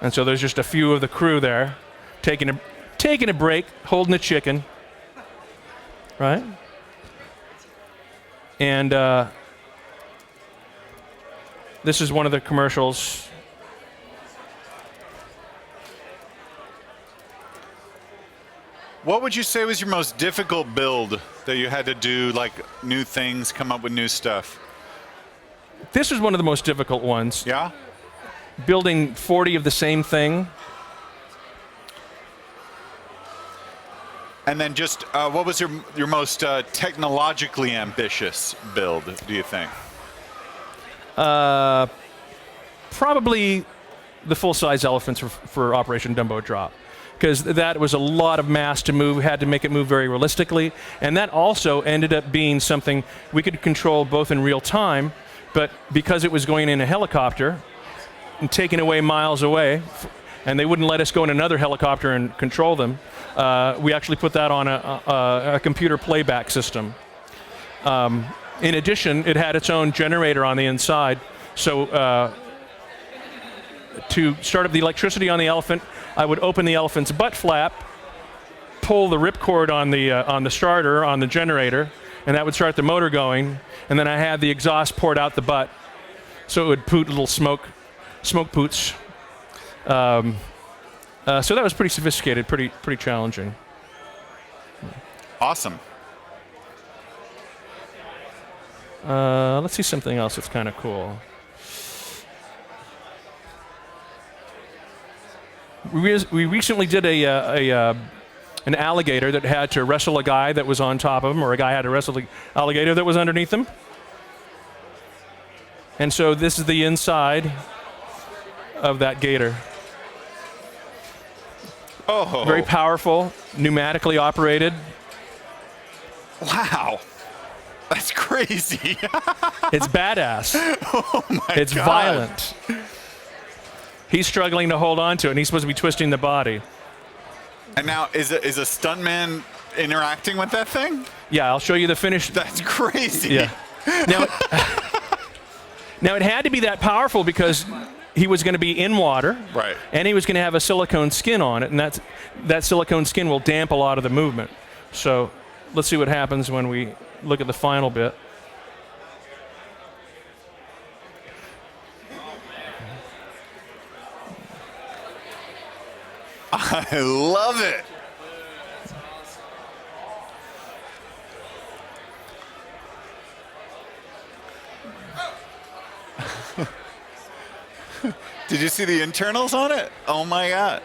[SPEAKER 2] And so there's just a few of the crew there, taking a break, holding a chicken, right? And this is one of the commercials.
[SPEAKER 8] What would you say was your most difficult build that you had to do, like new things, come up with new stuff?
[SPEAKER 2] This was one of the most difficult ones.
[SPEAKER 8] Yeah?
[SPEAKER 2] Building 40 of the same thing.
[SPEAKER 8] And then just, what was your most technologically ambitious build, do you think?
[SPEAKER 2] probably the full-size elephants for Operation Dumbo Drop, because that was a lot of mass to move, had to make it move very realistically, and that also ended up being something we could control both in real time, but because it was going in a helicopter and taken away miles away, and they wouldn't let us go in another helicopter and control them, we actually put that on a computer playback system. In addition, it had its own generator on the inside, so to start up the electricity on the elephant, I would open the elephant's butt flap, pull the ripcord on the starter on the generator, and that would start the motor going. And then I had the exhaust poured out the butt, so it would poot little smoke poots. So that was pretty sophisticated, pretty challenging.
[SPEAKER 8] Awesome.
[SPEAKER 2] Let's see something else that's kind of cool. We recently did an alligator that had to wrestle a guy that was on top of him, or a guy had to wrestle the alligator that was underneath him. And so this is the inside of that gator.
[SPEAKER 8] Oh.
[SPEAKER 2] Very powerful, pneumatically operated.
[SPEAKER 8] Wow. That's crazy.
[SPEAKER 2] It's badass.
[SPEAKER 8] Oh my
[SPEAKER 2] It's
[SPEAKER 8] God.
[SPEAKER 2] violent. He's struggling to hold on to it, and he's supposed to be twisting the body.
[SPEAKER 8] And now, is a stuntman interacting with that thing?
[SPEAKER 2] Yeah, I'll show you the finish.
[SPEAKER 8] That's crazy.
[SPEAKER 2] Yeah. Now it had to be that powerful because he was going to be in water,
[SPEAKER 8] Right.
[SPEAKER 2] and he was going to have a silicone skin on it, and that silicone skin will damp a lot of the movement. So let's see what happens when we look at the final bit.
[SPEAKER 8] I love it. Did you see the internals on it? Oh my God.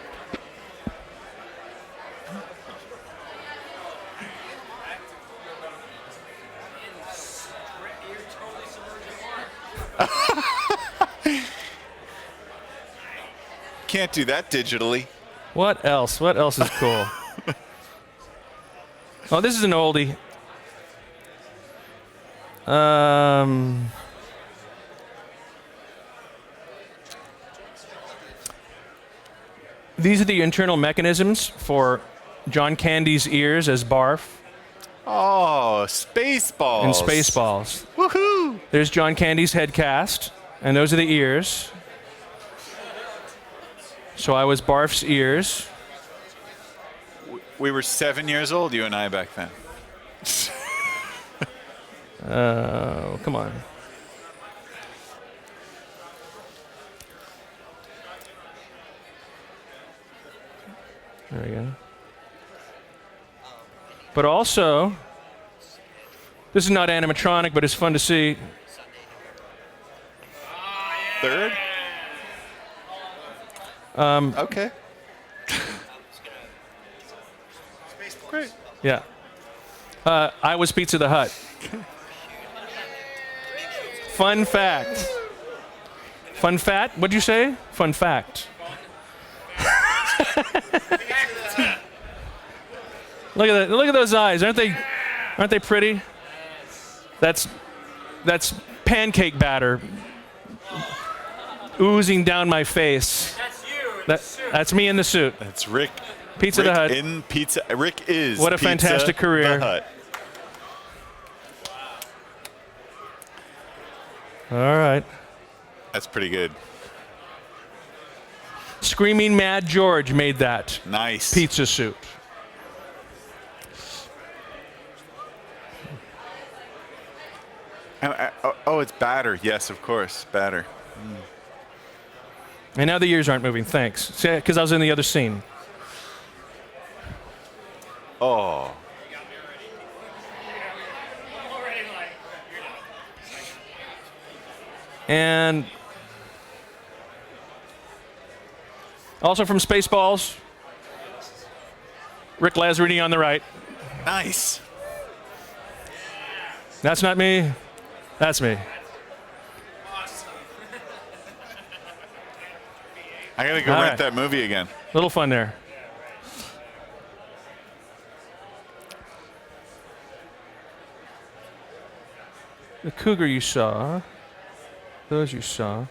[SPEAKER 8] Can't do that digitally.
[SPEAKER 2] What else? What else is cool? Oh, this is an oldie. These are the internal mechanisms for John Candy's ears as Barf
[SPEAKER 8] Oh, Spaceballs.
[SPEAKER 2] in Spaceballs.
[SPEAKER 8] Woohoo!
[SPEAKER 2] There's John Candy's head cast, and those are the ears. So I was Barf's ears.
[SPEAKER 8] We were 7 years old, you and I, back then.
[SPEAKER 2] Oh, come on. There we go. But also, this is not animatronic, but it's fun to see.
[SPEAKER 8] Third? Okay. Great.
[SPEAKER 2] Yeah. I was Pizza the Hut. Fun fact. Fun fact? What'd you say? Fun fact. Look at that. Look at those eyes. Aren't they pretty? That's pancake batter oozing down my face.
[SPEAKER 6] That's you.
[SPEAKER 2] That's me in the suit.
[SPEAKER 8] That's Rick.
[SPEAKER 2] Pizza
[SPEAKER 8] Rick
[SPEAKER 2] the Hut.
[SPEAKER 8] in Pizza. Rick is.
[SPEAKER 2] What a
[SPEAKER 8] Pizza
[SPEAKER 2] fantastic career.
[SPEAKER 8] The Hut.
[SPEAKER 2] All right.
[SPEAKER 8] That's pretty good.
[SPEAKER 2] Screaming Mad George made that
[SPEAKER 8] Nice.
[SPEAKER 2] pizza suit.
[SPEAKER 8] Oh, it's batter. Yes, of course, batter.
[SPEAKER 2] And now the ears aren't moving. Thanks. Because I was in the other scene.
[SPEAKER 8] Oh.
[SPEAKER 2] And also from Spaceballs, Rick Lazzarini on the right.
[SPEAKER 8] Nice.
[SPEAKER 2] That's not me. That's me.
[SPEAKER 8] I gotta go
[SPEAKER 2] All
[SPEAKER 8] rent
[SPEAKER 2] right.
[SPEAKER 8] that movie again.
[SPEAKER 2] Little fun there. The cougar you saw. Those you saw.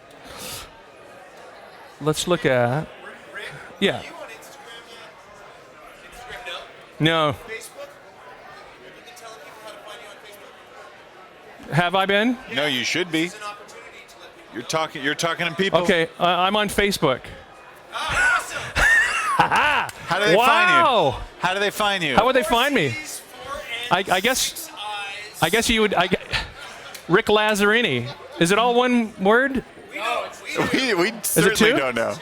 [SPEAKER 2] Let's look at. Yeah. No. Have I been?
[SPEAKER 8] No, you should be. You're talking to people.
[SPEAKER 2] Okay, I'm on Facebook.
[SPEAKER 8] How do they find you? How do they find you?
[SPEAKER 2] How would they find me? I guess you would. Rick Lazzarini. Is it all one word?
[SPEAKER 8] we certainly
[SPEAKER 2] two?
[SPEAKER 8] don't know.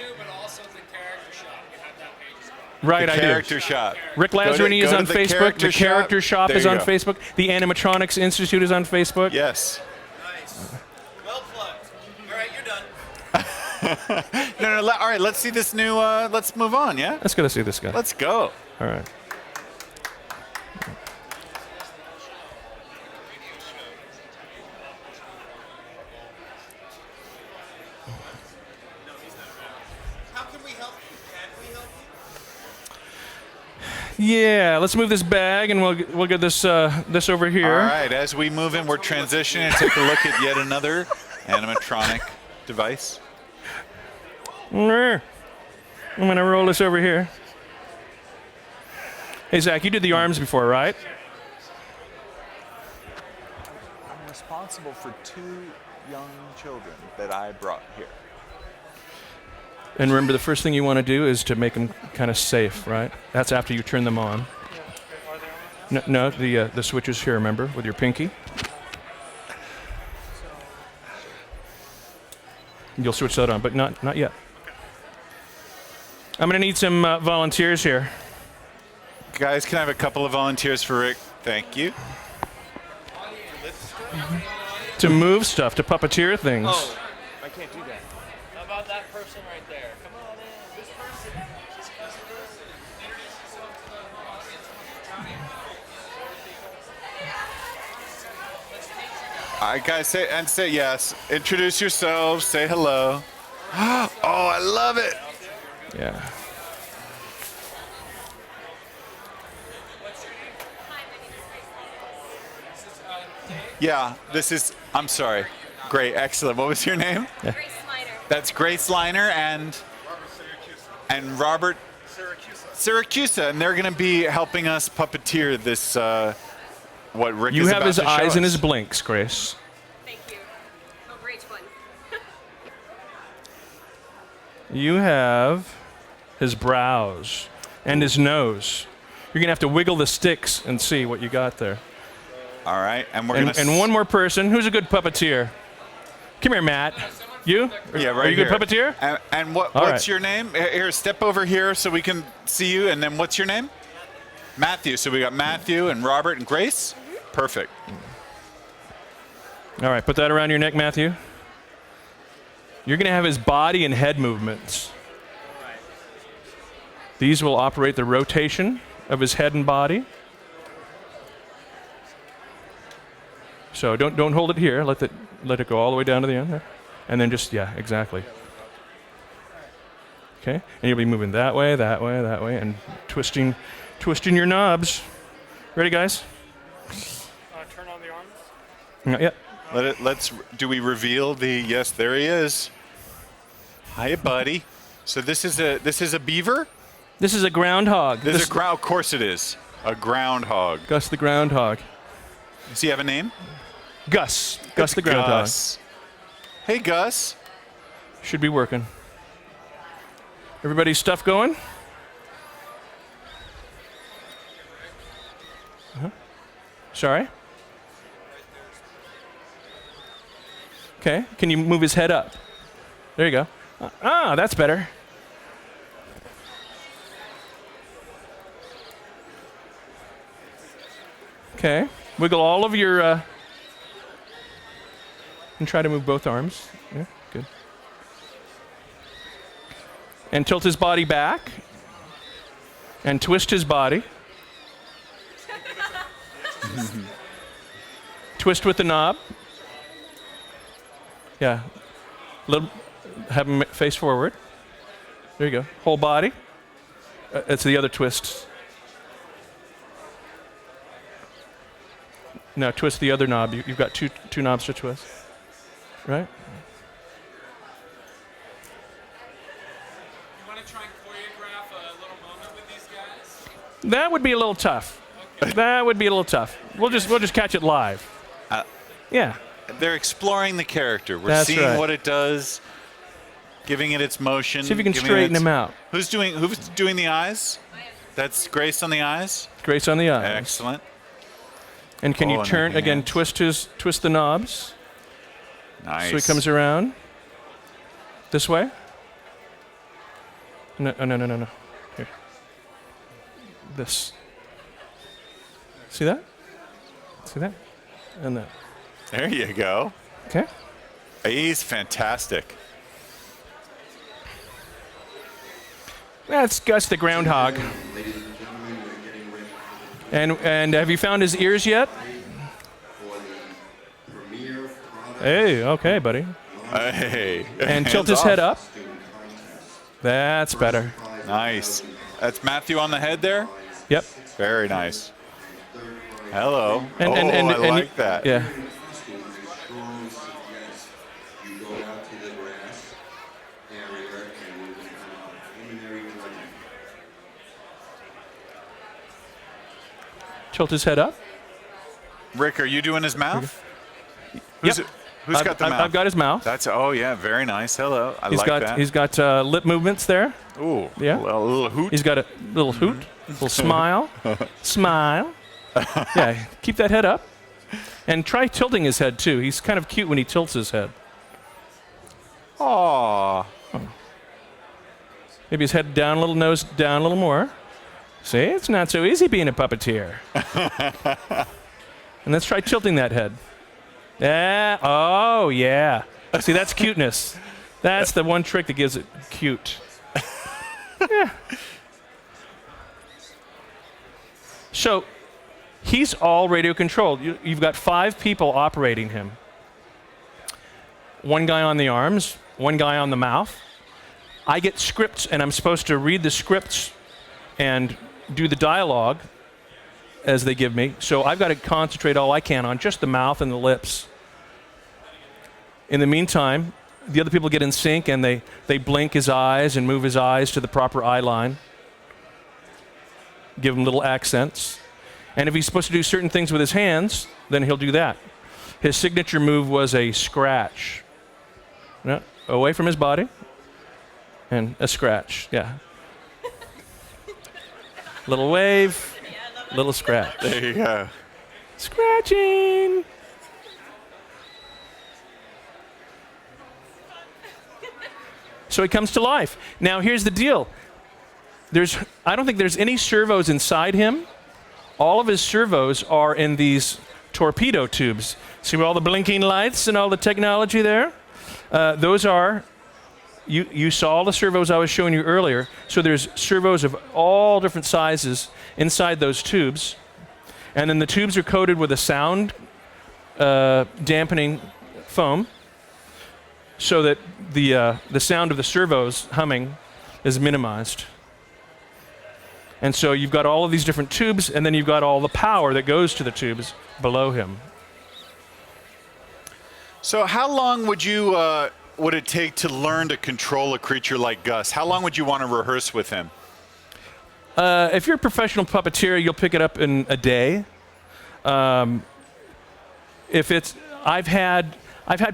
[SPEAKER 2] Right,
[SPEAKER 8] The
[SPEAKER 2] I do.
[SPEAKER 8] character shop.
[SPEAKER 2] Rick Lazzarini
[SPEAKER 8] Go
[SPEAKER 2] is
[SPEAKER 8] to
[SPEAKER 2] on
[SPEAKER 8] the
[SPEAKER 2] Facebook. The Character Shop
[SPEAKER 8] There
[SPEAKER 2] is
[SPEAKER 8] you
[SPEAKER 2] on
[SPEAKER 8] go.
[SPEAKER 2] Facebook. The Animatronics Institute is on Facebook.
[SPEAKER 8] Yes.
[SPEAKER 6] Well plugged. All right, you're done.
[SPEAKER 8] No. All right. Let's see this new. Let's move on. Yeah.
[SPEAKER 2] Let's go to see this guy.
[SPEAKER 8] Let's go.
[SPEAKER 2] All right.
[SPEAKER 6] How can we help you? Can we help you?
[SPEAKER 2] Yeah, let's move this bag and we'll get this this over here.
[SPEAKER 8] All right. As we move in, we're transitioning and take a look at yet another animatronic device.
[SPEAKER 2] I'm gonna roll this over here. Hey Zach, you did the arms before, right?
[SPEAKER 8] I'm responsible for 2 young children that I brought here.
[SPEAKER 2] And remember, the first thing you want to do is to make them kind of safe, right? That's after you turn them on. No, the switch is here. Remember, with your pinky. You'll switch that on, but not yet. I'm gonna need some volunteers here.
[SPEAKER 8] Guys, can I have a couple of volunteers for Rick? Thank you.
[SPEAKER 2] To move stuff, to puppeteer things.
[SPEAKER 6] Oh, I can't do that. How about that person right there? Come on in. This person.
[SPEAKER 8] All right, guys, say yes. Introduce yourselves. Say hello. Oh, I love it.
[SPEAKER 2] Yeah.
[SPEAKER 8] Yeah, this is. I'm sorry. Great, excellent. What was your name?
[SPEAKER 7] Grace Slider.
[SPEAKER 8] That's Grace Liner and Robert Syracusa, and they're going to be helping us puppeteer this. What Rick
[SPEAKER 2] You
[SPEAKER 8] is
[SPEAKER 2] have
[SPEAKER 8] about
[SPEAKER 2] his
[SPEAKER 8] to show
[SPEAKER 2] eyes and
[SPEAKER 8] us.
[SPEAKER 2] his blinks, Grace.
[SPEAKER 7] Thank you. Oh, great fun.
[SPEAKER 2] You have his brows and his nose. You're gonna have to wiggle the sticks and see what you got there.
[SPEAKER 8] All right, and we're going to.
[SPEAKER 2] And one more person. Who's a good puppeteer? Come here, Matt. You?
[SPEAKER 8] Yeah, right
[SPEAKER 2] Are you a good
[SPEAKER 8] here.
[SPEAKER 2] puppeteer?
[SPEAKER 8] And
[SPEAKER 2] All
[SPEAKER 8] what's
[SPEAKER 2] right.
[SPEAKER 8] your name? Here, step over here so we can see you. And then what's your name? Matthew. So we got Matthew and Robert and Grace. Perfect.
[SPEAKER 2] All right, put that around your neck, Matthew. You're going to have his body and head movements. These will operate the rotation of his head and body. So don't hold it here. Let it go all the way down to the end there. And then just, yeah, exactly. Okay, and you'll be moving that way, and twisting your knobs. Ready, guys?
[SPEAKER 6] Turn on the arms.
[SPEAKER 2] Not yet.
[SPEAKER 8] Do we reveal the? Yes, there he is. Hiya, buddy. So this is a beaver.
[SPEAKER 2] This is a groundhog.
[SPEAKER 8] This is a ground. Of course it is. A groundhog.
[SPEAKER 2] Gus the groundhog.
[SPEAKER 8] Does he have a name?
[SPEAKER 2] Gus the
[SPEAKER 8] It's
[SPEAKER 2] groundhog.
[SPEAKER 8] Gus. Hey, Gus.
[SPEAKER 2] Should be working. Everybody's stuff going? Sorry? Okay, can you move his head up? There you go. That's better. Okay, wiggle all of your, and try to move both arms. Yeah, good. And tilt his body back. And twist his body. Twist with the knob. Yeah. Have him face forward. There you go. Whole body. It's the other twist. Now twist the other knob. You've got two knobs to twist. Right?
[SPEAKER 6] You want to try and choreograph a little moment with these guys?
[SPEAKER 2] That would be a little tough. That would be a little tough. We'll just catch it live. Yeah.
[SPEAKER 8] They're exploring the character. We're
[SPEAKER 2] That's
[SPEAKER 8] seeing
[SPEAKER 2] right.
[SPEAKER 8] what it does, giving it its motion.
[SPEAKER 2] See if you can
[SPEAKER 8] giving
[SPEAKER 2] straighten
[SPEAKER 8] it its-
[SPEAKER 2] him out.
[SPEAKER 8] Who's doing the eyes? That's Grace on the eyes.
[SPEAKER 2] Grace on the eyes.
[SPEAKER 8] Excellent.
[SPEAKER 2] And can
[SPEAKER 8] Oh,
[SPEAKER 2] you
[SPEAKER 8] and the
[SPEAKER 2] turn again?
[SPEAKER 8] hands.
[SPEAKER 2] Twist the knobs.
[SPEAKER 8] Nice.
[SPEAKER 2] So he comes around. This way. No. Here. This. See that? See that? And that.
[SPEAKER 8] There you go.
[SPEAKER 2] Okay.
[SPEAKER 8] He's fantastic.
[SPEAKER 2] That's Gus the groundhog.
[SPEAKER 5] Ladies and gentlemen, we're getting ready for
[SPEAKER 2] And have you found his ears yet?
[SPEAKER 5] the premiere product
[SPEAKER 2] Hey, okay, buddy.
[SPEAKER 8] Hey.
[SPEAKER 2] And tilt
[SPEAKER 8] Hands
[SPEAKER 2] his head
[SPEAKER 8] off.
[SPEAKER 2] up.
[SPEAKER 5] student contest.
[SPEAKER 2] That's better.
[SPEAKER 8] Nice. That's Matthew on the head there.
[SPEAKER 2] Yep.
[SPEAKER 8] Very nice. Hello.
[SPEAKER 2] And
[SPEAKER 8] I like that.
[SPEAKER 2] Yeah.
[SPEAKER 5] Costume ensures that you go out to the grass area and you're going to have a preliminary judging.
[SPEAKER 2] Tilt his head up.
[SPEAKER 8] Rick, are you doing his mouth?
[SPEAKER 2] Yep.
[SPEAKER 8] Who's got the mouth?
[SPEAKER 2] I've got his mouth.
[SPEAKER 8] That's yeah, very nice. Hello. I like that.
[SPEAKER 2] He's got lip movements there.
[SPEAKER 8] Ooh.
[SPEAKER 2] Yeah.
[SPEAKER 8] A little hoot.
[SPEAKER 2] He's got a little hoot, little smile, smile. Yeah, keep that head up, and try tilting his head too. He's kind of cute when he tilts his head.
[SPEAKER 8] Aww.
[SPEAKER 2] Maybe his head down a little, nose down a little more. See, it's not so easy being a puppeteer. And let's try tilting that head. Yeah. Oh, yeah. See, that's cuteness. That's the one trick that gives it cute. Yeah. So, he's all radio controlled. You've got 5 people operating him. One guy on the arms, one guy on the mouth. I get scripts, and I'm supposed to read the scripts and do the dialogue as they give me. So I've got to concentrate all I can on just the mouth and the lips. In the meantime, the other people get in sync, and they blink his eyes and move his eyes to the proper eye line. Give him little accents. And if he's supposed to do certain things with his hands, then he'll do that. His signature move was a scratch. No, away from his body. And a scratch, yeah. Little wave, little scratch.
[SPEAKER 8] There you go.
[SPEAKER 2] Scratching. So he comes to life. Now here's the deal. I don't think there's any servos inside him. All of his servos are in these torpedo tubes. See all the blinking lights and all the technology there? Those are, you saw the servos I was showing you earlier. So there's servos of all different sizes inside those tubes. And then the tubes are coated with a sound dampening foam so that the sound of the servos humming is minimized. And so you've got all of these different tubes, and then you've got all the power that goes to the tubes below him.
[SPEAKER 8] So how long would it take to learn to control a creature like Gus? How long would you want to rehearse with him?
[SPEAKER 2] If you're a professional puppeteer, you'll pick it up in a day. I've had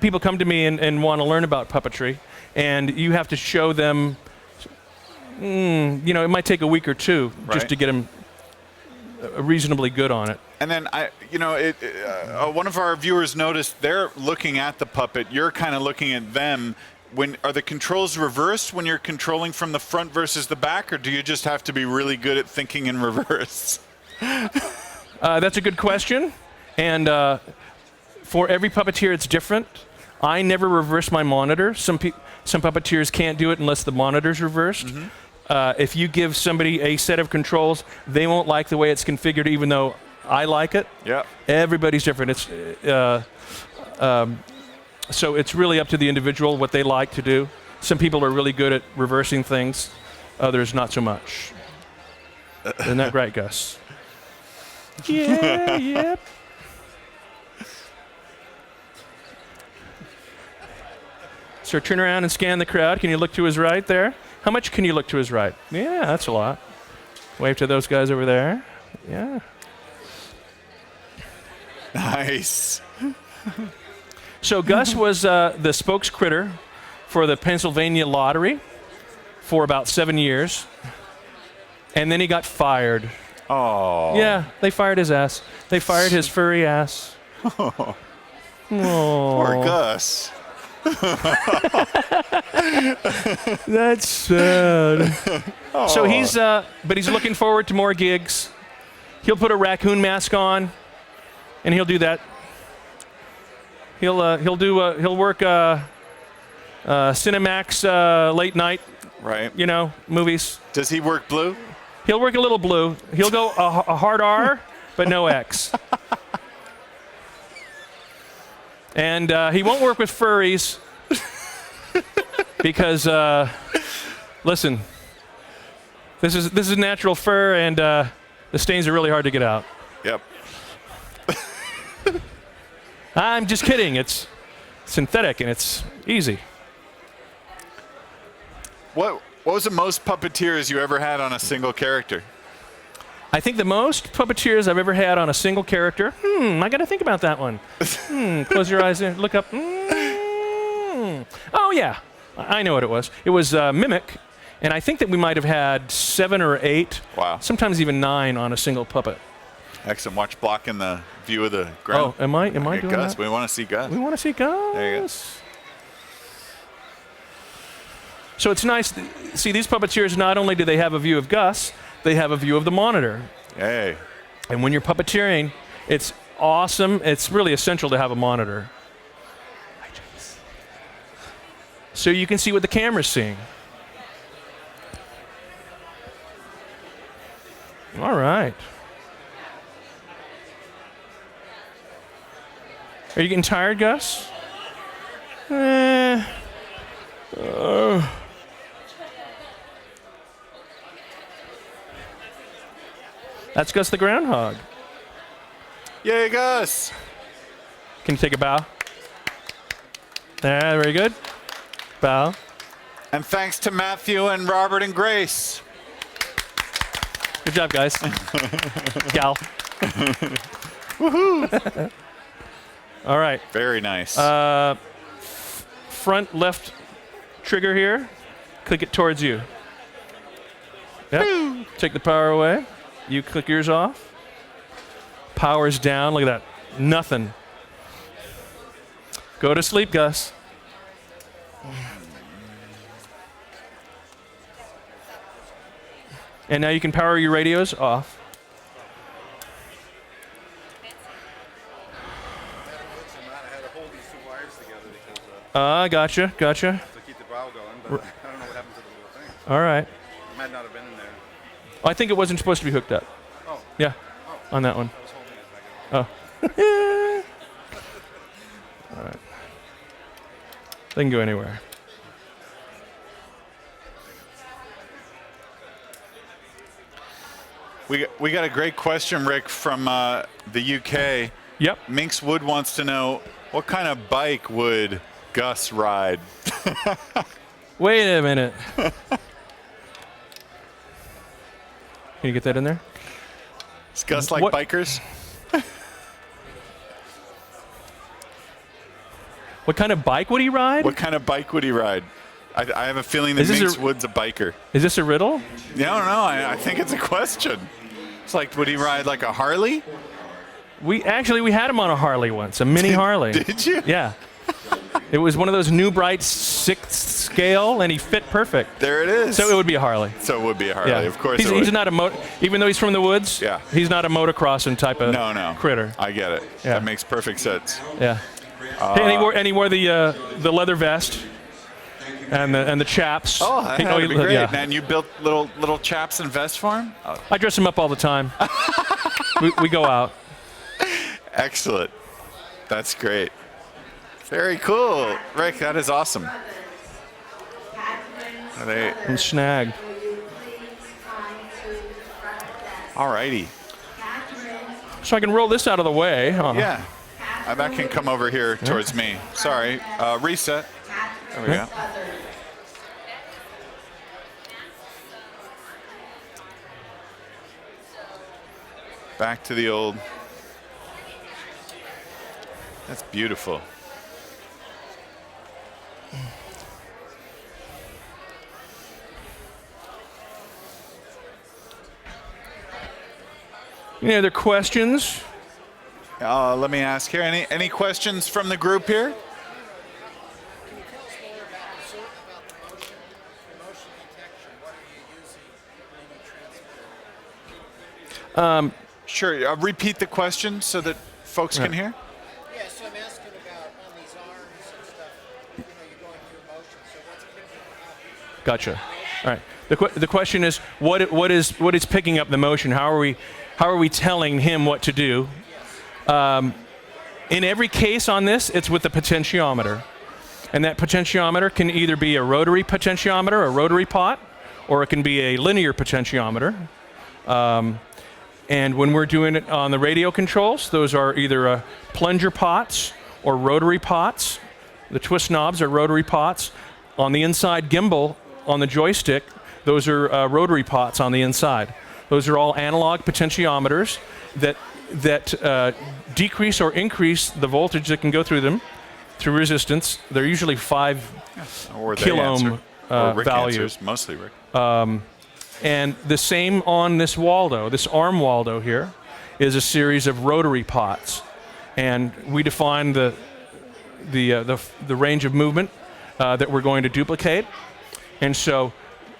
[SPEAKER 2] people come to me and want to learn about puppetry, and you have to show them. It might take a week or two just to get them reasonably good on it.
[SPEAKER 8] And then one of our viewers noticed they're looking at the puppet. You're kind of looking at them. Are the controls reversed when you're controlling from the front versus the back, or do you just have to be really good at thinking in reverse?
[SPEAKER 2] That's a good question, and for every puppeteer, it's different. I never reverse my monitor. Some puppeteers can't do it unless the monitor's reversed. Mm-hmm. If you give somebody a set of controls, they won't like the way it's configured, even though I like it.
[SPEAKER 8] Yeah.
[SPEAKER 2] Everybody's different. So it's really up to the individual what they like to do. Some people are really good at reversing things, others not so much. Isn't that right, Gus? Yeah, yep. So turn around and scan the crowd. Can you look to his right there? How much can you look to his right? Yeah, that's a lot. Wave to those guys over there. Yeah.
[SPEAKER 8] Nice.
[SPEAKER 2] So Gus was the spokes critter for the Pennsylvania Lottery for about 7 years. And then he got fired.
[SPEAKER 8] Oh.
[SPEAKER 2] Yeah, they fired his ass. They fired his furry ass.
[SPEAKER 8] Poor
[SPEAKER 2] Oh,
[SPEAKER 8] Gus.
[SPEAKER 2] that's sad. So he's, but he's looking forward to more gigs. He'll put a raccoon mask on, and he'll do that. He'll work Cinemax late night,
[SPEAKER 8] Right.
[SPEAKER 2] movies.
[SPEAKER 8] Does he work blue?
[SPEAKER 2] He'll work a little blue. He'll go a hard R, but no X. And he won't work with furries because, listen, this is natural fur, and the stains are really hard to get out.
[SPEAKER 8] Yep.
[SPEAKER 2] I'm just kidding. It's synthetic and it's easy.
[SPEAKER 8] What was the most puppeteers you ever had on a single character?
[SPEAKER 2] I think the most puppeteers I've ever had on a single character. I got to think about that one. Close your eyes and look up. Oh yeah, I know what it was. It was Mimic, and I think that we might have had 7 or 8.
[SPEAKER 8] Wow.
[SPEAKER 2] Sometimes even 9 on a single puppet.
[SPEAKER 8] Excellent. Watch blocking the view of the ground.
[SPEAKER 2] Oh, am I doing
[SPEAKER 8] Gus,
[SPEAKER 2] that?
[SPEAKER 8] we want to see Gus.
[SPEAKER 2] We want to see Gus.
[SPEAKER 8] There you go.
[SPEAKER 2] So it's nice. See, these puppeteers, not only do they have a view of Gus, they have a view of the monitor.
[SPEAKER 8] Hey.
[SPEAKER 2] And when you're puppeteering, it's awesome. It's really essential to have a monitor. So you can see what the camera's seeing. All right. Are you getting tired, Gus? That's Gus the Groundhog.
[SPEAKER 8] Yay, Gus.
[SPEAKER 2] Can you take a bow? Very good. Bow.
[SPEAKER 8] And thanks to Matthew and Robert and Grace.
[SPEAKER 2] Good job, guys. Gal.
[SPEAKER 8] Woohoo.
[SPEAKER 2] All right.
[SPEAKER 8] Very nice.
[SPEAKER 2] Front left trigger here. Click it towards you. Yep. Take the power away. You click yours off. Power's down. Look at that. Nothing. Go to sleep, Gus. And now you can power your radios off. Gotcha.
[SPEAKER 9] To keep the bow going, but I don't know what happened to the little thing.
[SPEAKER 2] All right.
[SPEAKER 9] It might not have been in there.
[SPEAKER 2] I think it wasn't supposed to be hooked up.
[SPEAKER 9] Oh.
[SPEAKER 2] Yeah. On that one.
[SPEAKER 9] I was holding it back in.
[SPEAKER 2] Oh. All right. They can go anywhere.
[SPEAKER 8] We got a great question, Rick, from the UK.
[SPEAKER 2] Yep.
[SPEAKER 8] Minx Wood wants to know, what kind of bike would Gus ride?
[SPEAKER 2] Wait a minute. Can you get that in there?
[SPEAKER 8] Does Gus like
[SPEAKER 2] What-
[SPEAKER 8] bikers?
[SPEAKER 2] What kind of bike would he ride?
[SPEAKER 8] What kind of bike would he ride? I have a feeling that
[SPEAKER 2] Is this
[SPEAKER 8] Minx
[SPEAKER 2] a-
[SPEAKER 8] Wood's a biker.
[SPEAKER 2] Is this a riddle?
[SPEAKER 8] Yeah, I don't know. I think it's a question. It's like, would he ride like a Harley?
[SPEAKER 2] We had him on a Harley once, a mini Harley.
[SPEAKER 8] Did you?
[SPEAKER 2] Yeah. It was one of those New Bright 6th scale, and he fit perfect.
[SPEAKER 8] There it is.
[SPEAKER 2] So it would be a Harley.
[SPEAKER 8] So it would be a Harley,
[SPEAKER 2] Yeah.
[SPEAKER 8] of course.
[SPEAKER 2] He's,
[SPEAKER 8] it would.
[SPEAKER 2] he's not a even though he's from the woods.
[SPEAKER 8] Yeah.
[SPEAKER 2] He's not a motocrossing type of
[SPEAKER 8] No.
[SPEAKER 2] critter.
[SPEAKER 8] I get it.
[SPEAKER 2] Yeah.
[SPEAKER 8] That makes perfect sense.
[SPEAKER 2] Yeah. And he wore the leather vest and the chaps.
[SPEAKER 8] Oh, that had to be great.
[SPEAKER 2] Yeah.
[SPEAKER 8] And you built little chaps and vests for him? Oh,
[SPEAKER 2] I dress him up all the time. we go out.
[SPEAKER 8] excellent. That's great. Very cool. Rick, that is awesome. They,
[SPEAKER 2] I'm snagged.
[SPEAKER 4] Will you please come to the front desk?
[SPEAKER 8] alrighty.
[SPEAKER 4] Catherine,
[SPEAKER 2] So I can roll this out of the way. Huh?
[SPEAKER 8] Yeah. That can come over here towards me. Sorry. Reset. There we go. Back to the old. That's beautiful.
[SPEAKER 2] Any other questions?
[SPEAKER 8] Let me ask here. Any questions from the group here? Sure. Repeat the question so that folks can hear.
[SPEAKER 6] Yeah, so I'm asking about on these arms and stuff, you're going through motion, so what's picking up?
[SPEAKER 2] Gotcha. All right. The question is what is picking up the motion? How are we telling him what to do? In every case on this, it's with the potentiometer, and that potentiometer can either be a rotary potentiometer, a rotary pot, or it can be a linear potentiometer. And when we're doing it on the radio controls, those are either plunger pots or rotary pots. The twist knobs are rotary pots. On the inside gimbal on the joystick, those are rotary pots on the inside. Those are all analog potentiometers that decrease or increase the voltage that can go through them through resistance. They're usually 5
[SPEAKER 8] Or they
[SPEAKER 2] kilo
[SPEAKER 8] answer.
[SPEAKER 2] ohm
[SPEAKER 8] Or Rick
[SPEAKER 2] value.
[SPEAKER 8] answers, mostly Rick.
[SPEAKER 2] And the same on this Waldo, this arm Waldo here, is a series of rotary pots, and we define the range of movement that we're going to duplicate. And so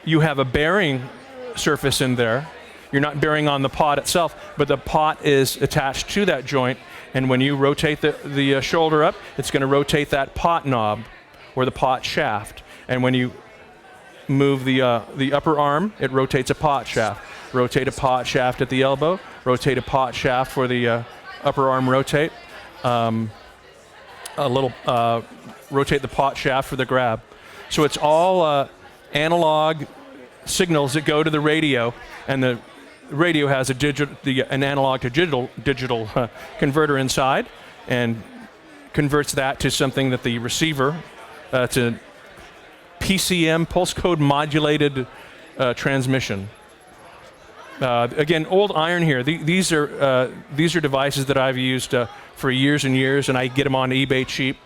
[SPEAKER 2] you have a bearing surface in there. You're not bearing on the pot itself, but the pot is attached to that joint, and when you rotate the shoulder up, it's going to rotate that pot knob or the pot shaft. And when you move the upper arm, it rotates a pot shaft. Rotate a pot shaft at the elbow, rotate a pot shaft for the upper arm rotate. Rotate the pot shaft for the grab. So it's all analog signals that go to the radio, and the radio has an analog to digital converter inside, and converts that to something that the receiver, to PCM, pulse code modulated transmission. Again, old iron here. These are devices that I've used for years and years, and I get them on eBay cheap.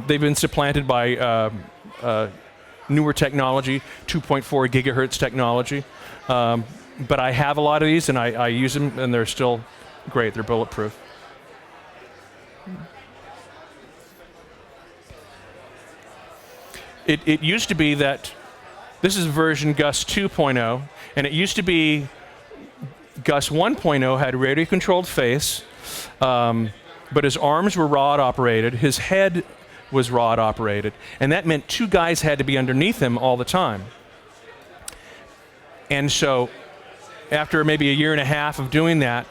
[SPEAKER 2] They've been supplanted by newer technology, 2.4 gigahertz technology. But I have a lot of these, and I use them, and they're still great. They're bulletproof. It used to be that this is version Gus 2.0, and it used to be Gus 1.0 had radio-controlled face, but his arms were rod-operated, his head was rod-operated, and that meant 2 guys had to be underneath him all the time. And so after maybe a year and a half of doing that,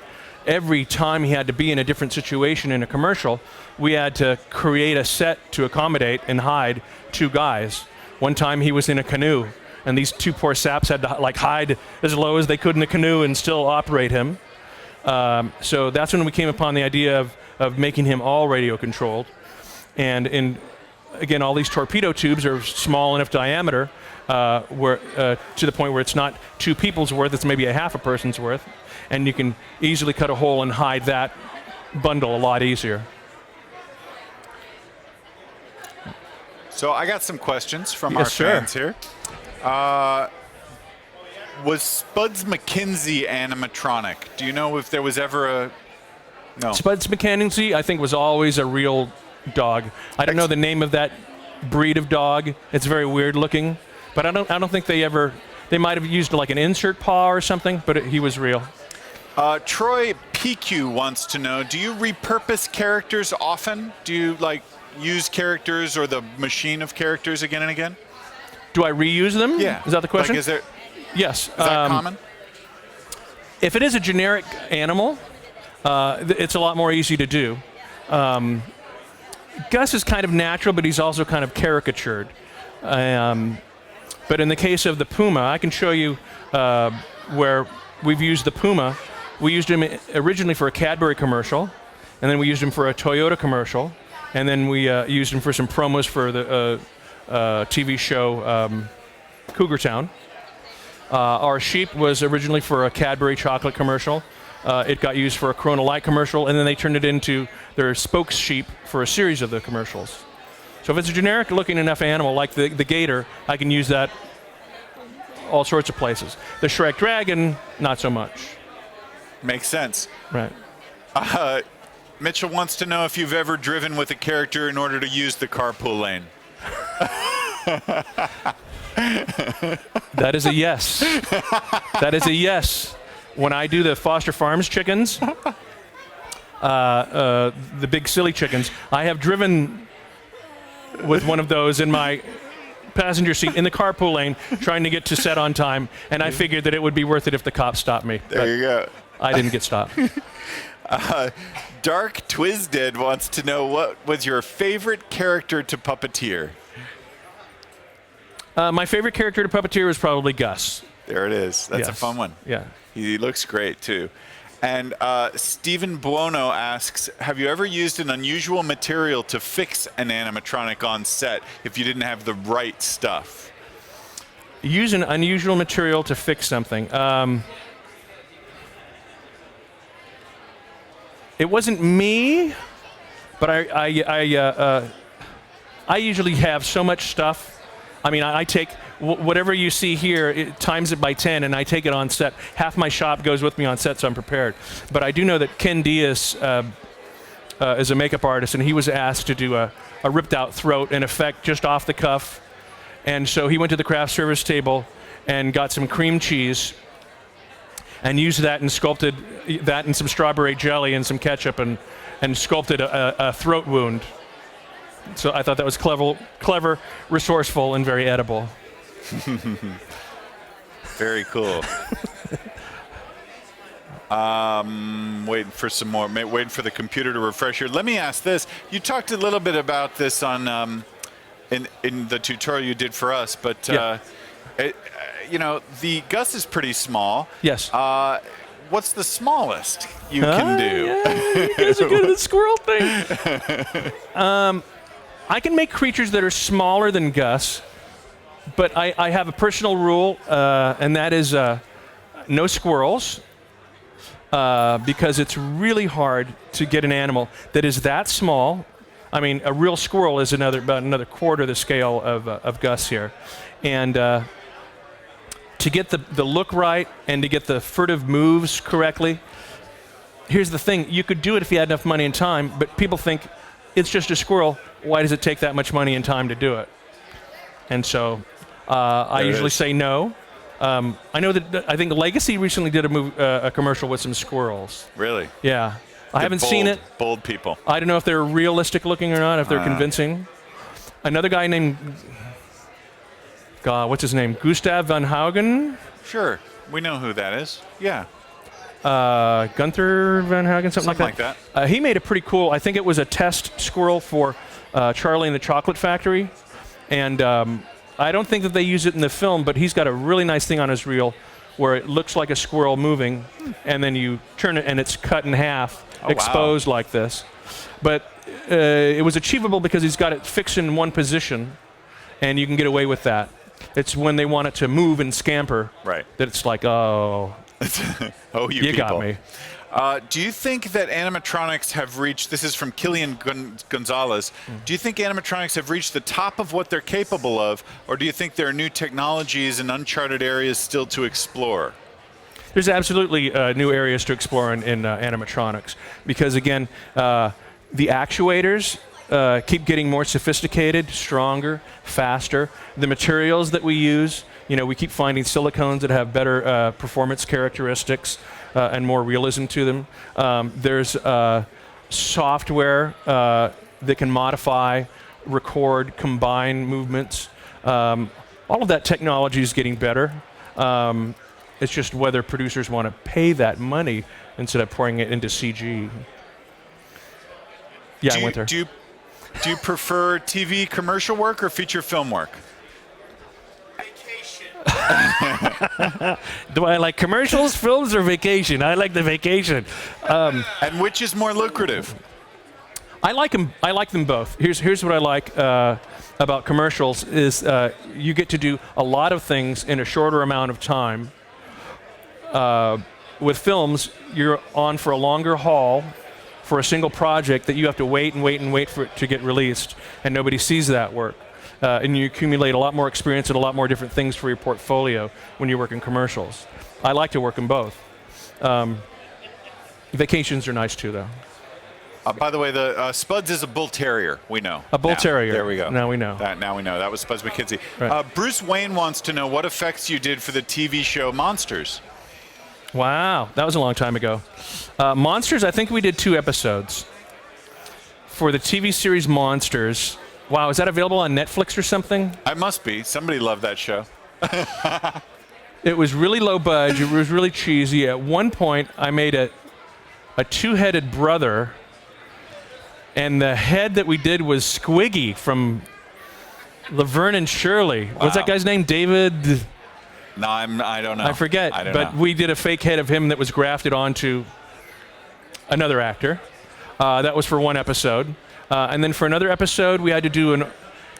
[SPEAKER 2] every time he had to be in a different situation in a commercial, we had to create a set to accommodate and hide 2 guys. One time he was in a canoe, and these 2 poor saps had to hide as low as they could in the canoe and still operate him. So that's when we came upon the idea of making him all radio controlled. And again, all these torpedo tubes are small enough diameter where to the point where it's not 2 people's worth, it's maybe a half a person's worth. And you can easily cut a hole and hide that bundle a lot easier.
[SPEAKER 8] So I got some questions from
[SPEAKER 2] Yes,
[SPEAKER 8] our
[SPEAKER 2] sir.
[SPEAKER 8] fans here. Was Spuds McKinsey animatronic? Do you know if there was ever a... No.
[SPEAKER 2] Spuds McKinsey, I think, was always a real dog. I don't know the name of that breed of dog. It's very weird looking, but I don't think they might have used like an insert paw or something, but he was real.
[SPEAKER 8] Troy PQ wants to know, do you repurpose characters often? Do you use characters or the machine of characters again and again?
[SPEAKER 2] Do I reuse them?
[SPEAKER 8] Yeah.
[SPEAKER 2] Is that the question?
[SPEAKER 8] Is
[SPEAKER 2] Yes.
[SPEAKER 8] that common?
[SPEAKER 2] If it is a generic animal, it's a lot more easy to do. Gus is kind of natural, but he's also kind of caricatured. But in the case of the Puma, I can show you where we've used the Puma. We used him originally for a Cadbury commercial, and then we used him for a Toyota commercial, and then we used him for some promos for the TV show Cougar Town. Our sheep was originally for a Cadbury chocolate commercial. It got used for a Corona Light commercial, and then they turned it into their spokes sheep for a series of the commercials. So if it's a generic-looking enough animal, like the gator, I can use that all sorts of places. The Shrek Dragon, not so much.
[SPEAKER 8] Makes sense.
[SPEAKER 2] Right.
[SPEAKER 8] Mitchell wants to know if you've ever driven with a character in order to use the carpool lane.
[SPEAKER 2] That is a yes. That is a yes. When I do the Foster Farms chickens, the big silly chickens, I have driven with one of those in my passenger seat in the carpool lane trying to get to set on time, and I figured that it would be worth it if the cops stopped me.
[SPEAKER 8] There you go.
[SPEAKER 2] I didn't get stopped.
[SPEAKER 8] Dark Twisted wants to know what was your favorite character to puppeteer?
[SPEAKER 2] My favorite character to puppeteer was probably Gus.
[SPEAKER 8] There it is. That's a
[SPEAKER 2] Yes.
[SPEAKER 8] fun one.
[SPEAKER 2] Yeah.
[SPEAKER 8] He looks great, too. And Stephen Buono asks, have you ever used an unusual material to fix an animatronic on set if you didn't have the right stuff?
[SPEAKER 2] Use an unusual material to fix something. It wasn't me, but I usually have so much stuff. I mean, I take whatever you see here, times it by 10, and I take it on set. Half my shop goes with me on set, so I'm prepared. But I do know that Ken Diaz is a makeup artist, and he was asked to do a ripped-out throat in effect just off the cuff. And so he went to the craft service table and got some cream cheese and used that and sculpted that and some strawberry jelly and some ketchup and sculpted a throat wound. So I thought that was clever, resourceful, and very edible.
[SPEAKER 8] Very cool. Waiting for some more. Waiting for the computer to refresh here. Let me ask this. You talked a little bit about this on in the tutorial you did for us, but
[SPEAKER 2] Yeah.
[SPEAKER 8] The Gus is pretty small.
[SPEAKER 2] Yes.
[SPEAKER 8] What's the smallest you can do?
[SPEAKER 2] Yeah, you guys are good at the squirrel thing. I can make creatures that are smaller than Gus, but I have a personal rule, and that is no squirrels, because it's really hard to get an animal that is that small. I mean, a real squirrel is about another quarter the scale of Gus here. And to get the look right and to get the furtive moves correctly, here's the thing. You could do it if you had enough money and time, but people think it's just a squirrel. Why does it take that much money and time to do it? And so I usually say no. I know that I think Legacy recently did a commercial with some squirrels.
[SPEAKER 8] Really?
[SPEAKER 2] Yeah. I haven't seen it.
[SPEAKER 8] Bold people.
[SPEAKER 2] I don't know if they're realistic looking or not, if they're convincing. Another guy named, what's his name? Gustav van Haugen?
[SPEAKER 8] Sure. We know who that is. Yeah.
[SPEAKER 2] Gunther van Haugen, something like
[SPEAKER 8] that.
[SPEAKER 2] He made a pretty cool, I think it was a test squirrel for Charlie and the Chocolate Factory. And I don't think that they use it in the film, but he's got a really nice thing on his reel where it looks like a squirrel moving, and then you turn it and it's cut in half, exposed like this. But it was achievable because he's got it fixed in one position, and you can get away with that. It's when they want it to move and scamper that it's like, oh,
[SPEAKER 8] you
[SPEAKER 2] people.
[SPEAKER 8] got
[SPEAKER 2] me.
[SPEAKER 8] Do you think that animatronics have reached, this is from Killian Gonzalez, do you think animatronics have reached the top of what they're capable of, or do you think there are new technologies and uncharted areas still to explore?
[SPEAKER 2] There's absolutely new areas to explore in animatronics because, again, the actuators keep getting more sophisticated, stronger, faster. The materials that we use, we keep finding silicones that have better performance characteristics and more realism to them. There's software that can modify, record, combine movements. All of that technology is getting better. It's just whether producers want to pay that money instead of pouring it into CG. Yeah, Winter.
[SPEAKER 8] Do you prefer TV commercial work or feature film work?
[SPEAKER 6] Do I like commercials, films, or vacation? I like the vacation.
[SPEAKER 8] And which is more lucrative?
[SPEAKER 6] I like them. I like them both. Here's what I like about commercials is you get to do a lot of things in a shorter amount of time. With films, you're on for a longer haul for a single project that you have to wait and wait and wait for it to get released, and nobody sees that work. And you accumulate a lot more experience and a lot more different things for your portfolio when you work in commercials. I like to work in both. Vacations are nice too, though.
[SPEAKER 8] By the way, the Spuds is a bull terrier. We know.
[SPEAKER 6] A bull terrier.
[SPEAKER 8] There we go.
[SPEAKER 6] Now we know.
[SPEAKER 8] Now we know. That was Spuds McKinsey.
[SPEAKER 6] Right.
[SPEAKER 8] Bruce Wayne wants to know what effects you did for the TV show Monsters.
[SPEAKER 6] Wow, that was a long time ago. Monsters, I think we did 2 episodes. For the TV series Monsters, wow, is that available on Netflix or something?
[SPEAKER 8] I must be. Somebody loved that show.
[SPEAKER 6] It was really low budget. It was really cheesy. At one point, I made a 2-headed brother, and the head that we did was Squiggy from Laverne and Shirley.
[SPEAKER 8] Wow.
[SPEAKER 6] What's that guy's name? David?
[SPEAKER 8] No, I don't know.
[SPEAKER 6] I forget.
[SPEAKER 8] I don't
[SPEAKER 6] but
[SPEAKER 8] know.
[SPEAKER 6] we did a fake head of him that was grafted onto another actor. That was for one episode. And then for another episode, we had to do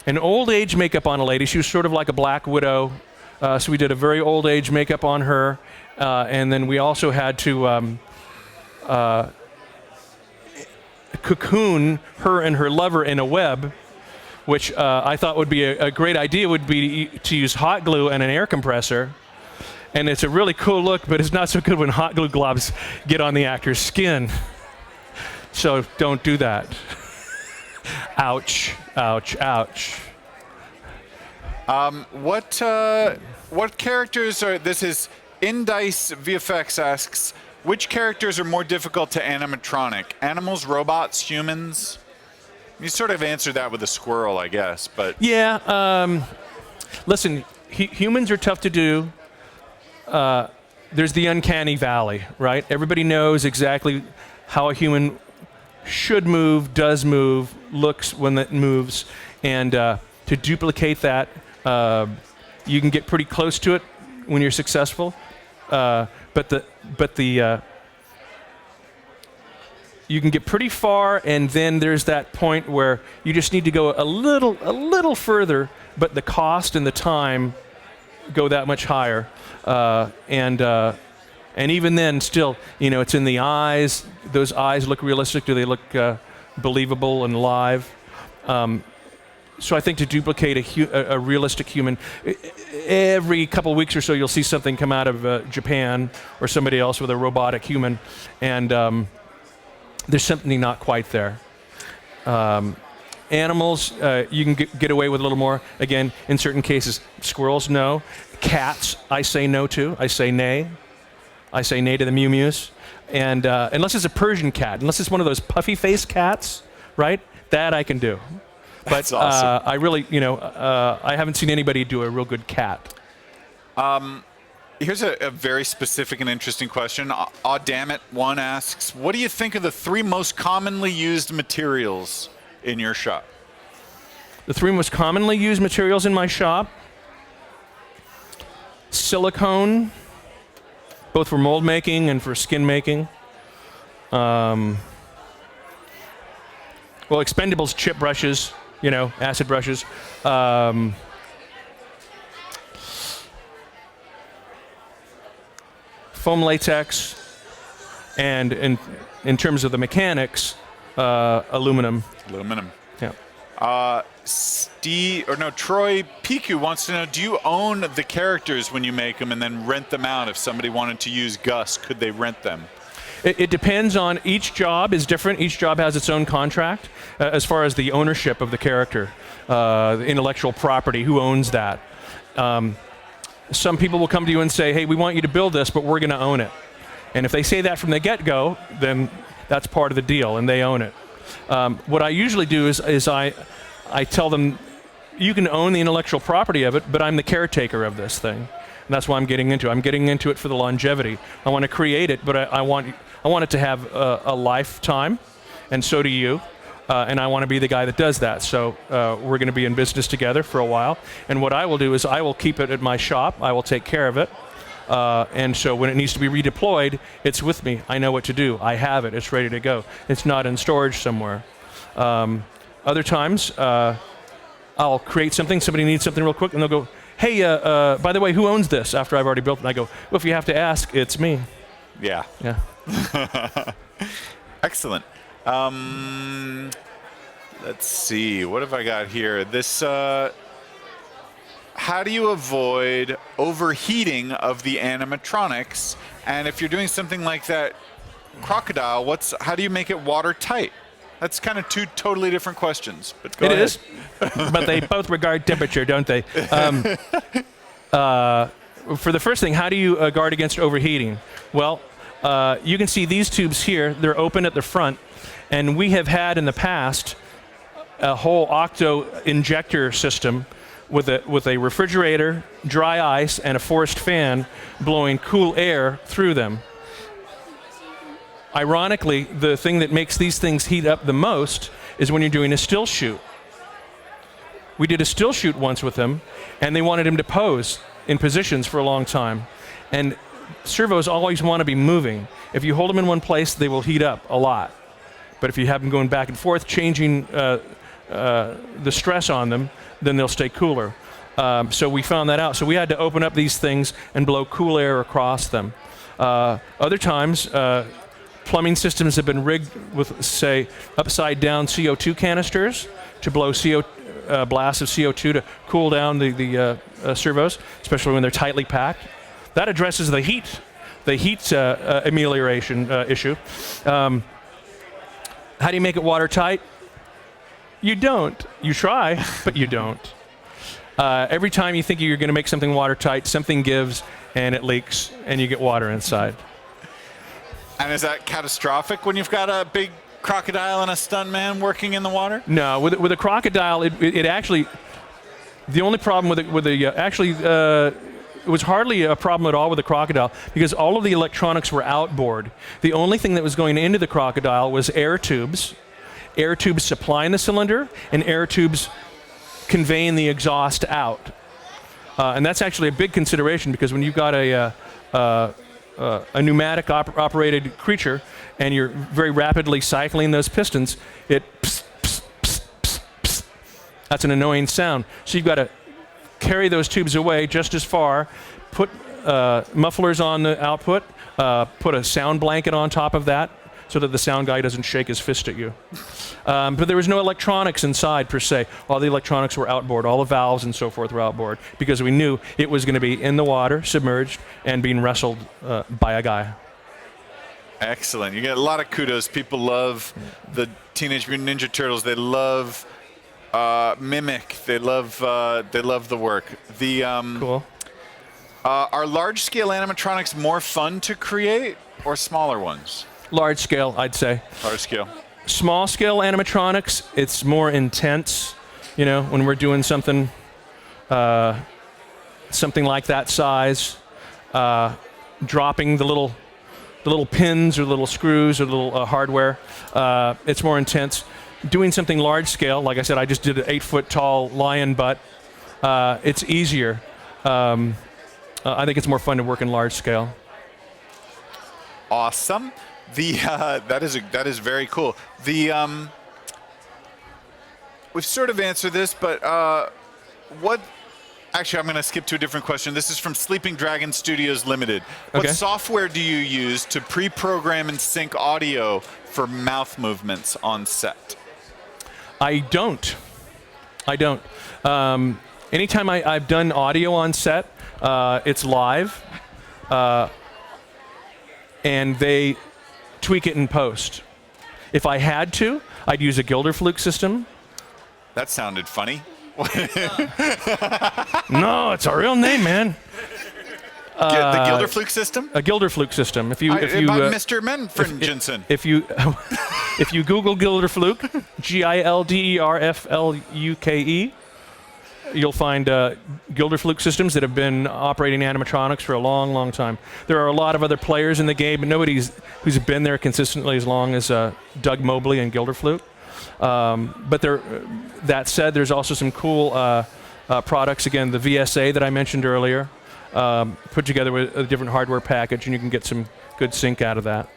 [SPEAKER 6] an old age makeup on a lady. She was sort of like a Black Widow. So we did a very old age makeup on her. And then we also had to cocoon her and her lover in a web, which I thought would be a great idea, would be to use hot glue and an air compressor. And it's a really cool look, but it's not so good when hot glue globs get on the actor's skin. So don't do that. Ouch, ouch, ouch.
[SPEAKER 8] What characters are... This is Indice VFX asks, which characters are more difficult to animatronic? Animals, robots, humans? You sort of answered that with a squirrel, I guess, but...
[SPEAKER 6] Yeah, listen, humans are tough to do. There's the uncanny valley, right? Everybody knows exactly how a human should move, does move, looks when it moves, and to duplicate that, you can get pretty close to it when you're successful. You can get pretty far, and then there's that point where you just need to go a little further, but the cost and the time go that much higher. And even then, still, it's in the eyes. Those eyes look realistic. Do they look believable and alive? So I think to duplicate a realistic human, every couple of weeks or so you'll see something come out of Japan or somebody else with a robotic human, and there's something not quite there. Animals, you can get away with a little more. Again, in certain cases, squirrels, no. Cats, I say no to. I say nay. I say nay to the Mew Mews. And unless it's a Persian cat, unless it's one of those puffy-faced cats, right? That I can do. But
[SPEAKER 8] That's awesome.
[SPEAKER 6] I really, I haven't seen anybody do a real good cat.
[SPEAKER 8] Here's a very specific and interesting question. Aw Damn It One asks, what do you think of the 3 most commonly used materials in your shop?
[SPEAKER 6] The 3 most commonly used materials in my shop: silicone, both for mold making and for skin making. Well, expendables, chip brushes, acid brushes. Foam latex, and in terms of the mechanics, aluminum.
[SPEAKER 8] Aluminum.
[SPEAKER 6] Yeah.
[SPEAKER 8] Troy Piku wants to know, do you own the characters when you make them and then rent them out? If somebody wanted to use Gus, could they rent them?
[SPEAKER 6] It depends on, each job is different. Each job has its own contract as far as the ownership of the character, the intellectual property, who owns that. Some people will come to you and say, hey, we want you to build this, but we're going to own it. And if they say that from the get-go, then that's part of the deal, and they own it. What I usually do is I tell them, you can own the intellectual property of it, but I'm the caretaker of this thing. And that's why I'm getting into it. I'm getting into it for the longevity. I want to create it, but I want it to have a lifetime, and so do you. and I want to be the guy that does that. So we're going to be in business together for a while. And what I will do is I will keep it at my shop. I will take care of it. And so when it needs to be redeployed, it's with me. I know what to do. I have it. It's ready to go. It's not in storage somewhere. Other times, I'll create something. Somebody needs something real quick, and they'll go, hey, by the way, who owns this? After I've already built it. And I go, well, if you have to ask, it's me.
[SPEAKER 8] Yeah.
[SPEAKER 6] Yeah.
[SPEAKER 8] Excellent. Let's see. What have I got here? This. How do you avoid overheating of the animatronics? And if you're doing something like that crocodile, how do you make it watertight? That's kind of two totally different questions. But go ahead.
[SPEAKER 6] It is, but they both regard temperature, don't they? For the first thing, how do you guard against overheating? Well, you can see these tubes here. They're open at the front, and we have had in the past a whole octo injector system with a refrigerator, dry ice, and a forced fan blowing cool air through them. Ironically, the thing that makes these things heat up the most is when you're doing a still shoot. We did a still shoot once with him, and they wanted him to pose in positions for a long time. And servos always want to be moving. If you hold them in one place, they will heat up a lot. But if you have them going back and forth, changing the stress on them, then they'll stay cooler. So we found that out. So we had to open up these things and blow cool air across them. Other times, plumbing systems have been rigged with, say, upside-down CO2 canisters to blow blasts of CO2 to cool down the servos, especially when they're tightly packed. That addresses the heat amelioration issue. How do you make it watertight? You don't. You try, but you don't. Every time you think you're going to make something watertight, something gives and it leaks and you get water inside.
[SPEAKER 8] And is that catastrophic when you've got a big crocodile and a stuntman working in the water?
[SPEAKER 6] No, with a crocodile, it actually, the only problem it was hardly a problem at all with the crocodile because all of the electronics were outboard. The only thing that was going into the crocodile was air tubes supplying the cylinder, and air tubes conveying the exhaust out. And that's actually a big consideration because when you've got a pneumatic operated creature and you're very rapidly cycling those pistons, it pss, pss, pss, pss, pss. That's an annoying sound. So you've got to carry those tubes away just as far, put mufflers on the output, put a sound blanket on top of that, so that the sound guy doesn't shake his fist at you. But there was no electronics inside, per se. All the electronics were outboard. All the valves and so forth were outboard because we knew it was going to be in the water, submerged, and being wrestled by a guy.
[SPEAKER 8] Excellent. You get a lot of kudos. People love the Teenage Mutant Ninja Turtles. They love Mimic. They love the work.
[SPEAKER 6] Cool.
[SPEAKER 8] Are large-scale animatronics more fun to create or smaller ones?
[SPEAKER 6] Large scale, I'd say.
[SPEAKER 8] Large scale.
[SPEAKER 6] Small scale animatronics, it's more intense. You know, when we're doing something like that size, dropping the little pins or little screws or little hardware, it's more intense. Doing something large scale, like I said, I just did an 8-foot tall lion butt. It's easier. I think it's more fun to work in large scale.
[SPEAKER 8] Awesome. That is very cool. We've sort of answered this, but actually, I'm going to skip to a different question. This is from Sleeping Dragon Studios Limited. What software do you use to pre-program and sync audio for mouth movements on set?
[SPEAKER 6] I don't. Anytime I've done audio on set, it's live, and they tweak it in post. If I had to, I'd use a Gilderfluke system.
[SPEAKER 8] That sounded funny.
[SPEAKER 6] No, it's a real name, man.
[SPEAKER 8] The Gilderfluke system?
[SPEAKER 6] A Gilderfluke system. If you
[SPEAKER 8] Mr. Menfringensen.
[SPEAKER 6] If you Google Gilderfluke, Gilderfluke, you'll find Gilderfluke systems that have been operating animatronics for a long, long time. There are a lot of other players in the game, but nobody's who's been there consistently as long as Doug Mobley and Gilderfluke. But that said, there's also some cool products. Again, the VSA that I mentioned earlier, put together with a different hardware package, and you can get some good sync out of that.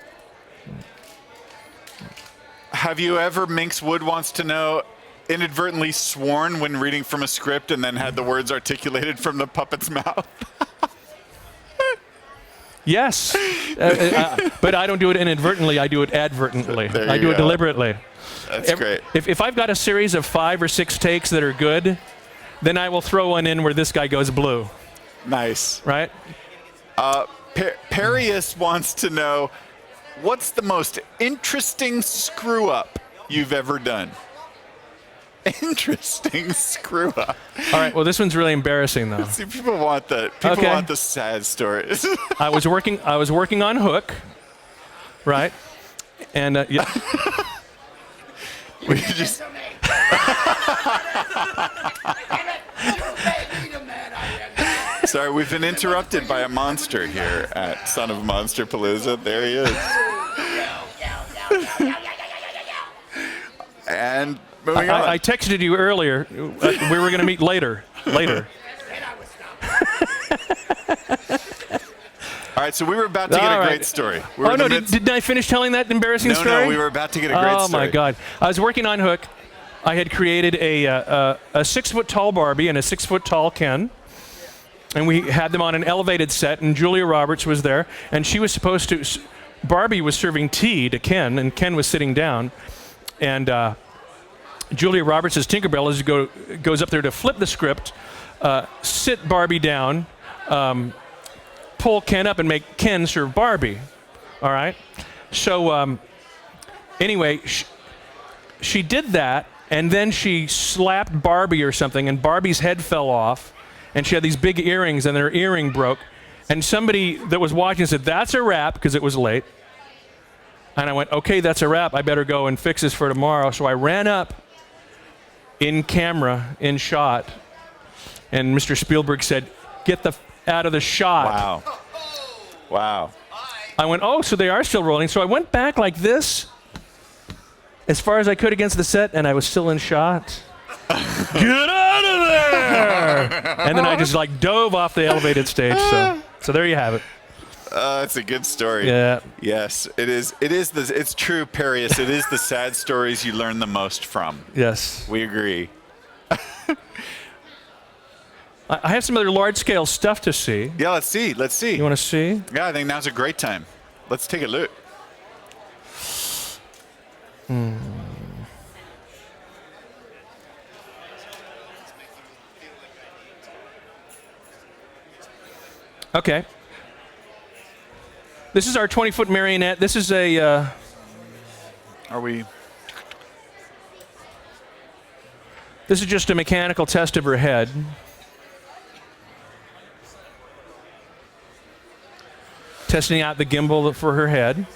[SPEAKER 8] Have you ever, Minx Wood wants to know, inadvertently sworn when reading from a script and then had the words articulated from the puppet's mouth?
[SPEAKER 6] Yes, but I don't do it inadvertently. I do it advertently.
[SPEAKER 8] There
[SPEAKER 6] I
[SPEAKER 8] you
[SPEAKER 6] do it
[SPEAKER 8] go.
[SPEAKER 6] deliberately.
[SPEAKER 8] That's great.
[SPEAKER 6] If I've got a series of 5 or 6 takes that are good, then I will throw one in where this guy goes blue.
[SPEAKER 8] Nice.
[SPEAKER 6] Right?
[SPEAKER 8] Perius wants to know, what's the most interesting screw-up you've ever done? Interesting screw-up.
[SPEAKER 6] All right. Well, this one's really embarrassing, though.
[SPEAKER 8] See, people want the want the sad stories.
[SPEAKER 6] I was working on Hook, right? And yeah.
[SPEAKER 8] We just. Sorry, we've been interrupted by a monster here at Son of Monsterpalooza. There he is. And moving on.
[SPEAKER 6] I texted you earlier. We were going to meet later.
[SPEAKER 8] All right, so we were about to get a great story.
[SPEAKER 6] Didn't I finish telling that embarrassing story?
[SPEAKER 8] No, we were about to get a great story.
[SPEAKER 6] Oh my God! I was working on Hook. I had created a 6-foot-tall Barbie and a 6-foot-tall Ken, and we had them on an elevated set. And Julia Roberts was there, and she was supposed to. Barbie was serving tea to Ken, and Ken was sitting down, and Julia Roberts as Tinkerbell goes up there to flip the script, sit Barbie down. Pull Ken up and make Ken serve Barbie. All right? So anyway, she did that, and then she slapped Barbie or something, and Barbie's head fell off, and she had these big earrings, and her earring broke. And somebody that was watching said, "That's a wrap," because it was late. And I went, "Okay, that's a wrap. I better go and fix this for tomorrow." So I ran up in camera, in shot, and Mr. Spielberg said, "Get the out of the shot."
[SPEAKER 8] Wow.
[SPEAKER 6] I went, "Oh, so they are still rolling." So I went back like this, as far as I could against the set, and I was still in shot. Get out of there! And then I just dove off the elevated stage. So there you have it.
[SPEAKER 8] That's a good story.
[SPEAKER 6] Yeah.
[SPEAKER 8] Yes, it is. It's true, Perius. It is the sad stories you learn the most from.
[SPEAKER 6] Yes.
[SPEAKER 8] We agree.
[SPEAKER 6] I have some other large-scale stuff to see.
[SPEAKER 8] Yeah, let's see.
[SPEAKER 6] You want to see?
[SPEAKER 8] Yeah, I think now's a great time. Let's take a look.
[SPEAKER 6] Okay. This is our 20-foot marionette. This is a...
[SPEAKER 8] Are we...
[SPEAKER 6] This is just a mechanical test of her head. Testing out the gimbal for her head.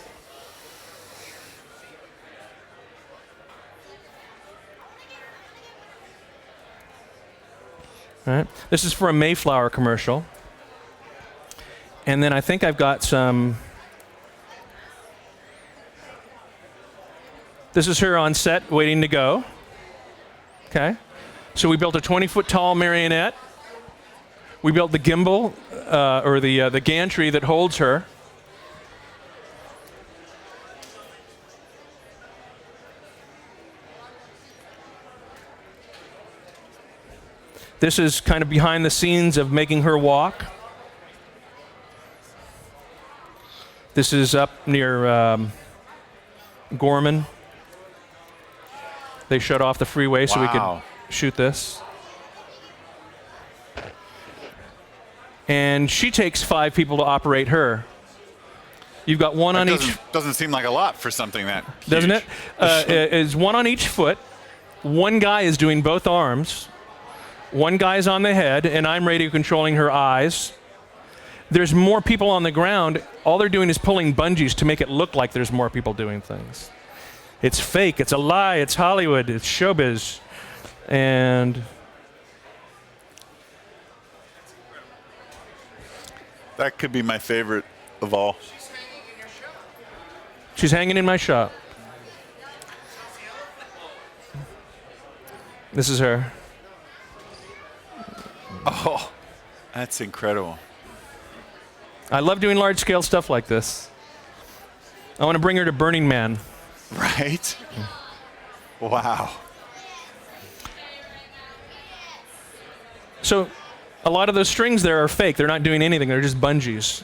[SPEAKER 6] All right. This is for a Mayflower commercial. And then I think I've got some... This is her on set waiting to go. Okay. So we built a 20-foot tall marionette. We built the gimbal, or the gantry that holds her. This is kind of behind the scenes of making her walk. This is up near Gorman. They shut off the freeway so we could shoot this. And she takes 5 people to operate her. You've got one on each.
[SPEAKER 8] Doesn't seem like a lot for something that huge.
[SPEAKER 6] Doesn't it? Is one on each foot. One guy is doing both arms. One guy's on the head, and I'm radio controlling her eyes. There's more people on the ground. All they're doing is pulling bungees to make it look like there's more people doing things. It's fake. It's a lie. It's Hollywood. It's showbiz. And
[SPEAKER 8] that could be my favorite of all.
[SPEAKER 6] She's hanging in my shop. This is her.
[SPEAKER 8] Oh, that's incredible.
[SPEAKER 6] I love doing large-scale stuff like this. I want to bring her to Burning Man.
[SPEAKER 8] Right? Wow.
[SPEAKER 6] So a lot of those strings there are fake. They're not doing anything. They're just bungees.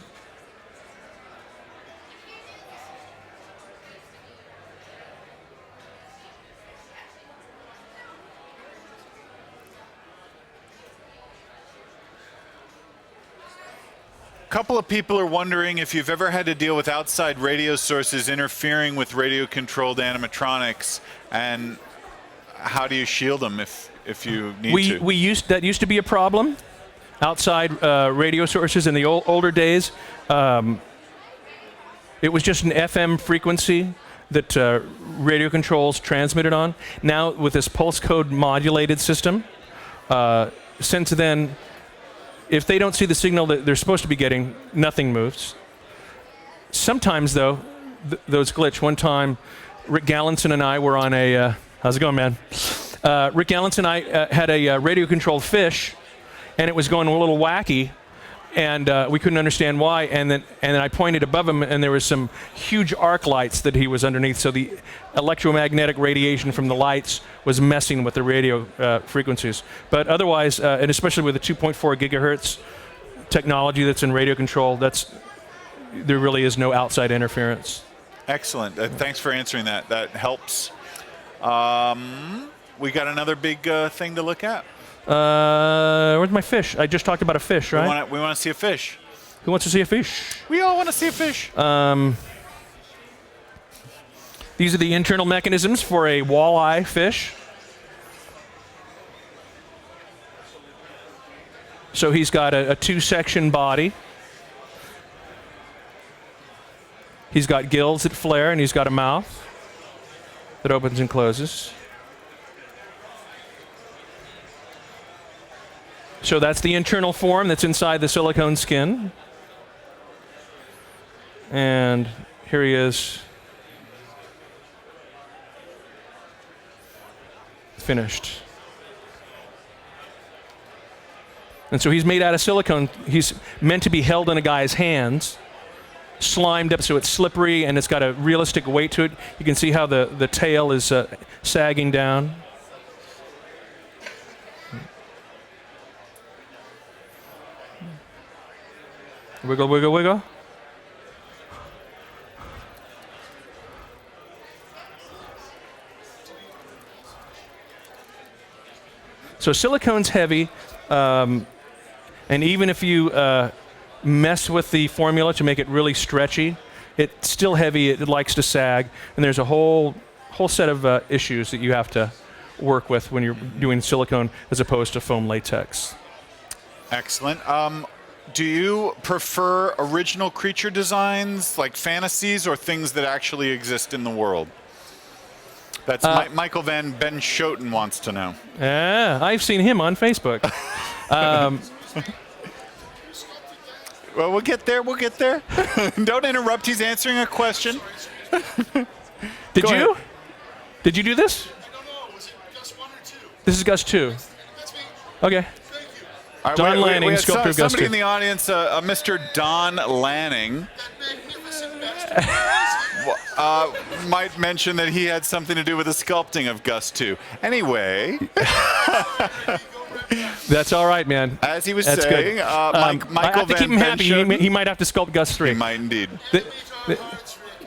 [SPEAKER 8] A couple of people are wondering if you've ever had to deal with outside radio sources interfering with radio-controlled animatronics, and how do you shield them if you need to?
[SPEAKER 6] That used to be a problem. Outside radio sources in the older days, it was just an FM frequency that radio controls transmitted on. Now with this pulse code modulated system, since then, if they don't see the signal that they're supposed to be getting, nothing moves. Sometimes, though, those glitch. One time, Rick Gallanson and I were on a... how's it going, man? Rick Gallanson and I had a radio-controlled fish, and it was going a little wacky, and we couldn't understand why. And then I pointed above him, and there was some huge arc lights that he was underneath. So the electromagnetic radiation from the lights was messing with the radio frequencies. But otherwise, and especially with the 2.4 gigahertz technology that's in radio control, there really is no outside interference.
[SPEAKER 8] Excellent. Thanks for answering that. That helps. We got another big thing to look at.
[SPEAKER 6] Where's my fish? I just talked about a fish, right?
[SPEAKER 8] We want to see a fish.
[SPEAKER 6] Who wants to see a fish?
[SPEAKER 8] We all want to see a fish.
[SPEAKER 6] These are the internal mechanisms for a walleye fish. So he's got a two-section body. He's got gills that flare, and he's got a mouth that opens and closes. So that's the internal form that's inside the silicone skin. And here he is. Finished. And so he's made out of silicone. He's meant to be held in a guy's hands, slimed up so it's slippery and it's got a realistic weight to it. You can see how the tail is sagging down. Wiggle, wiggle, wiggle. So silicone's heavy, and even if you mess with the formula to make it really stretchy, it's still heavy. It likes to sag, and there's a whole set of issues that you have to work with when you're doing silicone as opposed to foam latex.
[SPEAKER 8] Excellent. Do you prefer original creature designs, like fantasies, or things that actually exist in the world? That's Michael Van Ben Schoten wants to know.
[SPEAKER 6] Yeah, I've seen him on Facebook.
[SPEAKER 8] Well, we'll get there. We'll get there. Don't interrupt. He's answering a question.
[SPEAKER 6] Did
[SPEAKER 8] Go
[SPEAKER 6] you?
[SPEAKER 8] ahead.
[SPEAKER 6] Did you do this?
[SPEAKER 10] I don't know. Was it Gus 1 or 2?
[SPEAKER 6] This is Gus 2.
[SPEAKER 10] That's me.
[SPEAKER 6] Okay.
[SPEAKER 10] Thank you.
[SPEAKER 8] All right,
[SPEAKER 6] Don Lanning,
[SPEAKER 8] we had
[SPEAKER 6] sculptor of Gus
[SPEAKER 8] somebody
[SPEAKER 6] 2.
[SPEAKER 8] in the audience, Mr. Don Lanning,
[SPEAKER 10] That magnificent bastard.
[SPEAKER 8] might mention that he had something to do with the sculpting of Gus 2. Anyway,
[SPEAKER 6] That's all right, man.
[SPEAKER 8] as he was
[SPEAKER 6] That's
[SPEAKER 8] saying,
[SPEAKER 6] good.
[SPEAKER 8] Michael
[SPEAKER 6] I have to
[SPEAKER 8] Van
[SPEAKER 6] keep him happy.
[SPEAKER 8] Schoten,
[SPEAKER 6] He might have to sculpt Gus 3.
[SPEAKER 8] he might indeed.
[SPEAKER 6] The-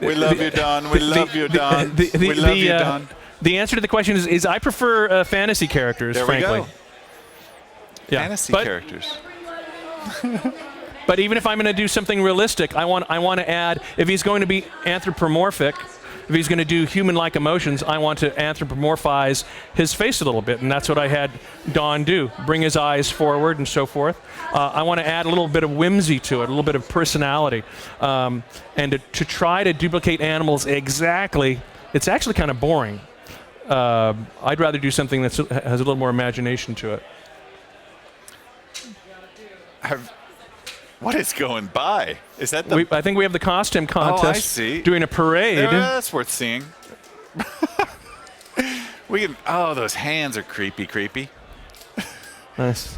[SPEAKER 8] We love you, Don. We love you, Don. We love you, Don.
[SPEAKER 6] The answer to the question is I prefer fantasy characters,
[SPEAKER 8] There
[SPEAKER 6] frankly.
[SPEAKER 8] we go.
[SPEAKER 6] Yeah.
[SPEAKER 8] Fantasy
[SPEAKER 6] but,
[SPEAKER 8] characters.
[SPEAKER 6] But even if I'm going to do something realistic, I want to add, if he's going to be anthropomorphic, if he's going to do human-like emotions, I want to anthropomorphize his face a little bit, and that's what I had Don do, bring his eyes forward and so forth. I want to add a little bit of whimsy to it, a little bit of personality, and to try to duplicate animals exactly, it's actually kind of boring. I'd rather do something that has a little more imagination to it.
[SPEAKER 8] What is going by? Is that the...
[SPEAKER 6] I think we have the costume contest
[SPEAKER 8] I see.
[SPEAKER 6] doing a parade.
[SPEAKER 8] Yeah, that's worth seeing. We can. Oh, those hands are creepy.
[SPEAKER 6] Nice.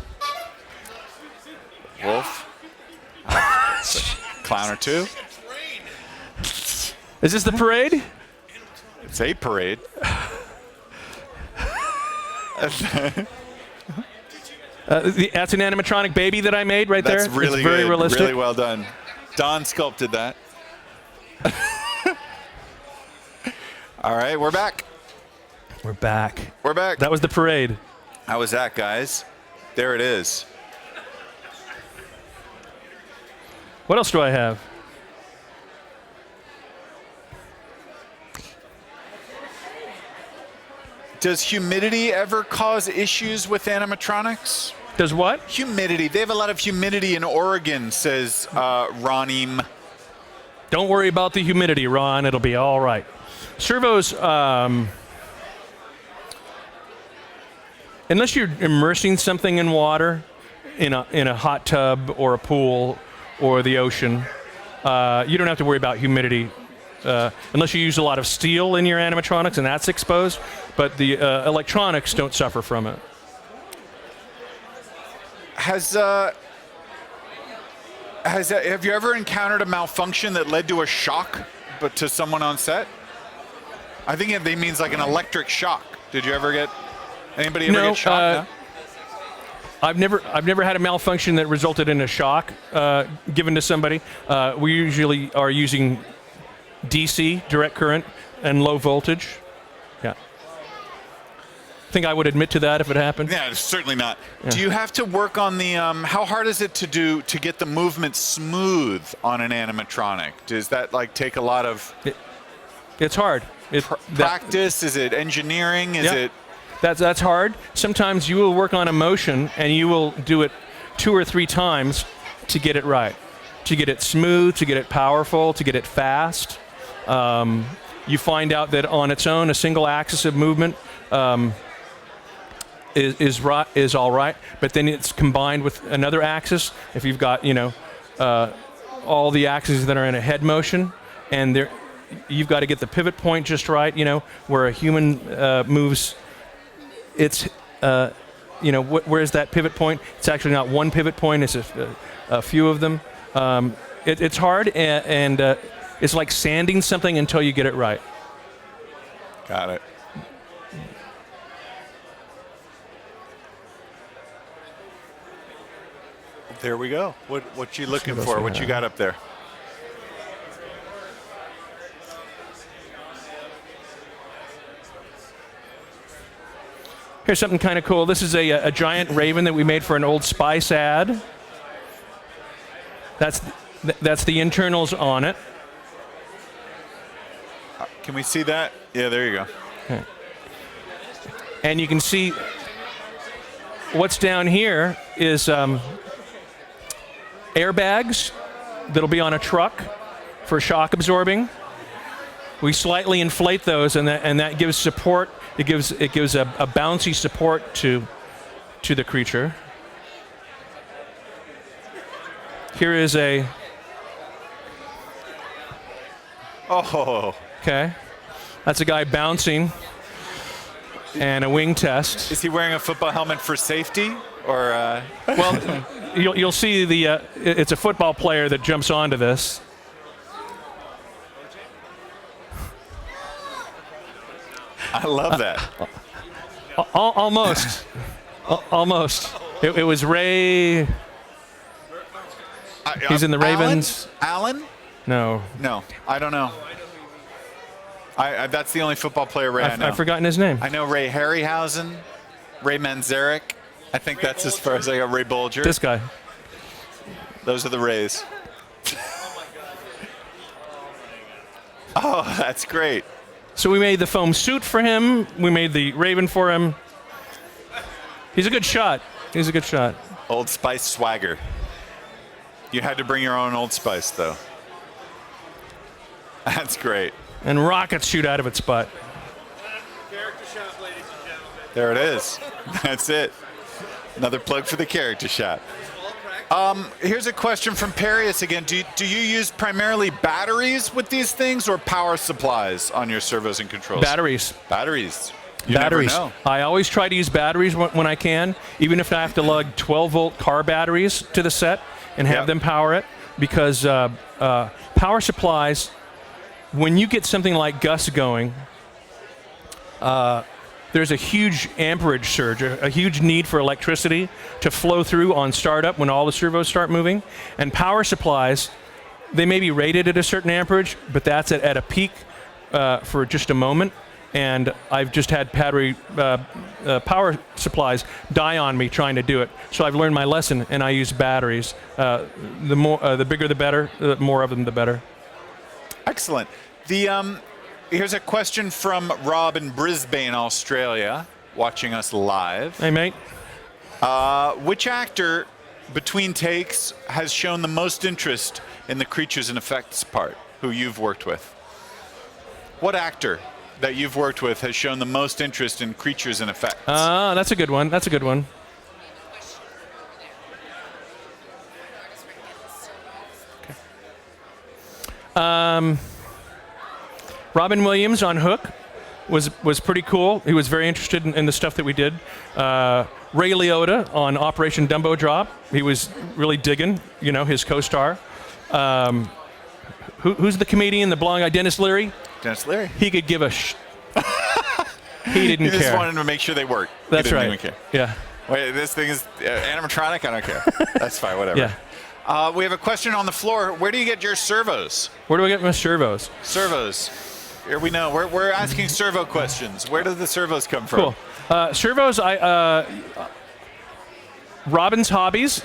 [SPEAKER 8] Wolf. Clown or two.
[SPEAKER 6] Is this the parade?
[SPEAKER 8] It's a parade.
[SPEAKER 6] That's an animatronic baby that I made right there.
[SPEAKER 8] That's really
[SPEAKER 6] it's very
[SPEAKER 8] good.
[SPEAKER 6] realistic.
[SPEAKER 8] Really well done. Don sculpted that. All right, we're back.
[SPEAKER 6] We're back.
[SPEAKER 8] We're back.
[SPEAKER 6] That was the parade.
[SPEAKER 8] How was that, guys? There it is.
[SPEAKER 6] What else do I have?
[SPEAKER 8] Does humidity ever cause issues with animatronics?
[SPEAKER 6] Does what?
[SPEAKER 8] Humidity. They have a lot of humidity in Oregon, says Ronim.
[SPEAKER 6] Don't worry about the humidity, Ron. It'll be all right. Servos, unless you're immersing something in water, in a hot tub or a pool or the ocean, you don't have to worry about humidity unless you use a lot of steel in your animatronics and that's exposed. But the electronics don't suffer from it.
[SPEAKER 8] Have you ever encountered a malfunction that led to a shock, but to someone on set? I think it means like an electric shock. Did you ever get anybody ever get shocked? No?
[SPEAKER 6] I've never had a malfunction that resulted in a shock given to somebody. We usually are using DC, direct current, and low voltage. Yeah. Think I would admit to that if it happened?
[SPEAKER 8] Yeah, certainly not.
[SPEAKER 6] Yeah.
[SPEAKER 8] Do you have to work on the? How hard is it to get the movement smooth on an animatronic? Does that like take a lot of?
[SPEAKER 6] It's hard.
[SPEAKER 8] Practice? Is it engineering? Is it?
[SPEAKER 6] That's hard. Sometimes you will work on a motion and you will do it 2 or 3 times to get it right, to get it smooth, to get it powerful, to get it fast. You find out that on its own, a single axis of movement is all right, but then it's combined with another axis. If you've got all the axes that are in a head motion, and you've got to get the pivot point just right. Where a human moves. It's, where's that pivot point? It's actually not one pivot point, it's a few of them. It's hard, and it's like sanding something until you get it right.
[SPEAKER 8] Got it. There we go. What you looking for? What you got up there?
[SPEAKER 6] Here's something kind of cool. This is a giant raven that we made for an Old Spice ad. That's the internals on it.
[SPEAKER 8] Can we see that? Yeah, there you go.
[SPEAKER 6] Okay. And you can see what's down here is airbags that'll be on a truck for shock absorbing. We slightly inflate those, and that gives support. It gives a bouncy support to the creature. Here is a.
[SPEAKER 8] Oh.
[SPEAKER 6] Okay, that's a guy bouncing, and a wing test.
[SPEAKER 8] Is he wearing a football helmet for safety, or?
[SPEAKER 6] Well, you'll see it's a football player that jumps onto this.
[SPEAKER 8] I love that.
[SPEAKER 6] Almost. Almost. It was Ray. He's in the Ravens.
[SPEAKER 8] Allen?
[SPEAKER 6] No.
[SPEAKER 8] No, I don't know. That's the only football player Ray I know.
[SPEAKER 6] I've forgotten his name.
[SPEAKER 8] I know Ray Harryhausen, Ray Manzarek. I think that's as far as I got. Ray Bolger.
[SPEAKER 6] This guy.
[SPEAKER 8] Those are the Rays. Oh, that's great.
[SPEAKER 6] So we made the foam suit for him. We made the Raven for him. He's a good shot. He's a good shot.
[SPEAKER 8] Old Spice swagger. You had to bring your own Old Spice, though. That's great.
[SPEAKER 6] And rockets shoot out of its butt.
[SPEAKER 9] Character shot, ladies and gentlemen.
[SPEAKER 8] There it is. That's it. Another plug for the character shot. Here's a question from Perius again. Do you use primarily batteries with these things or power supplies on your servos and controls?
[SPEAKER 6] Batteries.
[SPEAKER 8] Batteries. You never
[SPEAKER 6] batteries.
[SPEAKER 8] know.
[SPEAKER 6] I always try to use batteries when I can, even if I have to lug 12-volt car batteries to the set and have them power it, because power supplies, when you get something like Gus going, there's a huge amperage surge, a huge need for electricity to flow through on startup when all the servos start moving. And power supplies, they may be rated at a certain amperage, but that's at a peak for just a moment. And I've just had battery power supplies die on me trying to do it. So I've learned my lesson, and I use batteries. The bigger the better, the more of them the better.
[SPEAKER 8] Excellent. Here's a question from Rob in Brisbane, Australia, watching us live.
[SPEAKER 6] Hey, mate.
[SPEAKER 8] Which actor between takes has shown the most interest in the creatures and effects part, who you've worked with? What actor that you've worked with has shown the most interest in creatures and effects?
[SPEAKER 6] That's a good one. That's a good one. Robin Williams on Hook was pretty cool. He was very interested in the stuff that we did. Ray Liotta on Operation Dumbo Drop. He was really digging, his co-star. Who's the comedian, the blonde guy, Dennis Leary?
[SPEAKER 8] Dennis Leary.
[SPEAKER 6] He could give a He didn't
[SPEAKER 8] He
[SPEAKER 6] care.
[SPEAKER 8] just wanted to make sure they worked.
[SPEAKER 6] That's
[SPEAKER 8] he didn't
[SPEAKER 6] right.
[SPEAKER 8] Even care.
[SPEAKER 6] Yeah.
[SPEAKER 8] Wait, this thing is animatronic? I don't care. That's fine, whatever.
[SPEAKER 6] Yeah.
[SPEAKER 8] We have a question on the floor. Where do you get your servos?
[SPEAKER 6] Where do I get my servos?
[SPEAKER 8] Servos. Here we know. We're asking servo questions. Where do the servos come from?
[SPEAKER 6] Cool. Servos, Robin's Hobbies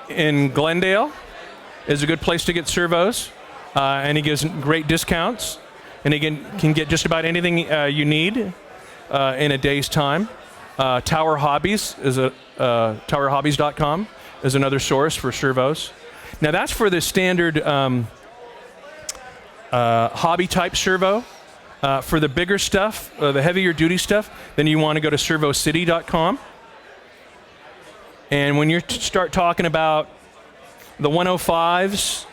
[SPEAKER 6] in Glendale is a good place to get servos, and he gives great discounts, and he can get just about anything you need in a day's time. Tower Hobbies is towerhobbies.com is another source for servos. Now that's for the standard hobby type servo. For the bigger stuff, the heavier duty stuff, then you want to go to servocity.com. And when you start talking about the 105s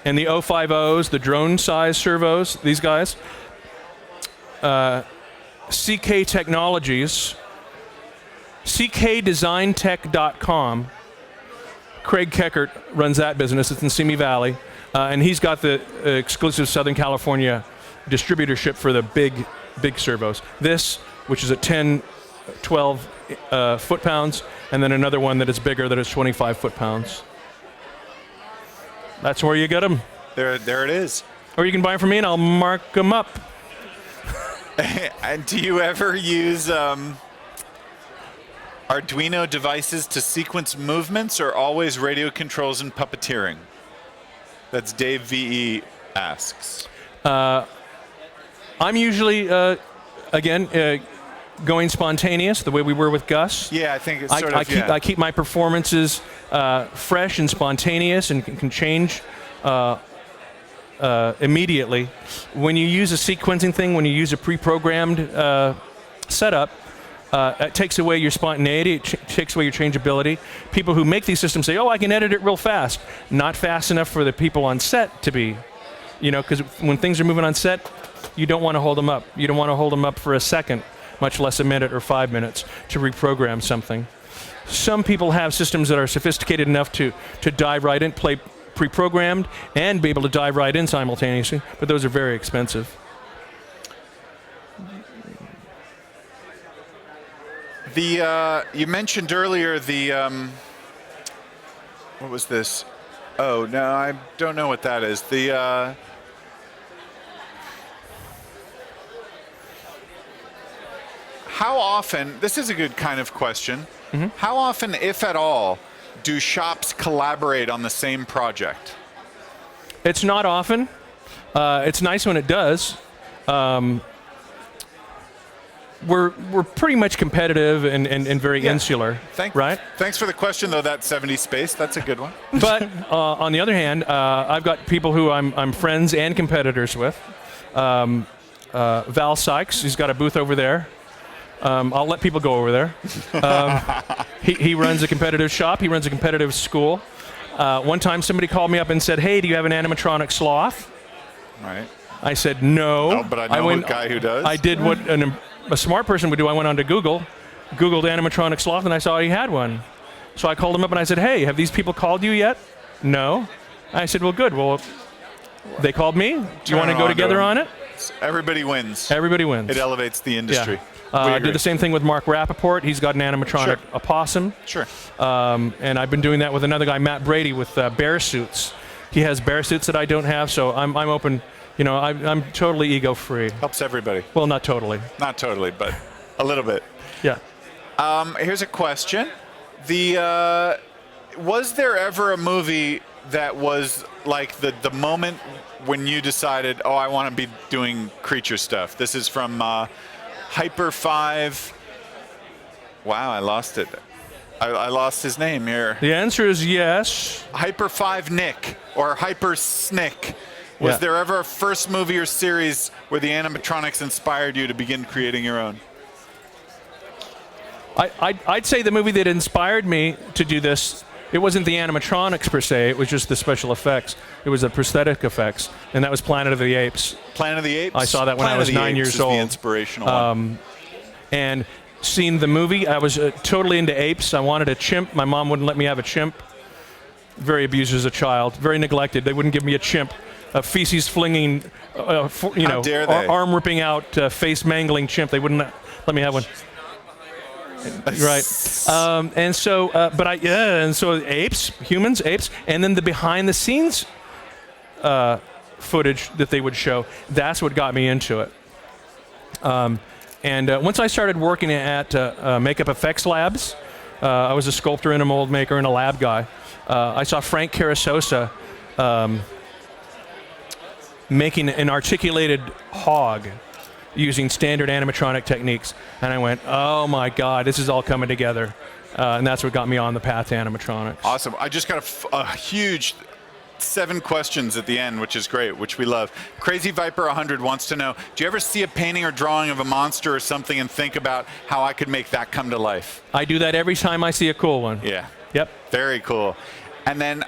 [SPEAKER 6] and the 050s, the drone size servos, these guys, CK Technologies, ckdesigntech.com. Craig Keckert runs that business. It's in Simi Valley. And he's got the exclusive Southern California distributorship for the big servos. This, which is at 10, 12 foot-pounds, and then another one that is bigger that is 25 foot-pounds. That's where you get them.
[SPEAKER 8] There it is.
[SPEAKER 6] Or you can buy them from me, and I'll mark them up.
[SPEAKER 8] And do you ever use Arduino devices to sequence movements, or always radio controls and puppeteering? That's Dave VE asks.
[SPEAKER 6] I'm usually, going spontaneous, the way we were with Gus.
[SPEAKER 8] Yeah, I think it's
[SPEAKER 6] I keep my performances fresh and spontaneous and can change immediately. When you use a sequencing thing, when you use a pre-programmed setup, it takes away your spontaneity, it takes away your changeability. People who make these systems say, I can edit it real fast. Not fast enough for the people on set to be. Because when things are moving on set, you don't want to hold them up. You don't want to hold them up for a second, much less a minute or 5 minutes to reprogram something. Some people have systems that are sophisticated enough to dive right in, play pre-programmed, and be able to dive right in simultaneously, but those are very expensive.
[SPEAKER 8] You mentioned earlier what was this? Oh, no, I don't know what that is. How often, this is a good kind of question, how often, if at all, do shops collaborate on the same project?
[SPEAKER 6] It's not often. It's nice when it does. We're pretty much competitive and very insular, right?
[SPEAKER 8] Thanks for the question, though, that 70 space. That's a good one.
[SPEAKER 6] But on the other hand, I've got people who I'm friends and competitors with. Val Sykes, he's got a booth over there. I'll let people go over there. He runs a competitive shop. He runs a competitive school. One time somebody called me up and said, hey, do you have an animatronic sloth?
[SPEAKER 8] Right.
[SPEAKER 6] I said, no.
[SPEAKER 8] Oh, but I know a guy who does.
[SPEAKER 6] I did what a smart person would do. I went on to Googled animatronic sloth, and I saw he had one. So I called him up and I said, hey, have these people called you yet? No. I said, well, good. Well, they called me. Do you want to go together on it?
[SPEAKER 8] Everybody wins.
[SPEAKER 6] Everybody wins.
[SPEAKER 8] It elevates the industry.
[SPEAKER 6] Yeah. I did the same thing with Mark Rappaport. He's got an animatronic opossum.
[SPEAKER 8] Sure.
[SPEAKER 6] And I've been doing that with another guy, Matt Brady, with bear suits. He has bear suits that I don't have, so I'm open. You know, I'm totally ego-free.
[SPEAKER 8] Helps everybody.
[SPEAKER 6] Well, not totally.
[SPEAKER 8] Not totally, but a little bit.
[SPEAKER 6] Yeah.
[SPEAKER 8] Here's a question. Was there ever a movie that was like the moment when you decided, oh, I want to be doing creature stuff? This is from Hyper 5. Wow, I lost it. I lost his name here.
[SPEAKER 6] The answer is yes.
[SPEAKER 8] Hyper 5 Nick or Hyper Snick. Was there ever a first movie or series where the animatronics inspired you to begin creating your own?
[SPEAKER 6] I'd say the movie that inspired me to do this, it wasn't the animatronics per se, it was just the special effects. It was the prosthetic effects, and that was Planet of the Apes.
[SPEAKER 8] Planet of the Apes?
[SPEAKER 6] I saw that when I was 9 years old.
[SPEAKER 8] The inspirational one.
[SPEAKER 6] And seeing the movie, I was totally into apes. I wanted a chimp. My mom wouldn't let me have a chimp. Very abused as a child, very neglected. They wouldn't give me a chimp. A feces flinging, arm ripping out, face mangling chimp. They wouldn't let me have one. Right. And so apes, humans, apes, and then the behind the scenes footage that they would show. That's what got me into it. And once I started working at Makeup Effects Labs, I was a sculptor and a mold maker and a lab guy. I saw Frank Carasosa making an articulated hog using standard animatronic techniques. And I went, oh my God, this is all coming together. And that's what got me on the path to animatronics.
[SPEAKER 8] Awesome. I just got a huge 7 questions at the end, which is great, which we love. Crazy Viper 100 wants to know, do you ever see a painting or drawing of a monster or something and think about how I could make that come to life?
[SPEAKER 6] I do that every time I see a cool one.
[SPEAKER 8] Yeah.
[SPEAKER 6] Yep.
[SPEAKER 8] Very cool. And then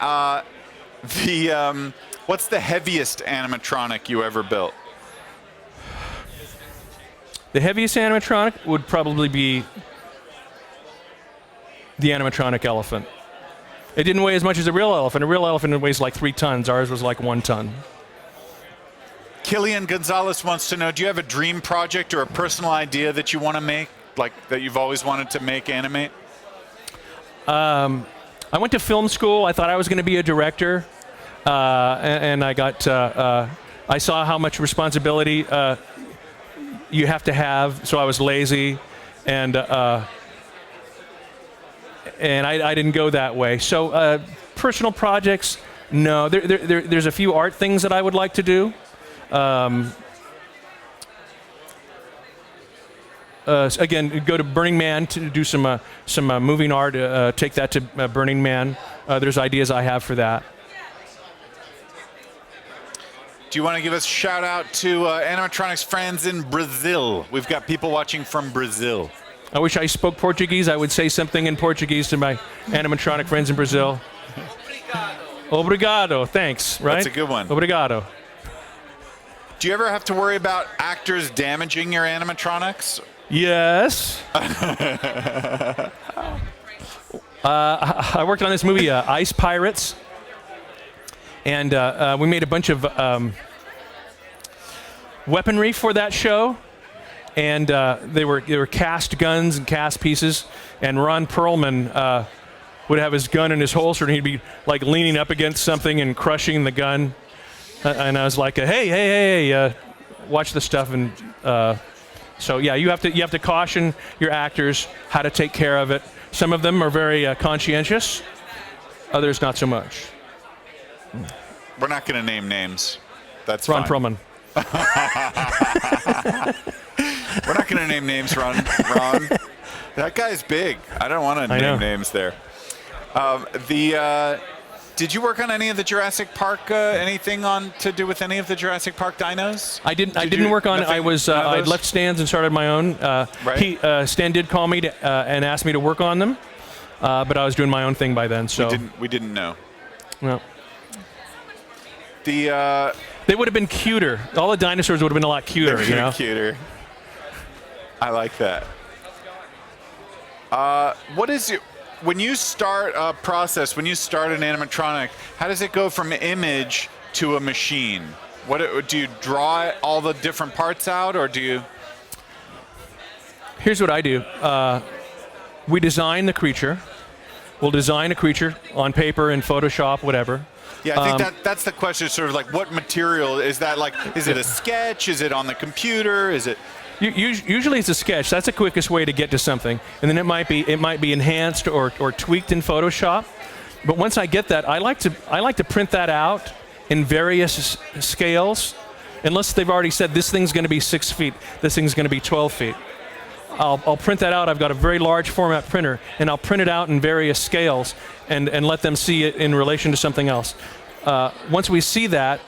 [SPEAKER 8] what's the heaviest animatronic you ever built?
[SPEAKER 6] The heaviest animatronic would probably be the animatronic elephant. It didn't weigh as much as a real elephant. A real elephant weighs like 3 tons. Ours was like 1 ton.
[SPEAKER 8] Killian Gonzalez wants to know, do you have a dream project or a personal idea that you want to make, like that you've always wanted to make, animate?
[SPEAKER 6] I went to film school. I thought I was going to be a director. And I got, I saw how much responsibility you have to have, so I was lazy, and I didn't go that way. So personal projects, no. There's a few art things that I would like to do. Again, go to Burning Man to do some moving art. Take that to Burning Man. There's ideas I have for that.
[SPEAKER 8] Do you want to give us a shout out to Animatronics friends in Brazil? We've got people watching from Brazil.
[SPEAKER 6] I wish I spoke Portuguese. I would say something in Portuguese to my animatronic friends in Brazil. Obrigado. Thanks, right?
[SPEAKER 8] That's a good one.
[SPEAKER 6] Obrigado.
[SPEAKER 8] Do you ever have to worry about actors damaging your animatronics?
[SPEAKER 6] Yes. I worked on this movie, Ice Pirates. And we made a bunch of weaponry for that show, and they were cast guns and cast pieces. And Ron Perlman would have his gun in his holster, and he'd be like leaning up against something and crushing the gun. And I was like, hey, watch this stuff. And so yeah, you have to caution your actors how to take care of it. Some of them are very conscientious, others not so much.
[SPEAKER 8] We're not going to name names. That's
[SPEAKER 6] Ron
[SPEAKER 8] fine.
[SPEAKER 6] Perlman.
[SPEAKER 8] We're not going to name names, Ron. That guy's big. I don't want to name names there. Did you work on any of the Jurassic Park? Anything on to do with any of the Jurassic Park dinos?
[SPEAKER 6] I didn't work on it. I left Stan's and started my own.
[SPEAKER 8] Right.
[SPEAKER 6] Stan did call me and asked me to work on them, but I was doing my own thing by then. So
[SPEAKER 8] we didn't know.
[SPEAKER 6] No. They would have been cuter. All the dinosaurs would have been a lot cuter, you know?
[SPEAKER 8] Cuter. I like that. What is your, when you start a process, when you start an animatronic, how does it go from image to a machine? Do you draw all the different parts out, or do you?
[SPEAKER 6] Here's what I do. We design the creature. We'll design a creature on paper in Photoshop, whatever.
[SPEAKER 8] Yeah, I think that's the question. Sort of like, what material is that? Like, is it a sketch? Is it on the computer? Is it?
[SPEAKER 6] Usually it's a sketch. That's the quickest way to get to something, and then it might be enhanced or tweaked in Photoshop. But once I get that, I like to print that out in various scales, unless they've already said this thing's going to be 6 feet, this thing's going to be 12 feet. I'll print that out. I've got a very large format printer, and I'll print it out in various scales and let them see it in relation to something else. Once we see that,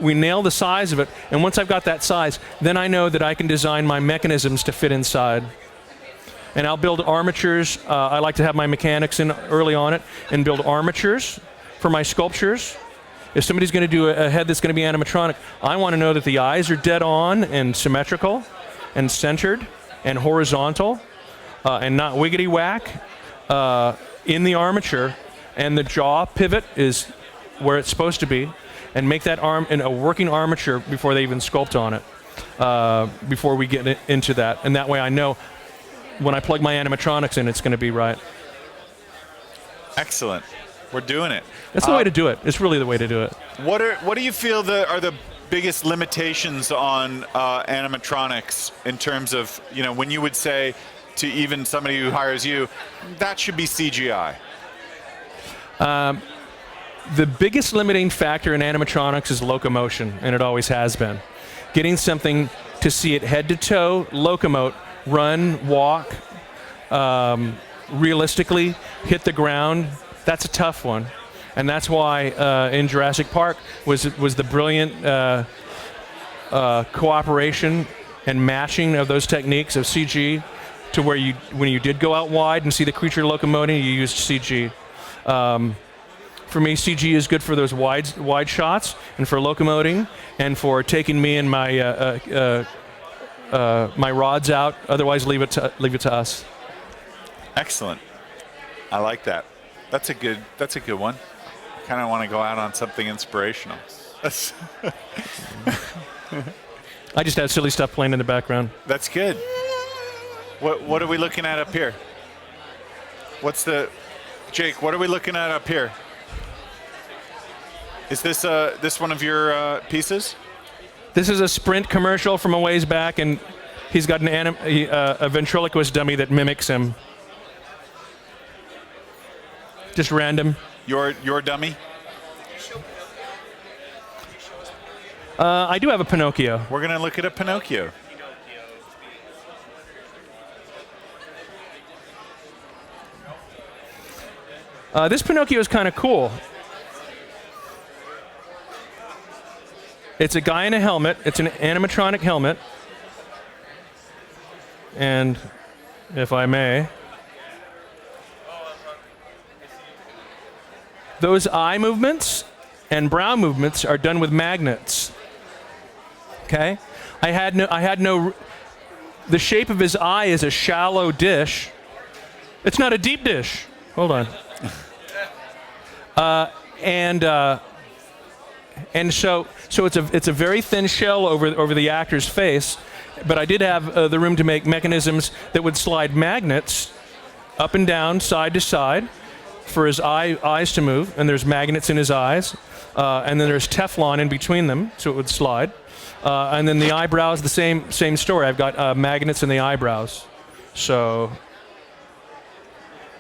[SPEAKER 6] we nail the size of it, and once I've got that size, then I know that I can design my mechanisms to fit inside. And I'll build armatures. I like to have my mechanics in early on it and build armatures for my sculptures. If somebody's going to do a head that's going to be animatronic, I want to know that the eyes are dead on and symmetrical and centered and horizontal and not wiggity whack in the armature, and the jaw pivot is where it's supposed to be, and make that arm in a working armature before they even sculpt on it, before we get into that. And that way I know when I plug my animatronics in, it's going to be right.
[SPEAKER 8] Excellent. We're doing it.
[SPEAKER 6] That's the way to do it. It's really the way to do it.
[SPEAKER 8] What do you feel are the biggest limitations on animatronics in terms of, you know, when you would say to even somebody who hires you, that should be CGI?
[SPEAKER 6] The biggest limiting factor in animatronics is locomotion, and it always has been. Getting something to see it head to toe, locomote, run, walk, realistically hit the ground, that's a tough one. And that's why in Jurassic Park was the brilliant cooperation and matching of those techniques of CG to where when you did go out wide and see the creature locomoting, you used CG. For me, CG is good for those wide shots and for locomoting and for taking me and my my rods out. Otherwise, leave it to us.
[SPEAKER 8] Excellent. I like that. That's a good one. Kind of want to go out on something inspirational.
[SPEAKER 6] I just had silly stuff playing in the background.
[SPEAKER 8] That's good. What are we looking at up here? Jake, what are we looking at up here? Is this one of your pieces?
[SPEAKER 6] This is a Sprint commercial from a ways back, and he's got a ventriloquist dummy that mimics him. Just random.
[SPEAKER 8] Your dummy?
[SPEAKER 6] I do have a Pinocchio.
[SPEAKER 8] We're going to look at a Pinocchio.
[SPEAKER 6] This Pinocchio is kind of cool. It's a guy in a helmet. It's an animatronic helmet. And if I may, those eye movements and brow movements are done with magnets. Okay? The shape of his eye is a shallow dish. It's not a deep dish. Hold on. And so it's a very thin shell over the actor's face, but I did have the room to make mechanisms that would slide magnets up and down, side to side, for his eyes to move, and there's magnets in his eyes, and then there's Teflon in between them, so it would slide, and then the eyebrows, the same story. I've got magnets in the eyebrows, so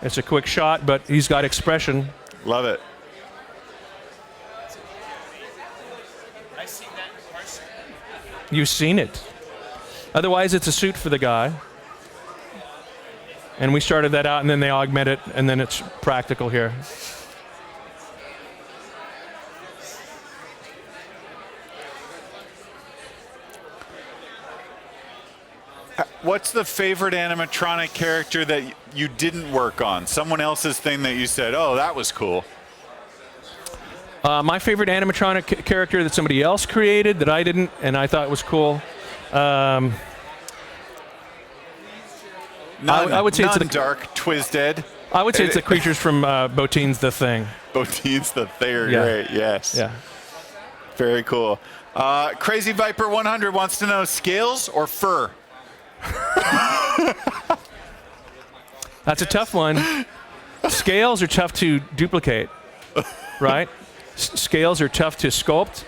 [SPEAKER 6] it's a quick shot, but he's got expression.
[SPEAKER 8] Love it.
[SPEAKER 6] You've seen it. Otherwise, it's a suit for the guy. And we started that out, and then they augment it, and then it's practical here.
[SPEAKER 8] What's the favorite animatronic character that you didn't work on? Someone else's thing that you said, oh, that was cool.
[SPEAKER 6] My favorite animatronic character that somebody else created that I didn't, and I thought was cool. I would say it's the
[SPEAKER 8] dark Twisted.
[SPEAKER 6] I would say it's the creatures from Botine's The Thing.
[SPEAKER 8] Botine's The Thing,
[SPEAKER 6] Yeah.
[SPEAKER 8] great. Yes.
[SPEAKER 6] Yeah.
[SPEAKER 8] Very cool. Crazy Viper 100 wants to know scales or fur.
[SPEAKER 6] That's a tough one. Scales are tough to duplicate, right? Scales are tough to sculpt.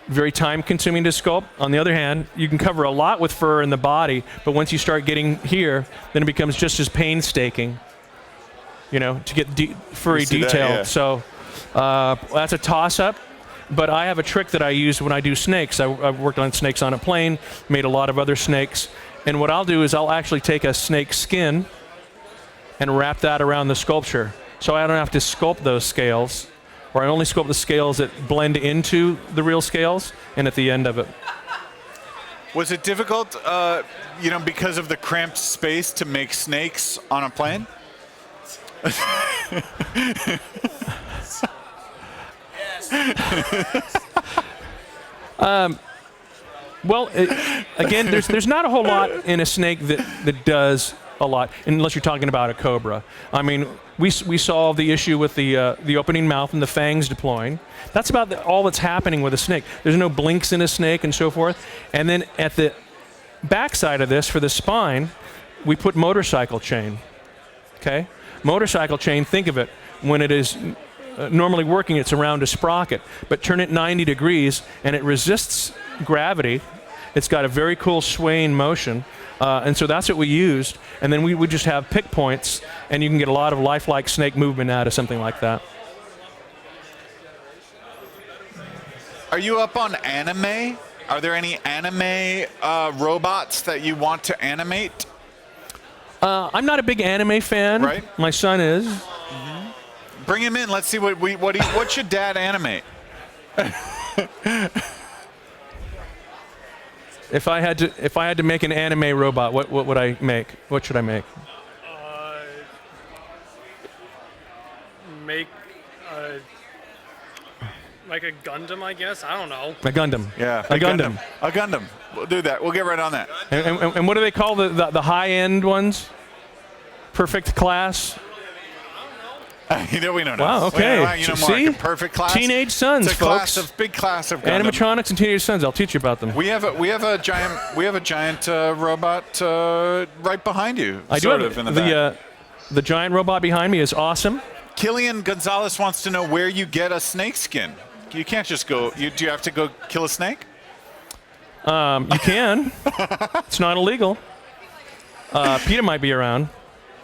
[SPEAKER 6] Very time-consuming to sculpt. On the other hand, you can cover a lot with fur in the body, but once you start getting here, then it becomes just as painstaking, to get furry
[SPEAKER 8] see that,
[SPEAKER 6] detail.
[SPEAKER 8] yeah.
[SPEAKER 6] So that's a toss-up. But I have a trick that I use when I do snakes. I've worked on snakes on a plane, made a lot of other snakes. And what I'll do is I'll actually take a snake skin and wrap that around the sculpture. So I don't have to sculpt those scales, or I only sculpt the scales that blend into the real scales and at the end of it.
[SPEAKER 8] Was it difficult, because of the cramped space to make snakes on a plane?
[SPEAKER 6] Well, again, there's not a whole lot in a snake that does a lot, unless you're talking about a cobra. I mean, we solved the issue with the opening mouth and the fangs deploying. That's about all that's happening with a snake. There's no blinks in a snake and so forth. And then at the backside of this, for the spine, we put motorcycle chain. Okay? Motorcycle chain, think of it, when it is normally working, it's around a sprocket, but turn it 90 degrees and it resists gravity. It's got a very cool swaying motion, and so that's what we used. And then we would just have pick points, and you can get a lot of lifelike snake movement out of something like that.
[SPEAKER 8] Are you up on anime? Are there any anime robots that you want to animate?
[SPEAKER 6] I'm not a big anime fan.
[SPEAKER 8] Right.
[SPEAKER 6] My son is.
[SPEAKER 8] Bring him in. Let's see what should Dad animate.
[SPEAKER 6] If I had to make an anime robot, what would I make? What should I make?
[SPEAKER 9] Make like a Gundam, I guess. I don't know.
[SPEAKER 6] A Gundam.
[SPEAKER 8] Yeah.
[SPEAKER 6] A Gundam.
[SPEAKER 8] A Gundam. We'll do that. We'll get right on that.
[SPEAKER 6] And what do they call the high-end ones? Perfect class?
[SPEAKER 8] We don't know.
[SPEAKER 6] Wow, okay.
[SPEAKER 8] More
[SPEAKER 6] See?
[SPEAKER 8] like a perfect class.
[SPEAKER 6] Teenage Sons,
[SPEAKER 8] it's a
[SPEAKER 6] folks.
[SPEAKER 8] big class of Gundam.
[SPEAKER 6] Animatronics and Teenage Sons. I'll teach you about them.
[SPEAKER 8] We have a giant robot right behind you.
[SPEAKER 6] I do have
[SPEAKER 8] in the back.
[SPEAKER 6] the giant robot behind me is awesome.
[SPEAKER 8] Killian Gonzalez wants to know where you get a snake skin. You can't just go. Do you have to go kill a snake?
[SPEAKER 6] You can. It's not illegal. PETA might be around.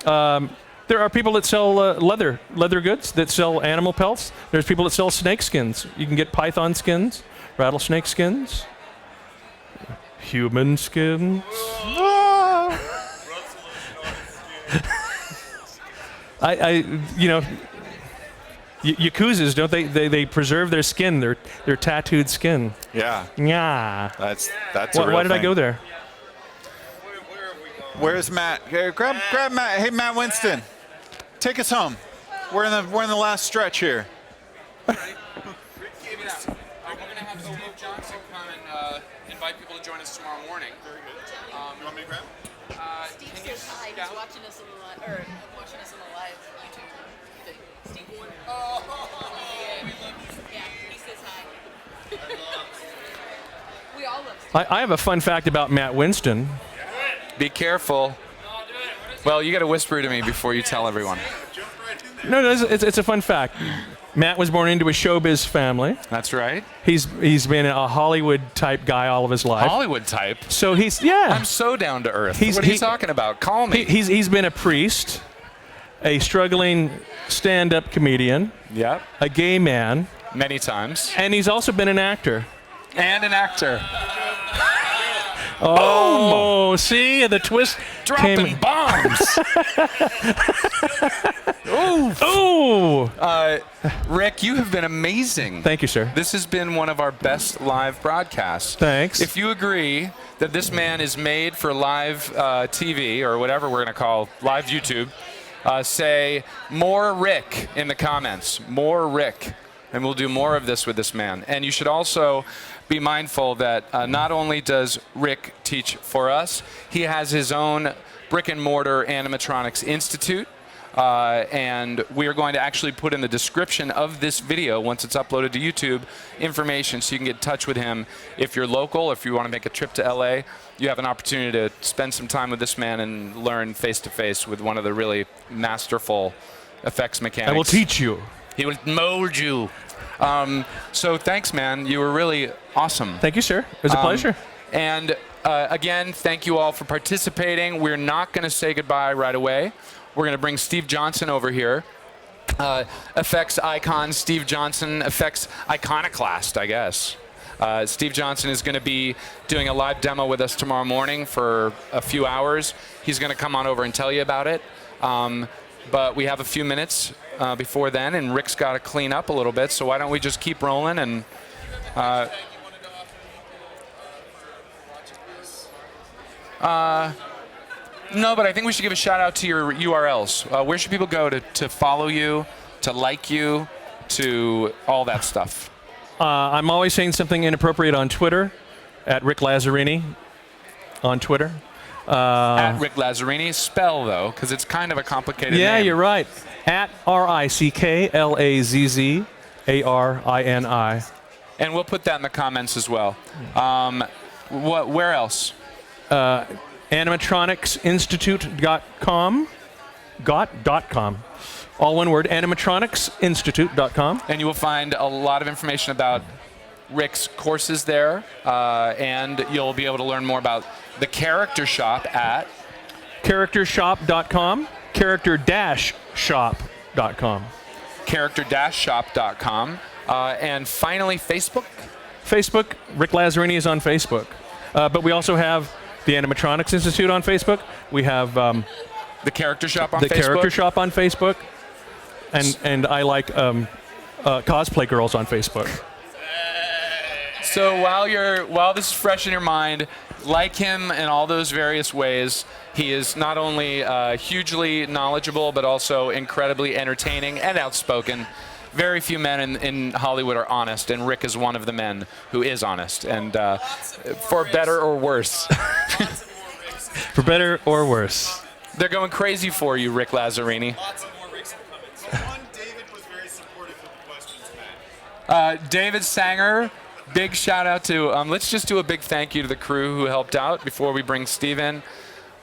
[SPEAKER 6] There are people that sell leather goods, that sell animal pelts. There's people that sell snake skins. You can get python skins, rattlesnake skins, human skins. Yakuzas, don't they preserve their skin, their tattooed skin.
[SPEAKER 8] Yeah.
[SPEAKER 6] Yeah.
[SPEAKER 8] That's a real
[SPEAKER 6] Why did I
[SPEAKER 8] thing.
[SPEAKER 6] go there?
[SPEAKER 8] Where's Matt? Okay, grab Matt. Hey, Matt Winston, take us home. We're in the last stretch here.
[SPEAKER 3] We're going to have Steve Johnson come and invite people to join us tomorrow morning. Very good. You want me to grab?
[SPEAKER 11] Steve says hi. He's watching us on the live YouTube thing. Steve. Yeah, he says hi. We all love Steve.
[SPEAKER 6] I have a fun fact about Matt Winston.
[SPEAKER 12] Be careful. Well, you got to whisper to me before you tell everyone.
[SPEAKER 6] No, it's a fun fact. Matt was born into a showbiz family.
[SPEAKER 12] That's right.
[SPEAKER 6] He's been a Hollywood type guy all of his life.
[SPEAKER 12] Hollywood type.
[SPEAKER 6] So
[SPEAKER 12] I'm so down to earth. What are you talking about? Call me.
[SPEAKER 6] He's been a priest, a struggling stand-up comedian.
[SPEAKER 12] Yep.
[SPEAKER 6] A gay man.
[SPEAKER 12] Many times.
[SPEAKER 6] And he's also been an actor.
[SPEAKER 12] And an actor.
[SPEAKER 6] Oh, see the twist.
[SPEAKER 12] Dropping bombs.
[SPEAKER 6] Ooh.
[SPEAKER 12] Rick, you have been amazing.
[SPEAKER 6] Thank you, sir.
[SPEAKER 12] This has been one of our best live broadcasts.
[SPEAKER 6] Thanks.
[SPEAKER 12] If you agree that this man is made for live TV, or whatever we're going to call live YouTube, say more Rick in the comments. More Rick. And we'll do more of this with this man. And you should also be mindful that not only does Rick teach for us, he has his own brick and mortar Animatronics Institute. And we are going to actually put in the description of this video, once it's uploaded to YouTube, information so you can get in touch with him. If you're local, if you want to make a trip to LA, you have an opportunity to spend some time with this man and learn face-to-face with one of the really masterful effects mechanics.
[SPEAKER 6] I will teach you.
[SPEAKER 12] He will mold you. So thanks, man. You were really awesome.
[SPEAKER 6] Thank you, sir. It was a pleasure.
[SPEAKER 12] And again, thank you all for participating. We're not going to say goodbye right away. We're going to bring Steve Johnson over here. Effects icon Steve Johnson, effects iconoclast, I guess. Steve Johnson is going to be doing a live demo with us tomorrow morning for a few hours. He's going to come on over and tell you about it. But we have a few minutes before then, and Rick's got to clean up a little bit, so why don't we just keep rolling and... no, but I think we should give a shout out to your URLs. Where should people go to follow you, to like you, to all that stuff?
[SPEAKER 6] I'm always saying something inappropriate on Twitter, at Rick Lazzarini on Twitter.
[SPEAKER 12] At Rick Lazzarini, spell though, because it's kind of a complicated name.
[SPEAKER 6] Yeah, you're right. At RickLazzarini.
[SPEAKER 12] And we'll put that in the comments as well. Where else?
[SPEAKER 6] Animatronicsinstitute.com. .com. All one word, animatronicsinstitute.com.
[SPEAKER 12] And you will find a lot of information about Rick's courses there, and you'll be able to learn more about the Character Shop at
[SPEAKER 6] charactershop.com, character-shop.com.
[SPEAKER 12] character-shop.com. And finally, Facebook?
[SPEAKER 6] Facebook, Rick Lazzarini is on Facebook. But we also have the Animatronics Institute on Facebook. We have
[SPEAKER 12] the Character Shop on
[SPEAKER 6] the
[SPEAKER 12] Facebook.
[SPEAKER 6] Character Shop on Facebook. And I like cosplay girls on Facebook.
[SPEAKER 12] So while this is fresh in your mind, like him in all those various ways. He is not only hugely knowledgeable, but also incredibly entertaining and outspoken. Very few men in Hollywood are honest, and Rick is one of the men who is honest, and for better or worse.
[SPEAKER 6] For better or worse.
[SPEAKER 12] They're going crazy for you, Rick Lazzarini.
[SPEAKER 10] Lots of more Ricks are coming. So one, David was very supportive of the questions, Matt.
[SPEAKER 12] David Sanger, big shout out to, let's just do a big thank you to the crew who helped out before we bring Steve in.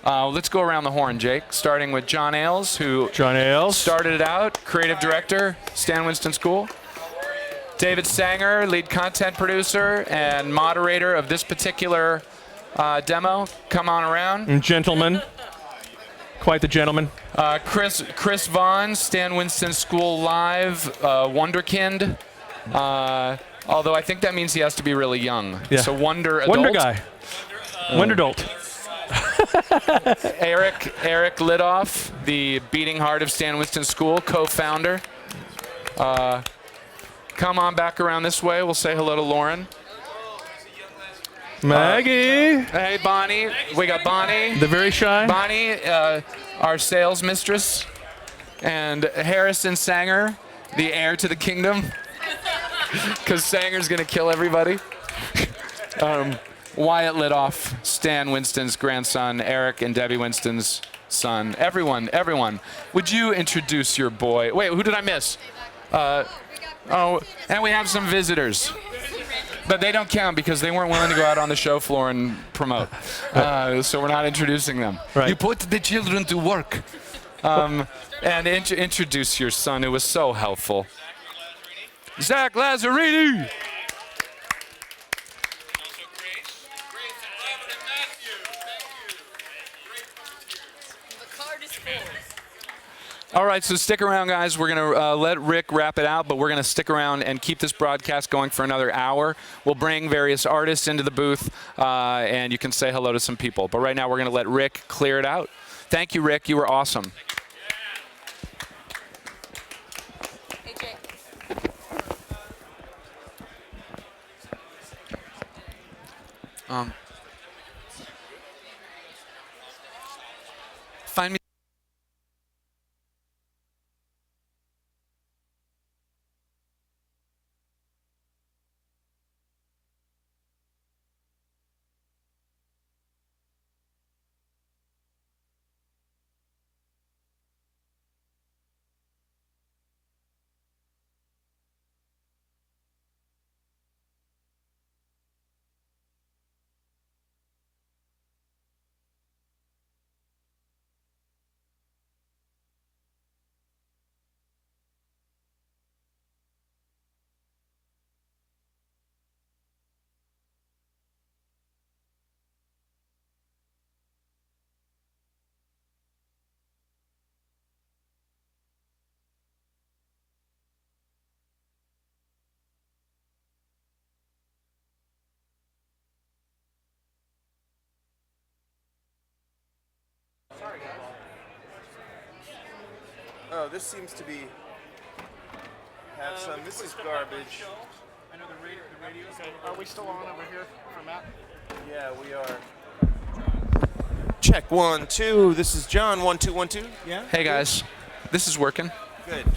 [SPEAKER 12] Let's go around the horn, Jake, starting with John Ailes, who started it out, creative director, Stan Winston School. David Sanger, lead content producer and moderator of this particular demo. Come on around.
[SPEAKER 6] Gentlemen. Quite the gentleman.
[SPEAKER 12] Chris Vaughn, Stan Winston School Live, Wonderkind. Although I think that means he has to be really young.
[SPEAKER 6] Yeah.
[SPEAKER 12] So Wonder Adult.
[SPEAKER 6] Wonder guy. Wonder Adult.
[SPEAKER 12] Eric Lidoff, the beating heart of Stan Winston School, co-founder. Come on back around this way. We'll say hello to Lauren.
[SPEAKER 6] Maggie.
[SPEAKER 12] Hey, Bonnie. We got Bonnie.
[SPEAKER 6] The very shy.
[SPEAKER 12] Bonnie, our sales mistress. And Harrison Sanger, the heir to the kingdom. Because Sanger's going to kill everybody. Wyatt Lidoff, Stan Winston's grandson, Eric and Debbie Winston's son. Everyone. Would you introduce your boy? Wait, who did I miss? Oh, and we have some visitors. But they don't count because they weren't willing to go out on the show floor and promote. So we're not introducing them.
[SPEAKER 6] Right.
[SPEAKER 12] You put the children to work. And introduce your son, who was so helpful. Zach Lazzarini. All right, so stick around, guys. We're going to let Rick wrap it out, but we're going to stick around and keep this broadcast going for another hour. We'll bring various artists into the booth, and you can say hello to some people. But right now, we're going to let Rick clear it out. Thank you, Rick. You were awesome.
[SPEAKER 11] Hey, Jay.
[SPEAKER 12] Find me.
[SPEAKER 1] Oh, this seems to be. Have some. This is garbage.
[SPEAKER 9] I know the radio's. Okay, are we still on over here for Matt?
[SPEAKER 1] Yeah, we are. Check 1, 2. This is John. 1, 2, 1, 2. Yeah.
[SPEAKER 12] Hey guys, this is working.
[SPEAKER 1] Good.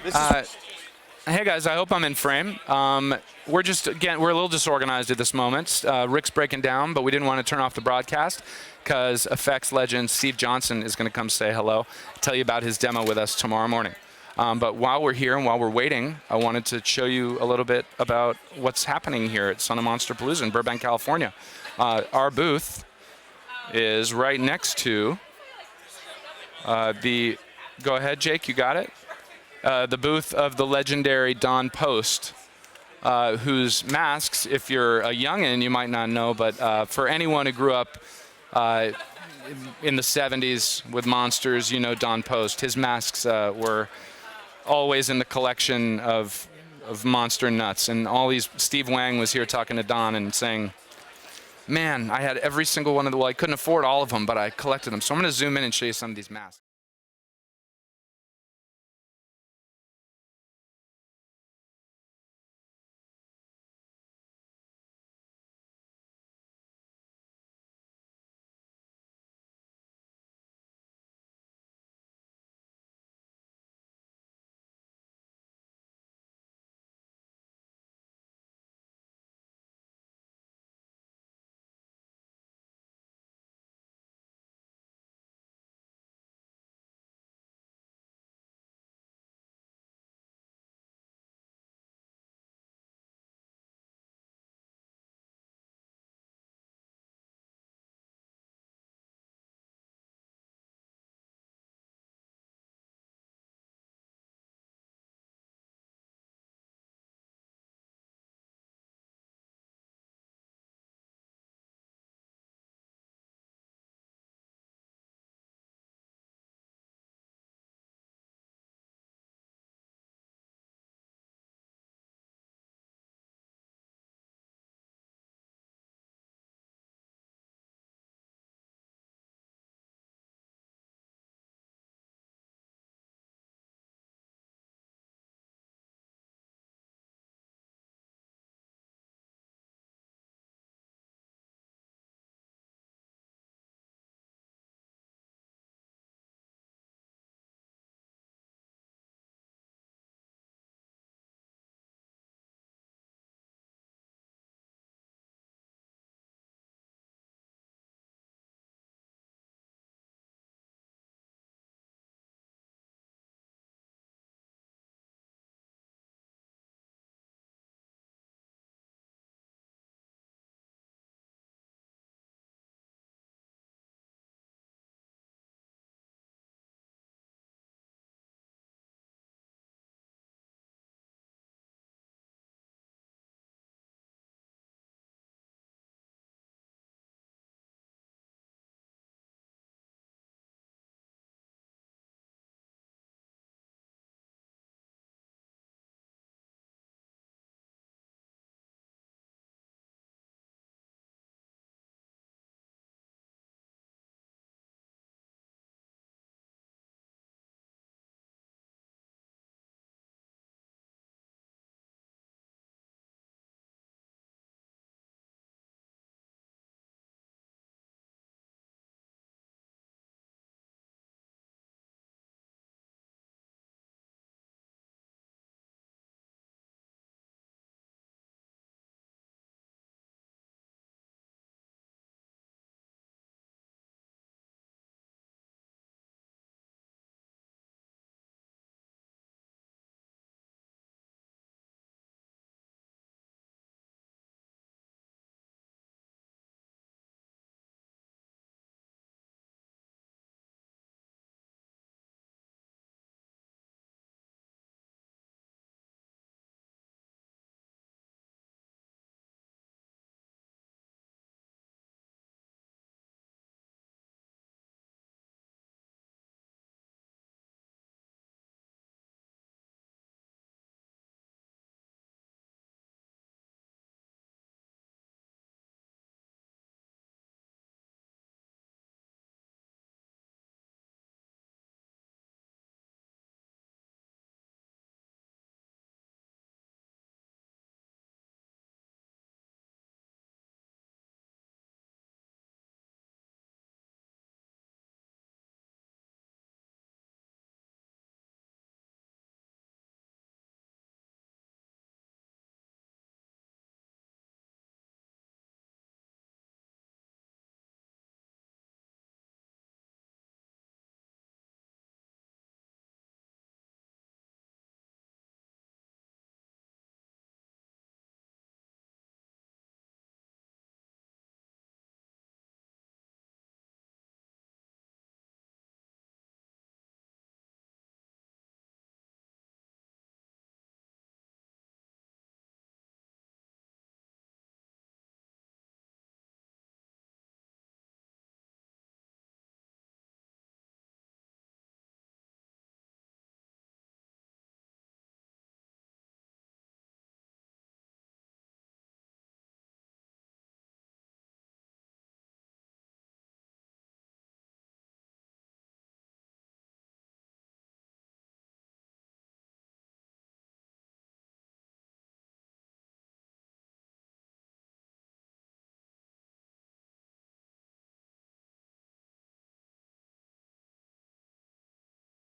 [SPEAKER 1] This is.
[SPEAKER 12] Hey guys, I hope I'm in frame. We're a little disorganized at this moment. Rick's breaking down, but we didn't want to turn off the broadcast because effects legend Steve Johnson is going to come say hello, tell you about his demo with us tomorrow morning. But while we're here and while we're waiting, I wanted to show you a little bit about what's happening here at Son of Monsterpalooza in Burbank, California. Our booth is right next to go ahead, Jake, you got it? The booth of the legendary Don Post, whose masks, if you're a youngin', you might not know, but for anyone who grew up in the 70s with monsters, you know Don Post. His masks were always in the collection of monster nuts. And Steve Wang was here talking to Don and saying, man, I had every single one of I couldn't afford all of them, but I collected them. So I'm going to zoom in and show you some of these masks.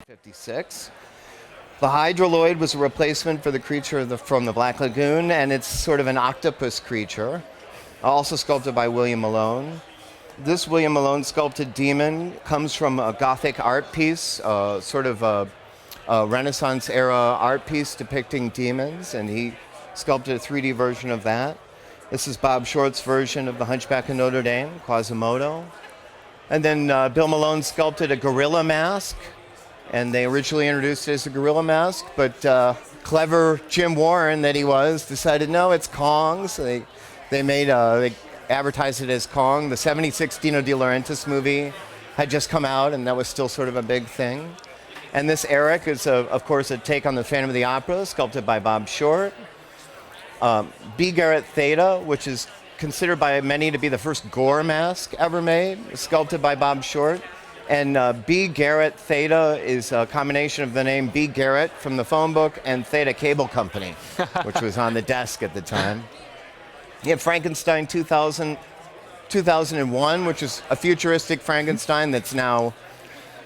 [SPEAKER 13] 1956. The Hydroloid was a replacement for the creature from the Black Lagoon, and it's sort of an octopus creature, also sculpted by William Malone. This William Malone sculpted demon comes from a Gothic art piece, sort of a Renaissance-era art piece depicting demons, and he sculpted a 3D version of that. This is Bob Short's version of the Hunchback of Notre Dame, Quasimodo. And then Bill Malone sculpted a gorilla mask, and they originally introduced it as a gorilla mask, but clever Jim Warren that he was decided, no, it's Kong, so they advertised it as Kong. The 76 Dino De Laurentiis movie had just come out, and that was still sort of a big thing. And this Eric is, of course, a take on the Phantom of the Opera, sculpted by Bob Short. B. Garrett Theta, which is considered by many to be the first gore mask ever made, sculpted by Bob Short. And B. Garrett Theta is a combination of the name B. Garrett from the phone book and Theta Cable Company, which was on the desk at the time. You have Frankenstein 2001, which is a futuristic Frankenstein that's now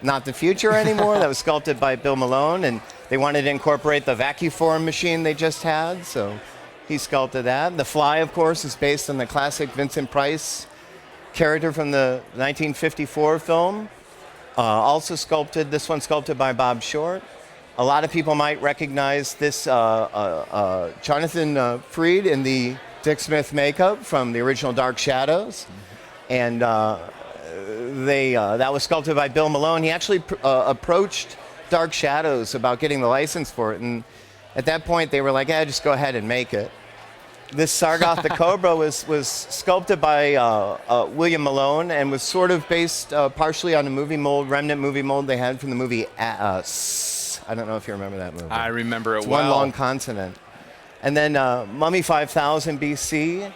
[SPEAKER 13] not the future anymore. That was sculpted by Bill Malone, and they wanted to incorporate the vacuform machine they just had, so he sculpted that. The Fly, of course, is based on the classic Vincent Price character from the 1954 film. Also sculpted, this one sculpted by Bob Short. A lot of people might recognize this Jonathan Freed in the Dick Smith makeup from the original Dark Shadows. And that was sculpted by Bill Malone. He actually approached Dark Shadows about getting the license for it, and at that point they were like, "Yeah, just go ahead and make it." This Sargoth the Cobra was sculpted by William Malone and was sort of based partially on a movie mold, remnant movie mold they had from the movie I don't know if you remember that movie.
[SPEAKER 12] I remember it
[SPEAKER 13] it's
[SPEAKER 12] well.
[SPEAKER 13] One long consonant. And then Mummy 5000 BC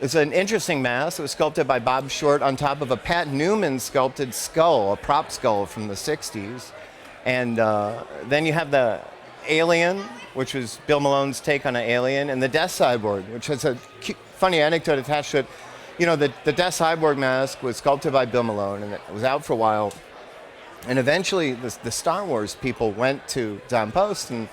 [SPEAKER 13] is an interesting mask. It was sculpted by Bob Short on top of a Pat Newman sculpted skull, a prop skull from the 60s. And then you have the Alien, which was Bill Malone's take on an alien, and the Death Cyborg, which has a funny anecdote attached to it. You know, the Death Cyborg mask was sculpted by Bill Malone, and it was out for a while. And eventually, the Star Wars people went to Don Post, and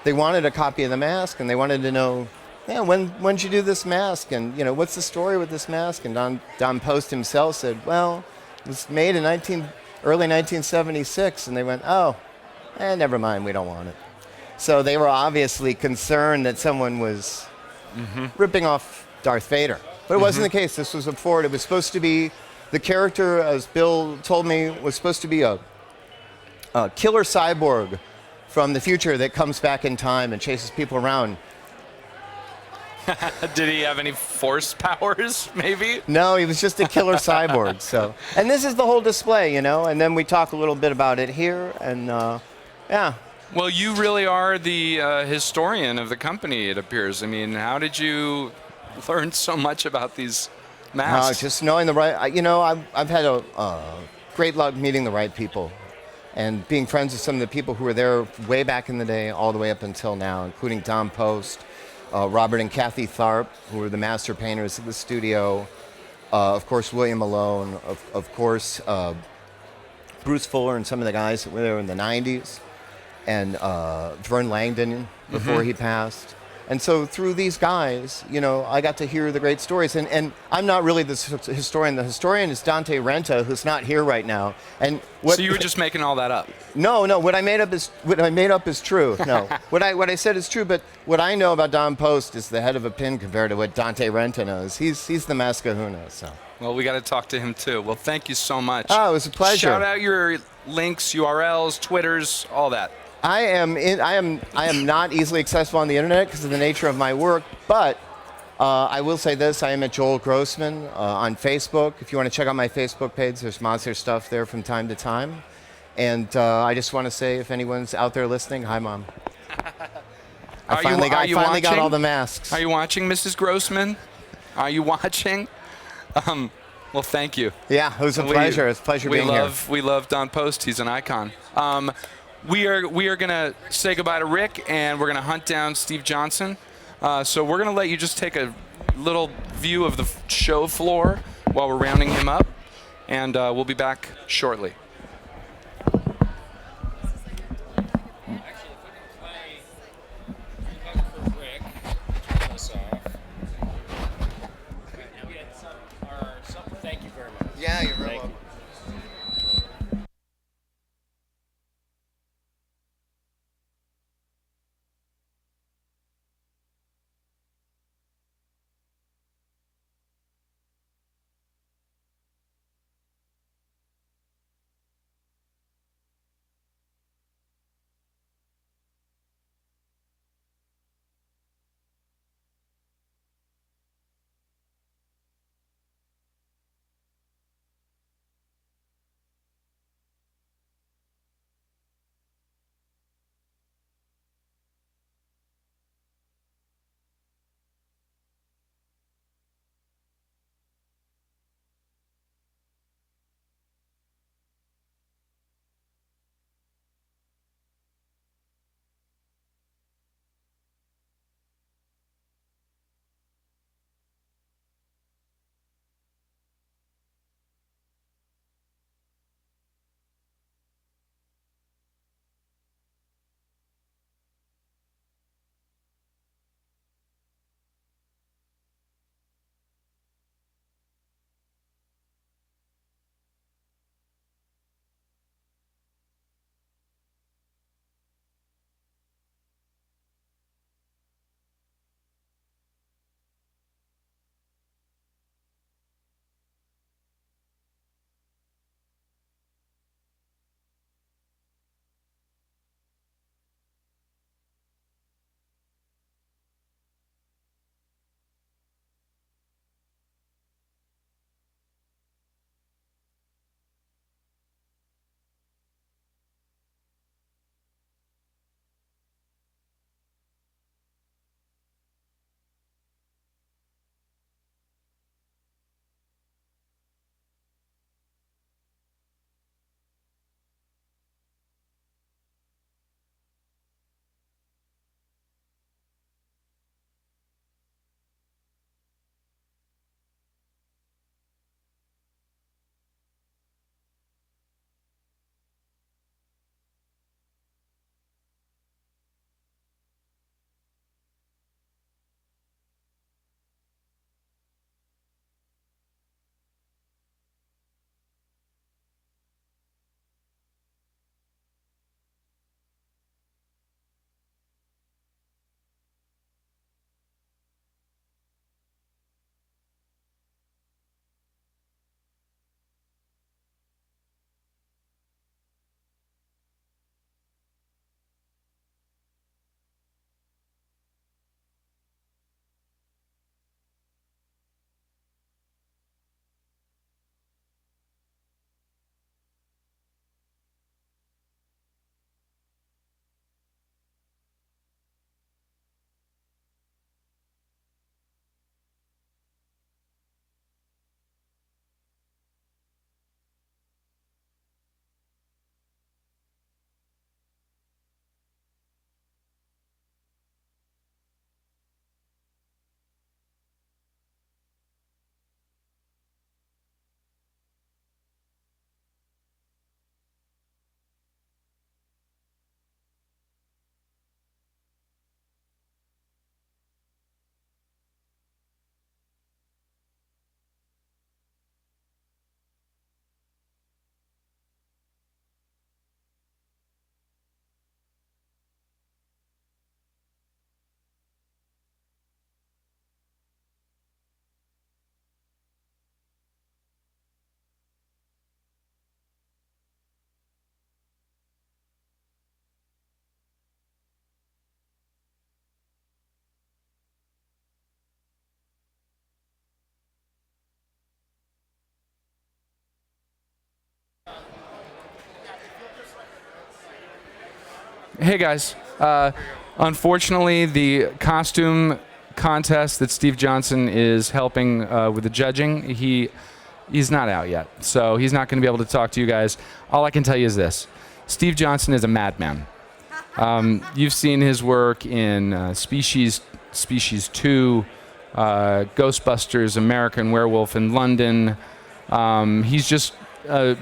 [SPEAKER 13] they wanted a copy of the mask, and they wanted to know, yeah, when'd you do this mask? And, you know, what's the story with this mask? And Don Post himself said, well, it was made in early 1976. And they went, oh, never mind, we don't want it. So they were obviously concerned that someone was ripping off Darth Vader. But it wasn't the case. This was a Ford. It was supposed to be, the character, as Bill told me, was supposed to be a killer cyborg from the future that comes back in time and chases people around.
[SPEAKER 12] Did he have any force powers, maybe?
[SPEAKER 13] No, he was just a killer cyborg. So, and this is the whole display, you know, and then we talk a little bit about it here, and yeah.
[SPEAKER 12] Well, you really are the historian of the company, it appears. I mean, how did you learn so much about these masks?
[SPEAKER 13] Just knowing the right, you know, I've had a great luck meeting the right people and being friends with some of the people who were there way back in the day, all the way up until now, including Don Post, Robert and Kathy Tharp, who were the master painters of the studio, of course, William Malone, of course, Bruce Fuller and some of the guys that were there in the 90s, and Vern Langdon before he passed. And so through these guys, you know, I got to hear the great stories. And I'm not really the historian. The historian is Dante Renta, who's not here right now. And
[SPEAKER 12] so you were just making all that up?
[SPEAKER 13] No. What I made up is true. No, what I said is true. But what I know about Don Post is the head of a pin compared to what Dante Renta knows. He's the Mascahuna. So.
[SPEAKER 12] Well, we got to talk to him too. Well, thank you so much.
[SPEAKER 13] Oh, it was a pleasure.
[SPEAKER 12] Shout out your links, URLs, Twitters, all that.
[SPEAKER 13] I am not easily accessible on the internet because of the nature of my work, but I will say this: I am at Joel Grossman on Facebook. If you want to check out my Facebook page, there's monster stuff there from time to time. And I just want to say, if anyone's out there listening, hi, Mom. I finally got all the masks.
[SPEAKER 12] Are you watching, Mrs. Grossman? Are you watching? Well, thank you.
[SPEAKER 13] Yeah, it was a pleasure. It's a pleasure being here.
[SPEAKER 12] We love Don Post. He's an icon. We are going to say goodbye to Rick, and we're going to hunt down Steve Johnson. So we're going to let you just take a little view of the show floor while we're rounding him up, and we'll be back shortly. Hey guys. Unfortunately, the costume contest that Steve Johnson is helping with the judging, he's not out yet. So he's not going to be able to talk to you guys. All I can tell you is this. Steve Johnson is a madman. You've seen his work in Species 2, Ghostbusters, American Werewolf in London. He's just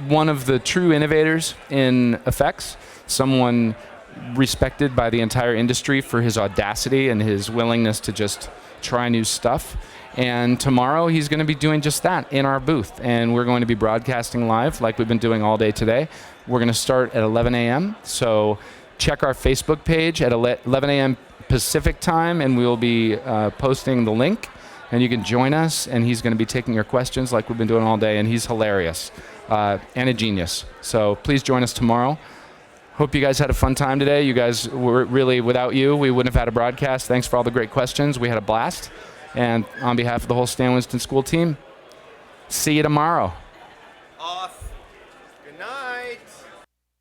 [SPEAKER 12] one of the true innovators in effects, someone respected by the entire industry for his audacity and his willingness to just try new stuff. And tomorrow he's going to be doing just that in our booth. And we're going to be broadcasting live like we've been doing all day today. We're going to start at 11 a.m. So check our Facebook page at 11 a.m. Pacific time, and we'll be posting the link. And you can join us, and he's going to be taking your questions like we've been doing all day. And he's hilarious and a genius. So please join us tomorrow. Hope you guys had a fun time today. You guys were really, without you, we wouldn't have had a broadcast. Thanks for all the great questions. We had a blast. And on behalf of the whole Stan Winston School team, see you tomorrow.